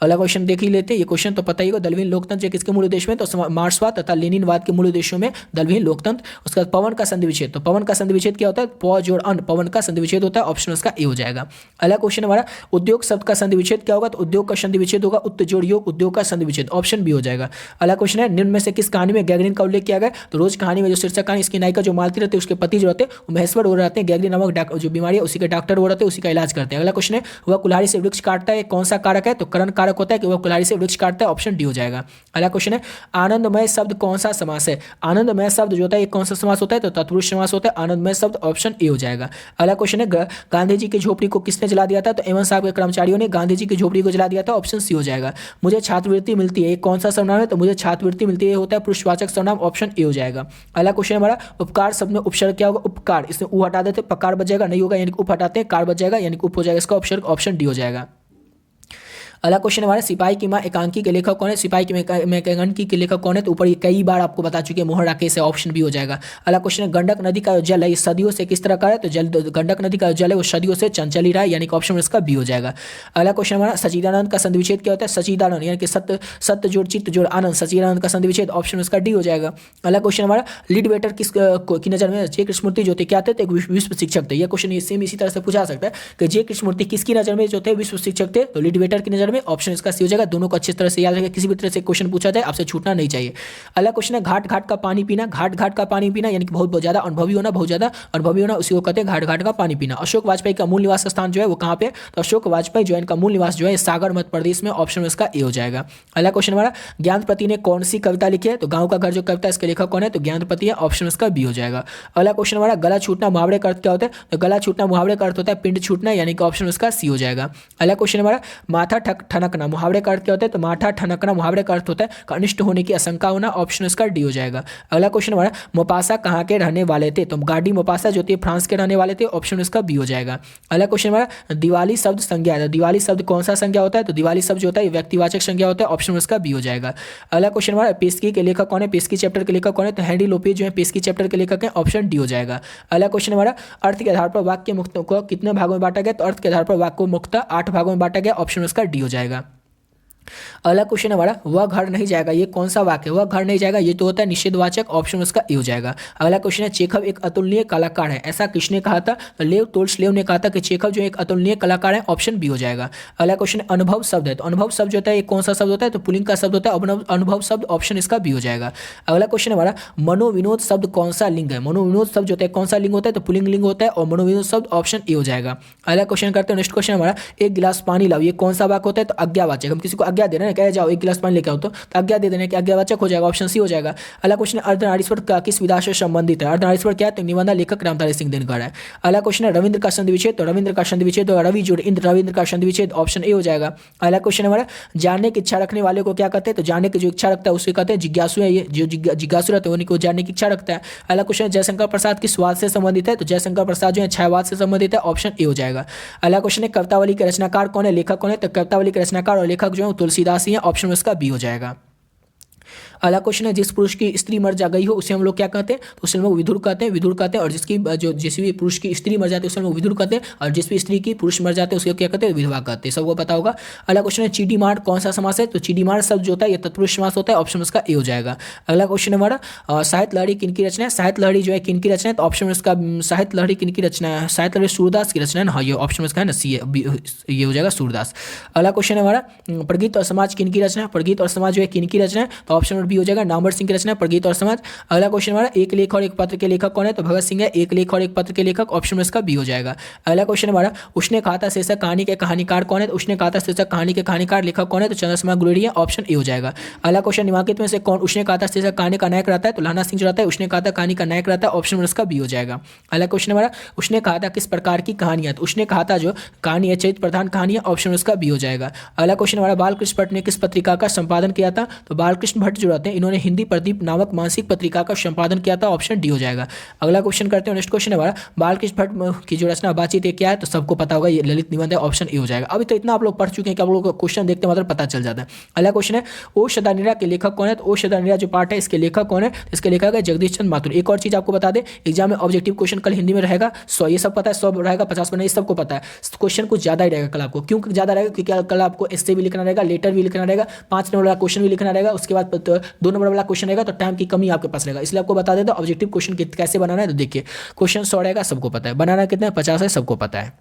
अगला क्वेश्चन देख ही लेते हैं। ये क्वेश्चन तो पता ही होगा, दलविहीन लोकतंत्र किसके मूल उद्देश्य में, तो मार्क्सवाद तथा लेनिनवाद के मूल उद्देश्यों में दलविहीन लोकतंत्र। उसके बाद पवन का संधि विच्छेद, तो पवन का संधि विच्छेद क्या होता है, प जोड़ अन, पवन का संधि विच्छेद होता है, ऑप्शन उसका ए हो जाएगा। अगला क्वेश्चन हमारा उद्योग शब्द का संधि विच्छेद क्या होगा, तो उद्योग का संधि विच्छेद होगा उत्त जोड़ योग, उद्योग का संधि विच्छेद, ऑप्शन बी हो जाएगा। अगला क्वेश्चन है निम्न में से किस कहानी में गैगरिन का उल्लेख किया गया, तो रोज कहानी में जो शीर्षक कहानी, इसकी नायिका जो मालती रहते हैं, उसके पति जो रहते हैं वो महेश्वर हो रहते हैं, गैगरिन नामक जो बीमारी है उसी के डॉक्टर हो रहते हैं, उसी का इलाज करते हैं। अगला क्वेश्चन है वह कुल्हाड़ी से वृक्ष काटता है, कौन सा कारक है, तो करण कारक होता है कि वह कुल्हाड़ी से वृक्ष काटता है, ऑप्शन डी हो जाएगा। अगला क्वेश्चन है आनंदमय शब्द कौन सा समास है, आनंदमय शब्द जो होता है ये कौन सा समास होता है, तो तत्पुरुष समास होता है, आनंदमय शब्द, ऑप्शन ए हो जाएगा। अगला क्वेश्चन है गांधी जी की झोपड़ी को किसने जला दिया था, तो एवं साहब के कर्मचारियों ने गांधी जी की झोपड़ी को जला दिया था, ऑप्शन सी हो जाएगा। मुझे छात्रवृत्ति मिलती है, ये कौन सा सर्वनाम है, तो मुझे छात्रवृत्ति मिलती है होता है पुरुषवाचक सर्वनाम, ऑप्शन ए हो जाएगा। अगला क्वेश्चन हमारा उपकार शब्द में उपसर्ग क्या होगा, उपकार, इसमें उ हटा देते पकार बच जाएगा, नहीं होगा यानी कि उप हटाते हैं कार बच जाएगा यानी कि उप हो जाएगा, इसका उपसर्ग ऑप्शन डी हो जाएगा। अगला क्वेश्चन हमारा सिपाही की मां एकांकी के लेखक कौन है, सिपाही की मां एकांकी के लेखक कौन है, तो ऊपर ये कई बार आपको बता चुके हैं, मोहन राकेश है, ऑप्शन बी हो जाएगा। अगला क्वेश्चन है गंडक नदी का जल है सदियों से किस तरह का है, तो जल गंडक नदी का जल है वो सदियों से चंचल ही रहा है, यानी कि ऑप्शन इसका बी हो जाएगा। अगला क्वेश्चन हमारा सचिदानंद का संधि विच्छेद क्या होता है, सचिदानंद यानी कि सत्य सत्य जोड़ चित्त जोड़ आनंद, सचिदानंद का संधि विच्छेद, ऑप्शन इसका डी हो जाएगा। अगला क्वेश्चन हमारा लीड वेटर की नजर में जे कृष्णमूर्ति जो थे क्या थे, एक विश्व शिक्षक थे। यह क्वेश्चन सेम इसी तरह से पूछा सकता है कि जे कृष्णमूर्ति किसकी नजर में जो थे विश्व शिक्षक थे, तो लीड वेटर की नजर में, ऑप्शन इसका सी हो जाएगा। दोनों को अच्छी तरह से याद रखें, किसी भी तरह से क्वेश्चन पूछा जाए आपसे छूटना नहीं चाहिए। अगला क्वेश्चन है घाट घाट का पानी पीना, घाट घाट का पानी पीना यानी कि बहुत ज्यादा अनुभवी होना, बहुत ज्यादा अनुभवी होना, उसी को कहते हैं घाट घाट का पानी पीना। अशोक वाजपेयी का मूल निवास स्थान जो है वो कहां पे, तो अशोक वाजपेयी जो है इनका मूल निवास जो है सागर मध्य प्रदेश में, ऑप्शन इसका ए हो जाएगा। अगला क्वेश्चन हमारा ज्ञानपति ने कौन सी कविता लिखी है, तो गांव का घर जो कविता इसके लेखक कौन है, तो ज्ञानपति है, ऑप्शन इसका बी हो जाएगा। अगला क्वेश्चन हमारा गला छूटना मुहावरे का अर्थ क्या होता है, तो गला छूटना मुहावरे का अर्थ होता है पिंड छूटना, यानी कि ऑप्शन इसका सी हो जाएगा। अगला क्वेश्चन हमारा माथा ठनकना मुहावरे का अर्थ क्या होता है, तो माथा ठनकना मुहावरे का अर्थ होता है अनिष्ट होने की आशंका होना, ऑप्शन इसका डी हो जाएगा। अगला क्वेश्चन हमारा मोपासा कहाँ के रहने वाले थे, तो गार्डी मोपासा जो थे फ्रांस के रहने वाले थे, ऑप्शन इसका बी हो जाएगा। अगला क्वेश्चन हमारा दिवाली शब्द संज्ञा है, दिवाली शब्द कौन सा संज्ञा होता है, तो दिवाली शब्द जो होता है व्यक्तिवाचक संज्ञा होता है, ऑप्शन इसका बी हो जाएगा। अगला क्वेश्चन हमारा पेस्की के लेखक कौन है, पेस्की चैप्टर के लेखक कौन है, तो हेनरी लोपेज जो है पेस्की चैप्टर के लेखक है, ऑप्शन डी हो जाएगा। अगला क्वेश्चन हमारा अर्थ के आधार पर वाक्य मुक्त को कितने भागों में बांटा गया, तो अर्थ के आधार पर वाक्य को मुक्त 8 भागों में बांटा गया, ऑप्शन इसका डी हो जाएगा। अगला क्वेश्चन हमारा वह घर नहीं जाएगा, ये कौन सा वाक्य है, वह घर नहीं जाएगा, ये तो होता है निषेधवाचक, ऑप्शन उसका ए हो जाएगा। अगला क्वेश्चन है चेखव एक अतुलनीय कलाकार है, ऐसा किसने कहा था, तो लेव टोल्स्टॉय ने कहा था कि चेखव जो एक अतुलनीय कलाकार है, ऑप्शन बी हो जाएगा। अगला क्वेश्चन अनुभव शब्द है, तो अनुभव शब्द जो होता है ये कौन सा शब्द होता है, तो पुल्लिंग का शब्द होता है अनुभव शब्द, ऑप्शन इसका बी हो जाएगा। अगला क्वेश्चन हमारा मनोविनोद शब्द कौन सा लिंग है, मनोविनोद शब्द जो होता है कौन सा लिंग होता है, तो पुल्लिंग लिंग होता है, और मनोविनोद शब्द ऑप्शन ए हो जाएगा। अगला क्वेश्चन करते हैं नेक्स्ट क्वेश्चन हमारा एक गिलास पानी लाओ, ये कौन सा वाक्य होता है, तो आज्ञावाचक, हम किसी को आज्ञा दे रहे हैं, कह जाओ एक गिलास पानी लेके आओ, तो आज्ञा दे देने की आज्ञावाचक हो जाएगा, ऑप्शन सी हो जाएगा। अगला क्वेश्चन अर्धनारीश्वर का किस विधा से संबंधित है, अर्धनारीश्वर क्या है, तो निबंध लेखक रामधारी सिंह दिनकर है। अगला क्वेश्चन है रविंद्र का संधि विच्छेद, तो रविंद्र का संधि विच्छेद रवि जोड़ इंद्र, रविंद्र का संधि विच्छेद, ऑप्शन ए हो जाएगा। अगला क्वेश्चन हमारा जानने की इच्छा रखने वाले को क्या कहते हैं, तो जानने की जो इच्छा रखता है उसे कहते हैं जिज्ञासु है, ये जो जिज्ञासु रहते हैं उनको जानने की इच्छा रखता है। अगला क्वेश्चन जयशंकर प्रसाद किस स्वाद से संबंधित है, तो जयशंकर प्रसाद जो है छायावाद से संबंधित है, ऑप्शन ए हो जाएगा। अगला क्वेश्चन है कवितावली के रचनाकार कौन है, लेखक कौन है, तो कवितावली के रचनाकार और लेखक जो है तुलसीदास ही है, ऑप्शन उसका बी हो जाएगा। अगला क्वेश्चन है जिस पुरुष की स्त्री मर जा गई हो उसे हम लोग क्या कहते हैं, तो उसे हम लोग विधुर कहते हैं, विधुर कहते हैं, और जिस भी पुरुष की स्त्री मर जाती है उसे हम लोग विधुर कहते हैं, और जिस भी स्त्री की पुरुष मर जाते हैं उसको क्या कहते हैं, विधवा कहते हैं, सबको पता होगा। अगला क्वेश्चन है चीडीमार कौन सा समास है, तो चीडीमार शब्द जो होता है ये तत्पुरुष समास होता है, ऑप्शन उसका ए हो जाएगा। अगला क्वेश्चन हमारा साहित्य लहरी किनकी रचना है, साहित्य लहरी जो है किनकी रचना है, तो ऑप्शन उसका साहित्य लहरी किनकी रचना है, साहित्य लहरी सूरदास की रचना है ना, हाँ ये ऑप्शन उसका है ना सी, ये हो जाएगा सूरदास। अगला क्वेश्चन हमारा प्रगीत और समाज किनकी रचना है, प्रगीत और समाज जो है किनकी रचना है, तो ऑप्शन बी हो जाएगा नामवर सिंह की रचना प्रगीत और समाज। अगला क्वेश्चन हमारा एक लेख और एक पत्र के लेखक कौन है, तो भगत सिंह है, एक लेख और एक पत्र के लेखक, ऑप्शन इसका बी हो जाएगा। अगला क्वेश्चन हमारा उसने कहा था शीर्षक कहानी के कहानीकार कौन है, तो उसने कहा था शीर्षक कहानी के कहानीकार लेखक कौन है, तो चंद्रशेखर गुलेरिया है, ऑप्शन ए हो जाएगा। अगला क्वेश्चन निम्नलिखित में से कौन उसने कहा था शीर्षक कहानी का नायक रहता है, तो लाना सिंह जो रहता है उसने कहा था कहानी का नायक रहता है, ऑप्शन इसका बी हो जाएगा। अगला क्वेश्चन हमारा उसने कहा था किस प्रकार की कहानी है, तो उसने कहा था जो कहानी है चरित्र प्रधान कहानी है, ऑप्शन उसका बी हो जाएगा। अगला क्वेश्चन हमारा बालकृष्ण भट्ट ने किस पत्रिका का संपादन किया था, तो बालकृष्ण भट्ट भट्ट जो रहते हैं इन्होंने हिंदी प्रदीप नामक मासिक पत्रिका का संपादन किया था, ऑप्शन डी हो जाएगा। अगला क्वेश्चन करते हैं, नेक्स्ट क्वेश्चन है हमारा, बालकृष्ण भट्ट की जो रचना बातचीत ये क्या है, तो सबको पता होगा ये ललित निबंध है, ऑप्शन ए हो जाएगा। अभी तो इतना आप लोग पढ़ चुके हैं कि आप लोगों को क्वेश्चन देखते मतलब पता चल जाता है। अगला क्वेश्चन है, ओ शदानिरा के लेखक कौन है, तो ओ शदानिरा जो पार्ट है इसके लेखक कौन है, इसके लेखक है जगदीश चंद्र माथुर। एक और चीज आपको बता दें, एग्जाम में ऑब्जेक्टिव क्वेश्चन कल हिंदी में रहेगा 100, ये सब पता है, 100 रहेगा, 50 में नहीं, सबको पता है। क्वेश्चन कुछ ज्यादा ही रहेगा कल आपको, क्यों ज्यादा रहेगा, क्योंकि कल आपको एस्से भी लिखना रहेगा, लेटर भी लिखना रहेगा, 5 नंबर वाला क्वेश्चन भी लिखना रहेगा, उसके बाद 2 नंबर वाला क्वेश्चन रहेगा, तो टाइम की कमी आपके पास रहेगा। इसलिए आपको बता देता ऑब्जेक्टिव क्वेश्चन कैसे बनाना है। तो देखिए क्वेश्चन 100 रहेगा, सबको पता है, बनाना कितना है 50 है, सबको पता है।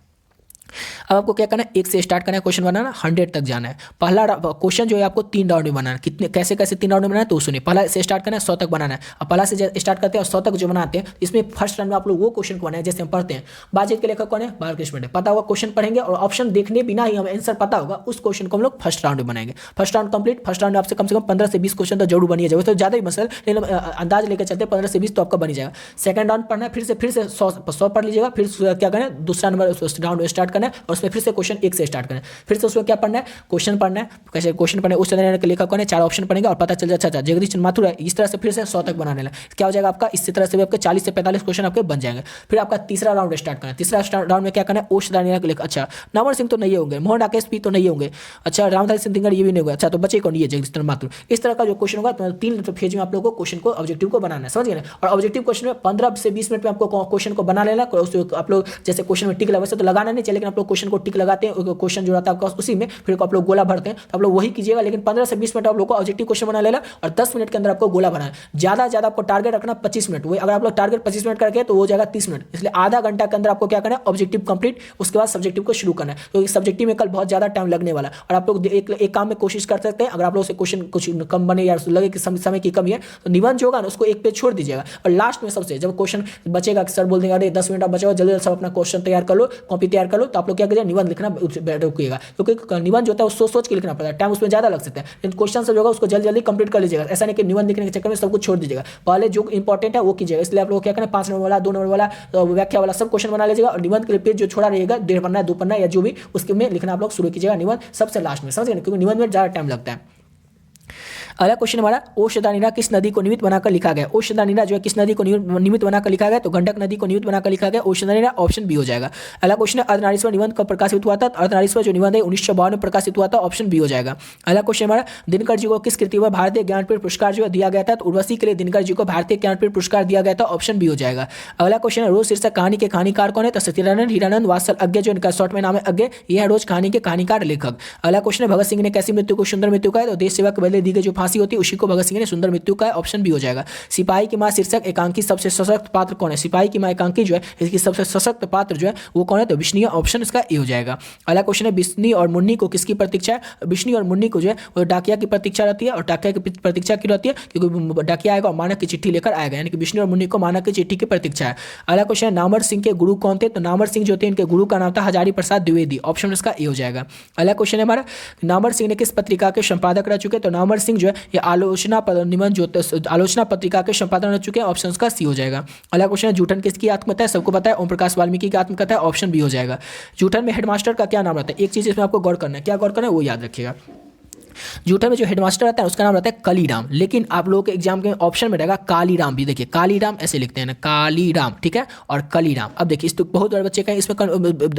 अब आपको क्या करना है, 1 से स्टार्ट करना है क्वेश्चन बनाना, 100 तक जाना है। पहला क्वेश्चन जो है आपको 3 राउंड में बनाना है। कितने कैसे 3 राउंड में बनाना है तो सुनिए, पहला से स्टार्ट करना है, 100 तक बनाना है। अब पहला से स्टार्ट करते हैं और 100 तक जो बनाते हैं, इसमें फर्स्ट राउंड में आप लोग वो क्वेश्चन को बनाए जैसे हम पढ़ते हैं, बातचीत के लेखक कौन है, बालकृष्ण भट्ट, पता होगा क्वेश्चन पढ़ेंगे और ऑप्शन देखने बिना ही हमें आंसर पता होगा, उस क्वेश्चन को हम लोग फर्स्ट राउंड में बनाएंगे। First round complete, first round में आपसे कम से कम 15 से 20 क्वेश्चन तो जरूर बनिए जाए, तो ज्यादा ही मसल, लेकिन अंदाज लेकर चलते 15 से 20 तो आपका बनी जाएगा। सेकंड राउंड पढ़ना है, फिर से 100 पढ़ लीजिएगा, फिर क्या करें दूसरा नंबर राउंड स्टार्ट करना है और उसमें फिर से क्वेश्चन 1 से स्टार्ट करें, फिर से उसमें क्या पढ़ना है, क्वेश्चन पढ़ना है। कैसे क्वेश्चन पढ़ने, उस शदानिरा के लेखक कौन है, 4 ऑप्शन पढ़ेंगे और पता चल जाए अच्छा जगदीश चंद्र माथुर है। इस तरह से फिर से 100 तक बनाने लगे, क्या हो जाएगा आपका, इसी तरह से भी आपके 40 से 45 क्वेश्चन आपके बन जाएंगे। फिर आपका तीसरा राउंड स्टार्ट करना है, तीसरा राउंड में क्या करना है, ओ शदानिरा के लेखक, अच्छा नामवर सिंह तो नहीं होंगे, मोहन राकेश भी तो नहीं होंगे, अच्छा रामधारी सिंह दिनकर ये भी नहीं होगा, अच्छा तो बचे कौन, ये जगदीश चंद्र माथुर। इस तरह का जो क्वेश्चन होगा तो 3 फेज में आप लोगों को क्वेश्चन को ऑब्जेक्टिव को बनाना है, समझ गए ना। और ऑब्जेक्टिव क्वेश्चन में 15 से 20 मिनट में आपको क्वेश्चन को बना लेना। आप लोग जैसे क्वेश्चन में टिक लगा तो लगाना नहीं चाहिए, लेकिन आप लोग क्वेश्चन को टिक लगाते हैं, क्वेश्चन जो रहता है आपका उसी में, फिर आप लोग गोला भरते हैं, तो आप लोग वही कीजिएगा। लेकिन 15 से 20 मिनट आप लोग को ऑब्जेक्टिव क्वेश्चन बना लेना और 10 मिनट के अंदर आपको गोला बनाना है। ज्यादा आपको टारगेट रखना 25 मिनट, वही अगर आप लोग टारगेट 25 मिनट करके तो वो जाएगा 30 मिनट, इसलिए आधा घंटा के अंदर आपको क्या करना है, ऑब्जेक्टिव कंप्लीट, उसके बाद सब्जेक्टिव को शुरू करना है। तो सब्जेक्टिव में कल बहुत ज्यादा टाइम लगने वाला है और आप लोग एक काम में कोशिश कर सकते हैं, अगर आप लोग से क्वेश्चन कुछ कम बने या लगे कि समय की कमी है तो निबंध जो होगा ना उसको एक पेज छोड़ दीजिएगा और लास्ट में सबसे जब क्वेश्चन बचेगा, सर बोल देंगे अरे 10 मिनट आप बचेगा, जल्दी सब अपना क्वेश्चन तैयार कर लो, कॉपी तैयार कर लो, तो आप लोग क्या करिए निबंध लिखना रुकिएगा, क्योंकि निबंध जो होता है वो सोच के लिखना पड़ता है, टाइम उसमें ज्यादा लग सकता है। लेकिन क्वेश्चन सब होगा उसको जल्दी कंप्लीट कर लीजिएगा, ऐसा नहीं कि निबंध लिखने के चक्कर में सब कुछ छोड़ दीजिएगा, पहले जो इंपॉर्टेंट है वो कीजिएगा। इसलिए आप लोग क्या करें 5 नंबर वाला 2 नंबर वाला व्याख्या वाला सब क्वेश्चन बना लीजिएगा और निबंध के लिए पेज जो छोड़ा रहेगा 1.5 पन्ना 2 पन्ना या जो भी उसके में लिखना आप लोग शुरू कीजिएगा निबंध सबसे लास्ट में, समझ गए, क्योंकि निबंध में ज्यादा टाइम लगता है। अगला क्वेश्चन हमारा, ओ शदानिरा किस नदी को निमित्त बनाकर लिखा गया, ओ शदानिरा जो है किस नदी को निमित्त बनाकर लिखा गया, तो गंडक नदी को निमित्त बनाकर लिखा गया, ओ शदानिरा, ऑप्शन बी हो जाएगा। अगला क्वेश्चन है, अर्धनारीश्वर निबंध कब प्रकाशित हुआ था, अर्धनारीश्वर जो निबंध है 1952 में प्रकाशित हुआ था, ऑप्शन बी हो जाएगा। अगला क्वेश्चन हमारा, दिनकर जी को किस कृति पर भारतीय ज्ञानपीठ पुरस्कार जो दिया गया था, तो उर्वशी के लिए दिनकर जी को भारतीय ज्ञानपीठ पुरस्कार दिया गया था, ऑप्शन बी हो जाएगा। अगला क्वेश्चन है, रोज शीर्षक कहानी के कहानीकार कौन है, तो सत्यनारायण हीरानंद वात्सल अज्ञे जो इनका शॉर्ट में नाम है अज्ञे, ये है रोज कहानी के कहानीकार लेखक। अगला क्वेश्चन है, भगत सिंह ने कैसी मृत्यु को सुंदर मृत्यु कहा है, तो देश सेवा के बदले दी गई जो फांसी होती है उसी को भगत सिंह ने सुंदर मृत्यु का, ऑप्शन बी हो जाएगा। सिपाही की मां शीर्षक एकांकी सबसे सशक्त पात्र कौन है, सिपाही की मां एकांकी जो है इसकी सबसे सशक्त पात्र जो है वो कौन है, तो विष्णु, ऑप्शन इसका ए हो जाएगा। अगला क्वेश्चन है, बिस्नी और मुन्नी को किसकी प्रतीक्षा है, बिस्नी और मुन्नी को जो है वो डाकिया की प्रतीक्षा रहती है, और डाकिया की प्रतीक्षा क्यों रहती है, क्योंकि डाकिया आएगा और मानक की चिट्ठी लेकर आएगा, यानी कि बिस्नी और मुन्नी को मानक की चिट्ठी की प्रतीक्षा है। अगला क्वेश्चन है, नामवर सिंह के गुरु कौन थे, तो नामवर सिंह जो थे इनके गुरु का नाम था हजारी प्रसाद द्विवेदी, ऑप्शन इसका ए हो जाएगा। अगला क्वेश्चन है हमारा, नामवर सिंह ने किस पत्रिका के संपादक रह चुके, तो नामवर सिंह जो है ये आलोचना निबंध जो आलोचना पत्रिका के संपादन रह चुके हैं, ऑप्शन का सी हो जाएगा। अगला क्वेश्चन है, जूठन किसकी आत्मकथा है, सबको पता है ओम प्रकाश वाल्मीकि की आत्मकथा है, ऑप्शन बी हो जाएगा। जूठन में हेडमास्टर का क्या नाम रहता है, एक चीज इसमें आपको गौर करना है, क्या गौर करना है वो याद रखिएगा। जूठन में जो हेडमास्टर रहता है उसका नाम रहता है कालीराम, लेकिन आप लोगों के एग्जाम के ऑप्शन में रहेगा कालीराम भी, देखिए कालीराम ऐसे लिखते हैं ना, कालीराम, ठीक है, और कालीराम। अब देखिए इस तो बहुत बड़े बच्चे का इसमें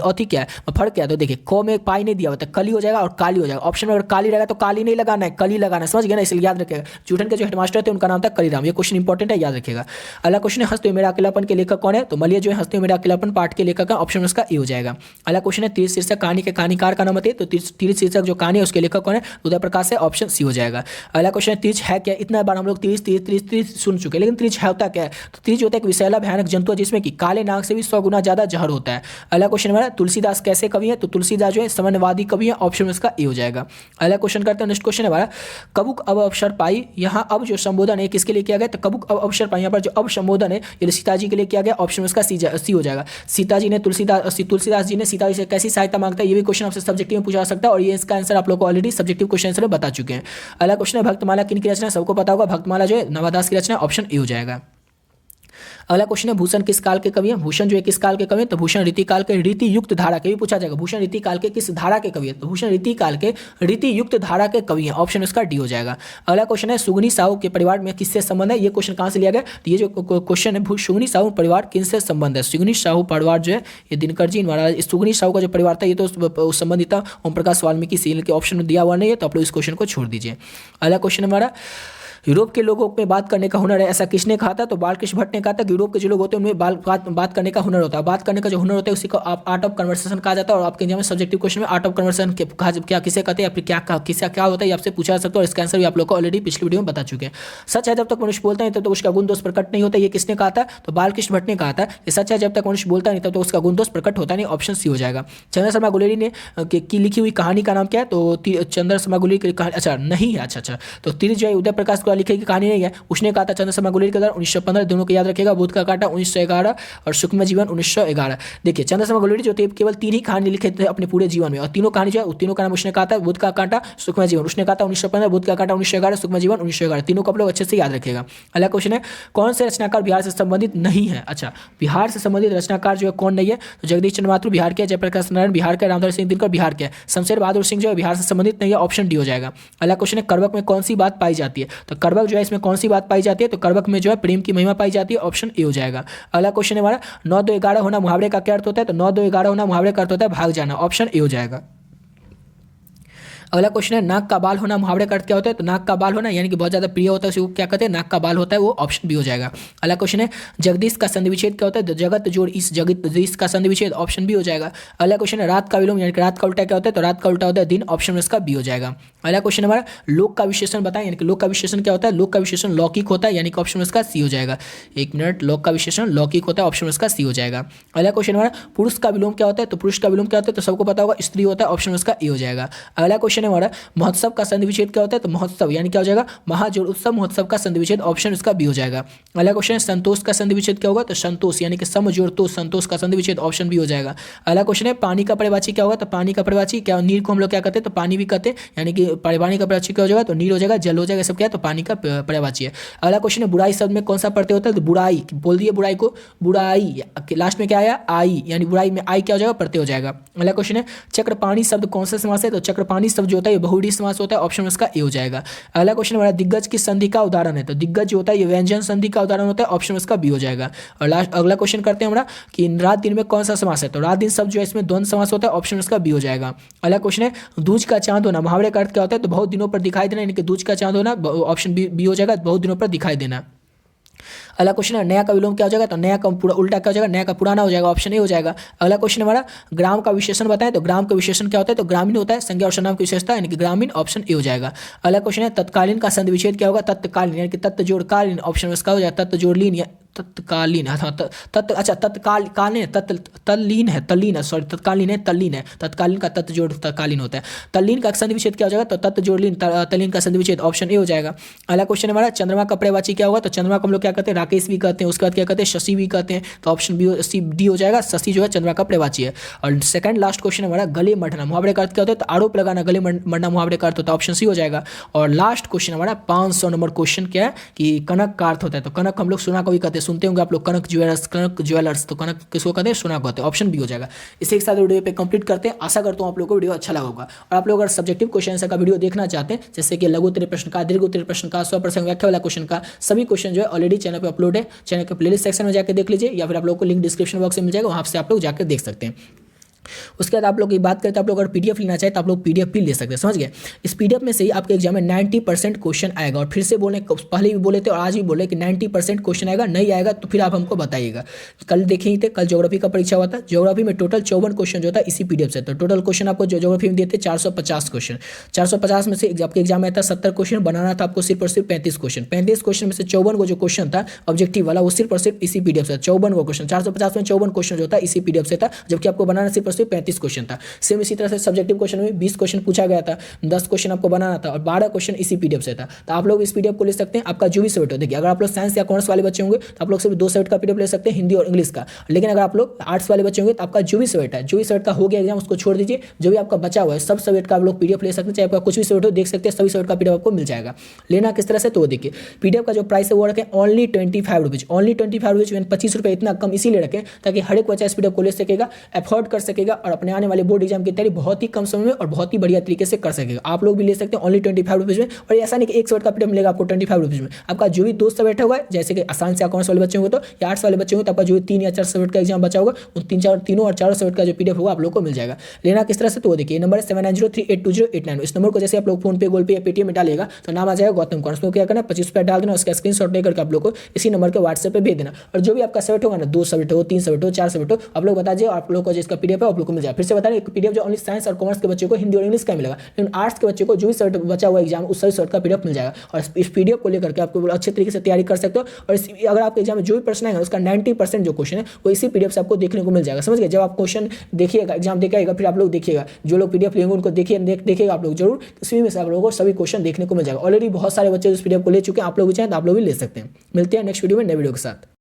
अति क्या है फर्क क्या है, तो देखिए को में पाई नहीं दिया होता है, कली हो जाएगा और काली हो जाएगा, ऑप्शन में अगर काली रहेगा तो काली नहीं लगाना है, कली लगाना है, समझ गए ना, इसलिए याद रखिएगा। जूठन के जो हेडमास्टर थे उनका नाम था कालीराम, ये क्वेश्चन इंपॉर्टेंट है, याद रखिएगा। अगला क्वेश्चन है, हंसते हुए मेरा अकेलापन के लेखक कौन है, तो मलिया जो है हंसते हुए मेरा अकेलापन पाठ के लेखक का, ऑप्शन उसका ए हो जाएगा। अगला क्वेश्चन है, तीर शीर्षक कहानी के कहानीकार का नाम है, तो तीर शीर्षक जो कहानी है उसके लेखक कौन है, उदय प्रकाश है, ऑप्शन सी हो जाएगा। अगला क्वेश्चन है, तीर्थ है क्या, इतना बार हम लोग तीर्थ सुन चुके हैं, लेकिन तीर्थ है होता क्या है, तो तीर्थ होता है एक विषैला भयानक जंतु है जिसमें कि काले नाग से भी 100 गुना ज्यादा जहर होता है। अगला क्वेश्चन हमारा, तुलसीदास कैसे कवि है, तो तुलसीदास जो है साम्यवादी कवि है, ऑप्शन इसका ए हो जाएगा। अगला क्वेश्चन करते हैं, नेक्स्ट क्वेश्चन हमारा, कबुक अब अवसर पाई, यहाँ अब जो संबोधन है किसके लिए किया गया, तो कबुक अब अवसर पाई, यहाँ पर जो अब संबोधन है ये सीता जी के लिए किया गया, ऑप्शन इसका सी हो जाएगा। सीता जी ने तुलसीदास जी ने सीता जी से कैसी सहायता मांगता है, ये भी क्वेश्चन आपसे सब्जेक्टिव में पूछा जा सकता है, और ये इसका आंसर आप लोग को ऑलरेडी सब्जेक्टिव क्वेश्चन आंसर बता चुके हैं। अगला क्वेश्चन है, भक्तमाला किन की रचना, सबको पता होगा भक्तमाला जो है नवादास की रचना, ऑप्शन ए हो जाएगा। अगला क्वेश्चन है भूषण किस काल के कवि हैं? भूषण जो है किस काल के कवि हैं? तो भूषण रीति काल के रीति युक्त धारा के भी पूछा जाएगा। भूषण रीति काल के किस धारा के कवि है? तो भूषण रीति काल के रीति युक्त धारा के कवि हैं। ऑप्शन उसका डी हो जाएगा। अगला क्वेश्चन है सुगनी साहू के परिवार में किससे संबंध है? ये क्वेश्चन कहाँ से लिया गया? तो ये जो क्वेश्चन है सुगनी साहू परिवार किनसे संबंध है? सुगनी साहू परिवार जो है ये दिनकर जी महाराज, सुगनी साहू का जो परिवार था ये तो संबंधित था ओम प्रकाश वाल्मीकि से, के ऑप्शन में दिया हुआ नहीं है, तो आप लोग इस क्वेश्चन को छोड़ दीजिए। अगला क्वेश्चन हमारा यूरोप के लोगों में बात करने का हुनर है, ऐसा किसने कहा था? तो बालकृष्ण भट्ट ने कहा था कि यूरोप के जो लोग होते हैं उनमें बात करने का हुनर होता है। बात करने का जो हुनर होता है उसी को आप आर्ट ऑफ कन्वर्सेशन कहा जाता है। और आपके एग्जाम में सब्जेक्टिव क्वेश्चन में आर्ट ऑफ कन्वर्सेशन क्या किसे कहते हैं या फिर क्या होता है, आपसे पूछा जा सकता है। और इसका आंसर भी आप लोग को ऑलरेडी पिछली वीडियो में बता चुके हैं। सच है जब तक मनुष्य बोलता है तब तक उसका गुण दोष प्रकट नहीं होता, ये किसने कहा था? तो बालकृष्ण भट्ट ने कहा था कि सच है जब तक मनुष्य बोलता नहीं तब तक उसका गुण दोष प्रकट होता नहीं। ऑप्शन सी हो जाएगा। चंद्र शर्मा गुलेरी ने की लिखी हुई कहानी का नाम क्या है? तो चंद्र शर्मा गुलेरी की कहानी, अच्छा नहीं है, अच्छा तो तीर जो है उदय प्रकाश को लिखी कहानी नहीं है। उसने कहा था चंद्र शर्मा गुलेरी के द्वारा 1915, दोनों को याद रखिएगा, बुध का कांटा 1911 और सूक्ष्म जीवन 1911। देखिए चंद्र शर्मा गुलेरी जो थे केवल 3 ही कहानी लिखे थे अपने पूरे जीवन में, और तीनों कहानी जो है तीनों का नाम उसने कहा था बुध का कांटा सूक्ष्म जीवन। उसने कहा था 1915, बुध का कांटा 1911, सूक्ष्म जीवन 1911। तीनों को आप लोग अच्छे से याद रखिएगा। अगला क्वेश्चन है कौन से रचनाकार बिहार से संबंधित नहीं है? अच्छा बिहार से संबंधित रचनाकार जो है कौन नहीं है? तो जगदीश चंद्र माथुर बिहार के, जयप्रकाश नारायण बिहार के, रामधारी सिंह दिनकर बिहार के, शमशेर बहादुर सिंह जो है बिहार से संबंधित नहीं है। ऑप्शन डी हो जाएगा। अगला क्वेश्चन है करवक में कौन सी बात पाई जाती है? तो करवक जो है इसमें कौन सी बात पाई जाती है? तो करवक में जो है प्रेम की महिमा पाई जाती है। ऑप्शन ए हो जाएगा। अगला क्वेश्चन है हमारा 9-2-11 होना मुहावरे का क्या अर्थ होता है? तो 9-2-11 होना मुहावरे का अर्थ होता है भाग जाना। ऑप्शन ए हो जाएगा। अगला क्वेश्चन है नाक का बाल होना मुहावरे का अर्थ क्या होता है? तो नाक का बाल होना यानी कि बहुत ज्यादा प्रिय होता है उसे क्या कहते हैं? नाक का बाल होता है, वो ऑप्शन बी हो जाएगा। अगला क्वेश्चन है जगदीश का संधि विच्छेद क्या होता है? तो जगत जोड़ इस जगदीश का संधि विच्छेद। ऑप्शन बी हो जाएगा। अगला क्वेश्चन है रात का विलोम यानी कि रात का उल्टा क्या होता है? तो रात का उल्टा होता है दिन। ऑप्शन इसका बी हो जाएगा। अगला क्वेश्चन हमारा लोक का विशेषण बताएं, यानी कि लोक का विशेषण क्या होता है? लोक का विशेषण लौकिक होता है, यानी कि ऑप्शन इसका सी हो जाएगा। एक मिनट, लोक का विशेषण लौकिक होता है, ऑप्शन इसका सी हो जाएगा। अगला क्वेश्चन हमारा पुरुष का विलोम क्या होता है? तो पुरुष का विलोम क्या होता है? तो सबको पता होगा स्त्री होता है, ऑप्शन इसका ए हो जाएगा। अगला क्वेश्चन हमारा महोत्सव का संधि विच्छेद क्या होता है? तो महोत्सव यानी क्या हो जाएगा? महाजोड़ उत्सव महोत्सव का संधि विच्छेद। ऑप्शन इसका बी हो जाएगा। अगला क्वेश्चन है संतोष का संधि विच्छेद क्या होगा? तो संतोष यानी कि समजोड़ तो संतोष का संधि विच्छेद। ऑप्शन बी हो जाएगा। अगला क्वेश्चन है पानी का पर्यायवाची क्या होगा? तो पानी का पर्यायवाची क्या, नीर को हम लोग क्या कहते हैं? तो पानी भी कहते हैं, यानी कि पानी का पर्यायवाची क्या हो जाएगा? तो नीर हो जाएगा, जल हो जाएगा, सब क्या है? तो पानी का पर्यायवाची है। अगला क्वेश्चन है बुराई शब्द में कौन सा प्रत्यय होता है? तो बुराई बोल दिए, बुराई को बुराई, लास्ट में क्या आया? आई, यानी बुराई में आई क्या हो जाएगा? प्रत्यय हो जाएगा। अगला क्वेश्चन है चक्रपाणी शब्द कौन सा समास है? तो चक्रपाणी शब्द जो होता है बहुव्रीहि समास होता है, ऑप्शन इसका ए हो जाएगा। अगला क्वेश्चन हमारा दिग्गज किस संधि का उदाहरण है? तो दिग्गज जो होता है ये व्यंजन संधि का उदाहरण होता है, ऑप्शन इसका बी हो जाएगा। और लास्ट अगला क्वेश्चन करते हैं हमारा कि रात दिन में कौन सा समास है? तो रात दिन शब्द जो है इसमें द्वंद्व समास होता है, ऑप्शन इसका बी हो जाएगा। अगला क्वेश्चन है दूज का चांद होना मुहावरे का अर्थ क्या होता है? तो बहुत दिनों पर दिखाई देना, यानी कि दूज का चांद होना, ऑप्शन बी हो जाएगा, बहुत दिनों पर दिखाई देना। अगला क्वेश्चन है नया का विलोम क्या हो जाएगा? तो नया का पूरा उल्टा क्या हो जाएगा? नया का पुराना हो जाएगा, ऑप्शन ए हो जाएगा। अगला क्वेश्चन हमारा ग्राम का विशेषण बताएं, तो ग्राम का विशेषण क्या होता है? तो ग्रामीण होता है, संज्ञा और सर्वनाम की विशेषता यानी कि ग्रामीण, ऑप्शन ए हो जाएगा। अगला क्वेश्चन है तत्कालीन का संधि विच्छेद क्या होगा? तत्कालीन यानी कि तत्त जोड़ कालीन, ऑप्शन इसका हो जाएगा। तत्त जोड़ लीन तत्कालीन, अच्छा तत्कालीन तल्लीन है, तल्लीन है, सॉरी तत्कालीन है, तल्लीन है, तत्कालीन का तत्त जोड़ तत्कालीन होता है। तल्लीन का संधि विच्छेद क्या हो जाएगा? तो तत्त जोड़ लीन, तल्लीन का संधि विच्छेद, ऑप्शन ए हो जाएगा। अगला क्वेश्चन हमारा चंद्रमा का पर्यायवाची क्या होगा? तो चंद्रमा को हम लोग क्या कहते हैं? राकेश भी कहते हैं, उसके बाद क्या कहते हैं? शशि भी कहते हैं, तो ऑप्शन बी डी हो जाएगा। शशि जो है चंद्रमा का पर्यायवाची है। और सेकंड लास्ट क्वेश्चन हमारा गले मढ़ना मुहावरे का अर्थ क्या होता है? तो आरोप लगाना, गले मढ़ना मुहावरे का अर्थ होता है, ऑप्शन सी हो जाएगा। और लास्ट क्वेश्चन हमारा 500 नंबर क्वेश्चन क्या है कि कनक का अर्थ होता है? तो कनक हम लोग सोना को भी कहते हैं, सुनते होंगे आप लोग कनक ज्वेलर्स, तो कनक किसको कहते हैं? सोना को कहते हैं, ऑप्शन बी हो जाएगा। इसी के साथ वीडियो पे कंप्लीट करते हैं। आशा करता हूं आप लोगों को वीडियो अच्छा लगा होगा। और आप लोग अगर सब्जेक्टिव क्वेश्चन का वीडियो देखना चाहते हैं, जैसे कि लघु उत्तरीय प्रश्न का, दीर्घ उत्तरीय प्रश्न का, 100% व्याख्या वाला क्वेश्चन का, सभी क्वेश्चन जो है ऑलरेडी चैनल पे अपलोड है। चैनल के प्लेलिस्ट सेक्शन में जाकर देख लीजिए, या फिर आप लोग को लिंक डिस्क्रिप्शन बॉक्स में मिल जाएगा, वहां से आप लोग जाकर देख सकते हैं। उसके बाद आप लोग की बात करें तो आप लोग अगर पीडीएफ लेना चाहे तो आप लोग पीडीएफ भी ले सकते हैं, समझ गए। इस पीडीएफ में से ही आपके एग्जाम में 90% क्वेश्चन आएगा। और फिर से बोले, पहले भी बोले थे और आज भी बोले कि 90% क्वेश्चन आएगा, नहीं आएगा तो फिर आप हमको बताइएगा। कल देखे ही थे, कल ज्योग्राफी का परीक्षा हुआ था। ज्योग्राफी में टोटल 54 क्वेश्चन जो था इसी पीडीएफ से। तो टोटल क्वेश्चन आपको ज्योग्राफी में देते 450 क्वेश्चन। 450 में से आपके एग्जाम में आता 70 क्वेश्चन, बनाना था आपको सिर्फ और सिर्फ 35 क्वेश्चन। 35 क्वेश्चन में से 54 को जो क्वेश्चन था ऑब्जेक्टिव वाला, वो सिर्फ और सिर्फ इसी पीडीएफ से 54 को क्वेश्चन, 450 में 54 क्वेश्चन जो था इसी पीडीएफ से था, जबकि आपको बनाना सिर्फ सिर्फ 35 क्वेश्चन था। सेम इसी तरह से सब्जेक्टिव क्वेश्चन में 20 क्वेश्चन पूछा गया था, 10 क्वेश्चन आपको बनाना था और 12 क्वेश्चन इसी पीडीएफ से था। तो आप लोग इस पीडीएफ को ले सकते हैं, आपका जो भी सब्जेक्ट हो। देखिए अगर आप लोग साइंस या कॉमर्स वाले बच्चे होंगे तो आप लोग सिर्फ 2 सब्जेक्ट का पीडीएफ ले सकते हैं, हिंदी और इंग्लिश का। लेकिन अगर आप लोग आर्ट्स वाले बच्चे होंगे तो आपका जो भी सब्जेक्ट है, जो भी सब्जेक्ट का हो गया एग्जाम उसको छोड़ दीजिए, जो भी आपका बचा हुआ है सब सब्जेक्ट का आप लोग पीडीएफ ले सकते हैं। चाहे आपका कुछ भी सब्जेक्ट हो देख सकते हैं, सभी सब्जेक्ट का पीडीएफ आपको मिल जाएगा। लेना किस तरह से, तो देखिए पीडीएफ का जो प्राइस है वो रखें ओनली 25 रुपीज, ओनली 25 रुपीज, 25 रुपये इतना कम इसीलिए रखें ताकि हर एक बच्चा इस पीडीएफ को ले सकेगा, अफोर्ड कर सकेगा और अपने आने वाले बोर्ड एग्जाम की तैयारी बहुत ही कम समय में और बहुत ही बढ़िया तरीके से कर सकेगा। आप लोग भी ले सकते हैं ओनली 25 रुपीज में। और ऐसा नहीं कि एक सब्जेक्ट का पीडीएफ मिलेगा आपको 25 रुपीज में, आपका जो भी 2 सब्जेक्ट होगा, जैसे कि साइंस या कॉमर्स वाले बच्चे होंगे तो या आर्ट्स वाले बच्चे होंगे तो आपका जो 3 या 4 सब्जेक्ट का एग्जाम बचा होगा उन तीनों और 4 सब्जेक्ट का जो पीडीएफ होगा आप लोग को मिल जाएगा। लेना किस तरह से, तो देखिए नंबर है 7903820829। इस नंबर को जैसे आप लोग फोन पे, गूगल पे या पेटीएम में डालेगा तो नाम आ जाएगा गौतम कुमार। उसमें क्या करना, 25 रुपये डाल देना, उसका स्क्रीनशॉट लेकर आप लोग को इसी नंबर के व्हाट्सएप पे भेज देना। और जो भी आपका सब्जेक्ट होगा ना, 2 सब्जेक्ट हो, 3 सब्जेक्ट हो, 4 सब्जेक्ट हो, आप लोग बता दीजिए, आप लोग को जिसका पीडीएफ है आप लोग को मिल जाएगा। फिर से बता दें, पीडीएफ जो ओनली साइंस और कॉमर्स के बच्चे को हिंदी और इंग्लिश का मिलेगा, लेकिन आर्ट्स के बच्चे को जो भी सब्जेक्ट बचा हुआ एग्जाम उस सभी सब्जेक्ट का पीडीएफ मिल जाएगा। और इस पीडीएफ को लेकर के आपको अच्छे तरीके से तैयारी कर सकते हो। और अगर आपके एग्जाम में जो भी प्रश्न आएगा उसका 90% जो क्वेश्चन है वो इसी पीडीएफ से आपको देखने को मिल जाएगा। समझ गए? जब आप क्वेश्चन देखिएगा, एग्जाम देखिएगा, फिर आप लोग देखिएगा, जो लोग पीडीएफ लेंगे उनको देखिएगा आप लोग जरूर, इसी में से आप लोगों को सभी क्वेश्चन देखने को मिल जाएगा। ऑलरेडी बहुत सारे बच्चे इस पीडीएफ को ले चुके हैं, आप लोग भी चाहें तो आप लोग भी ले सकते हैं। मिलते हैं नेक्स्ट वीडियो में नए वीडियो के साथ।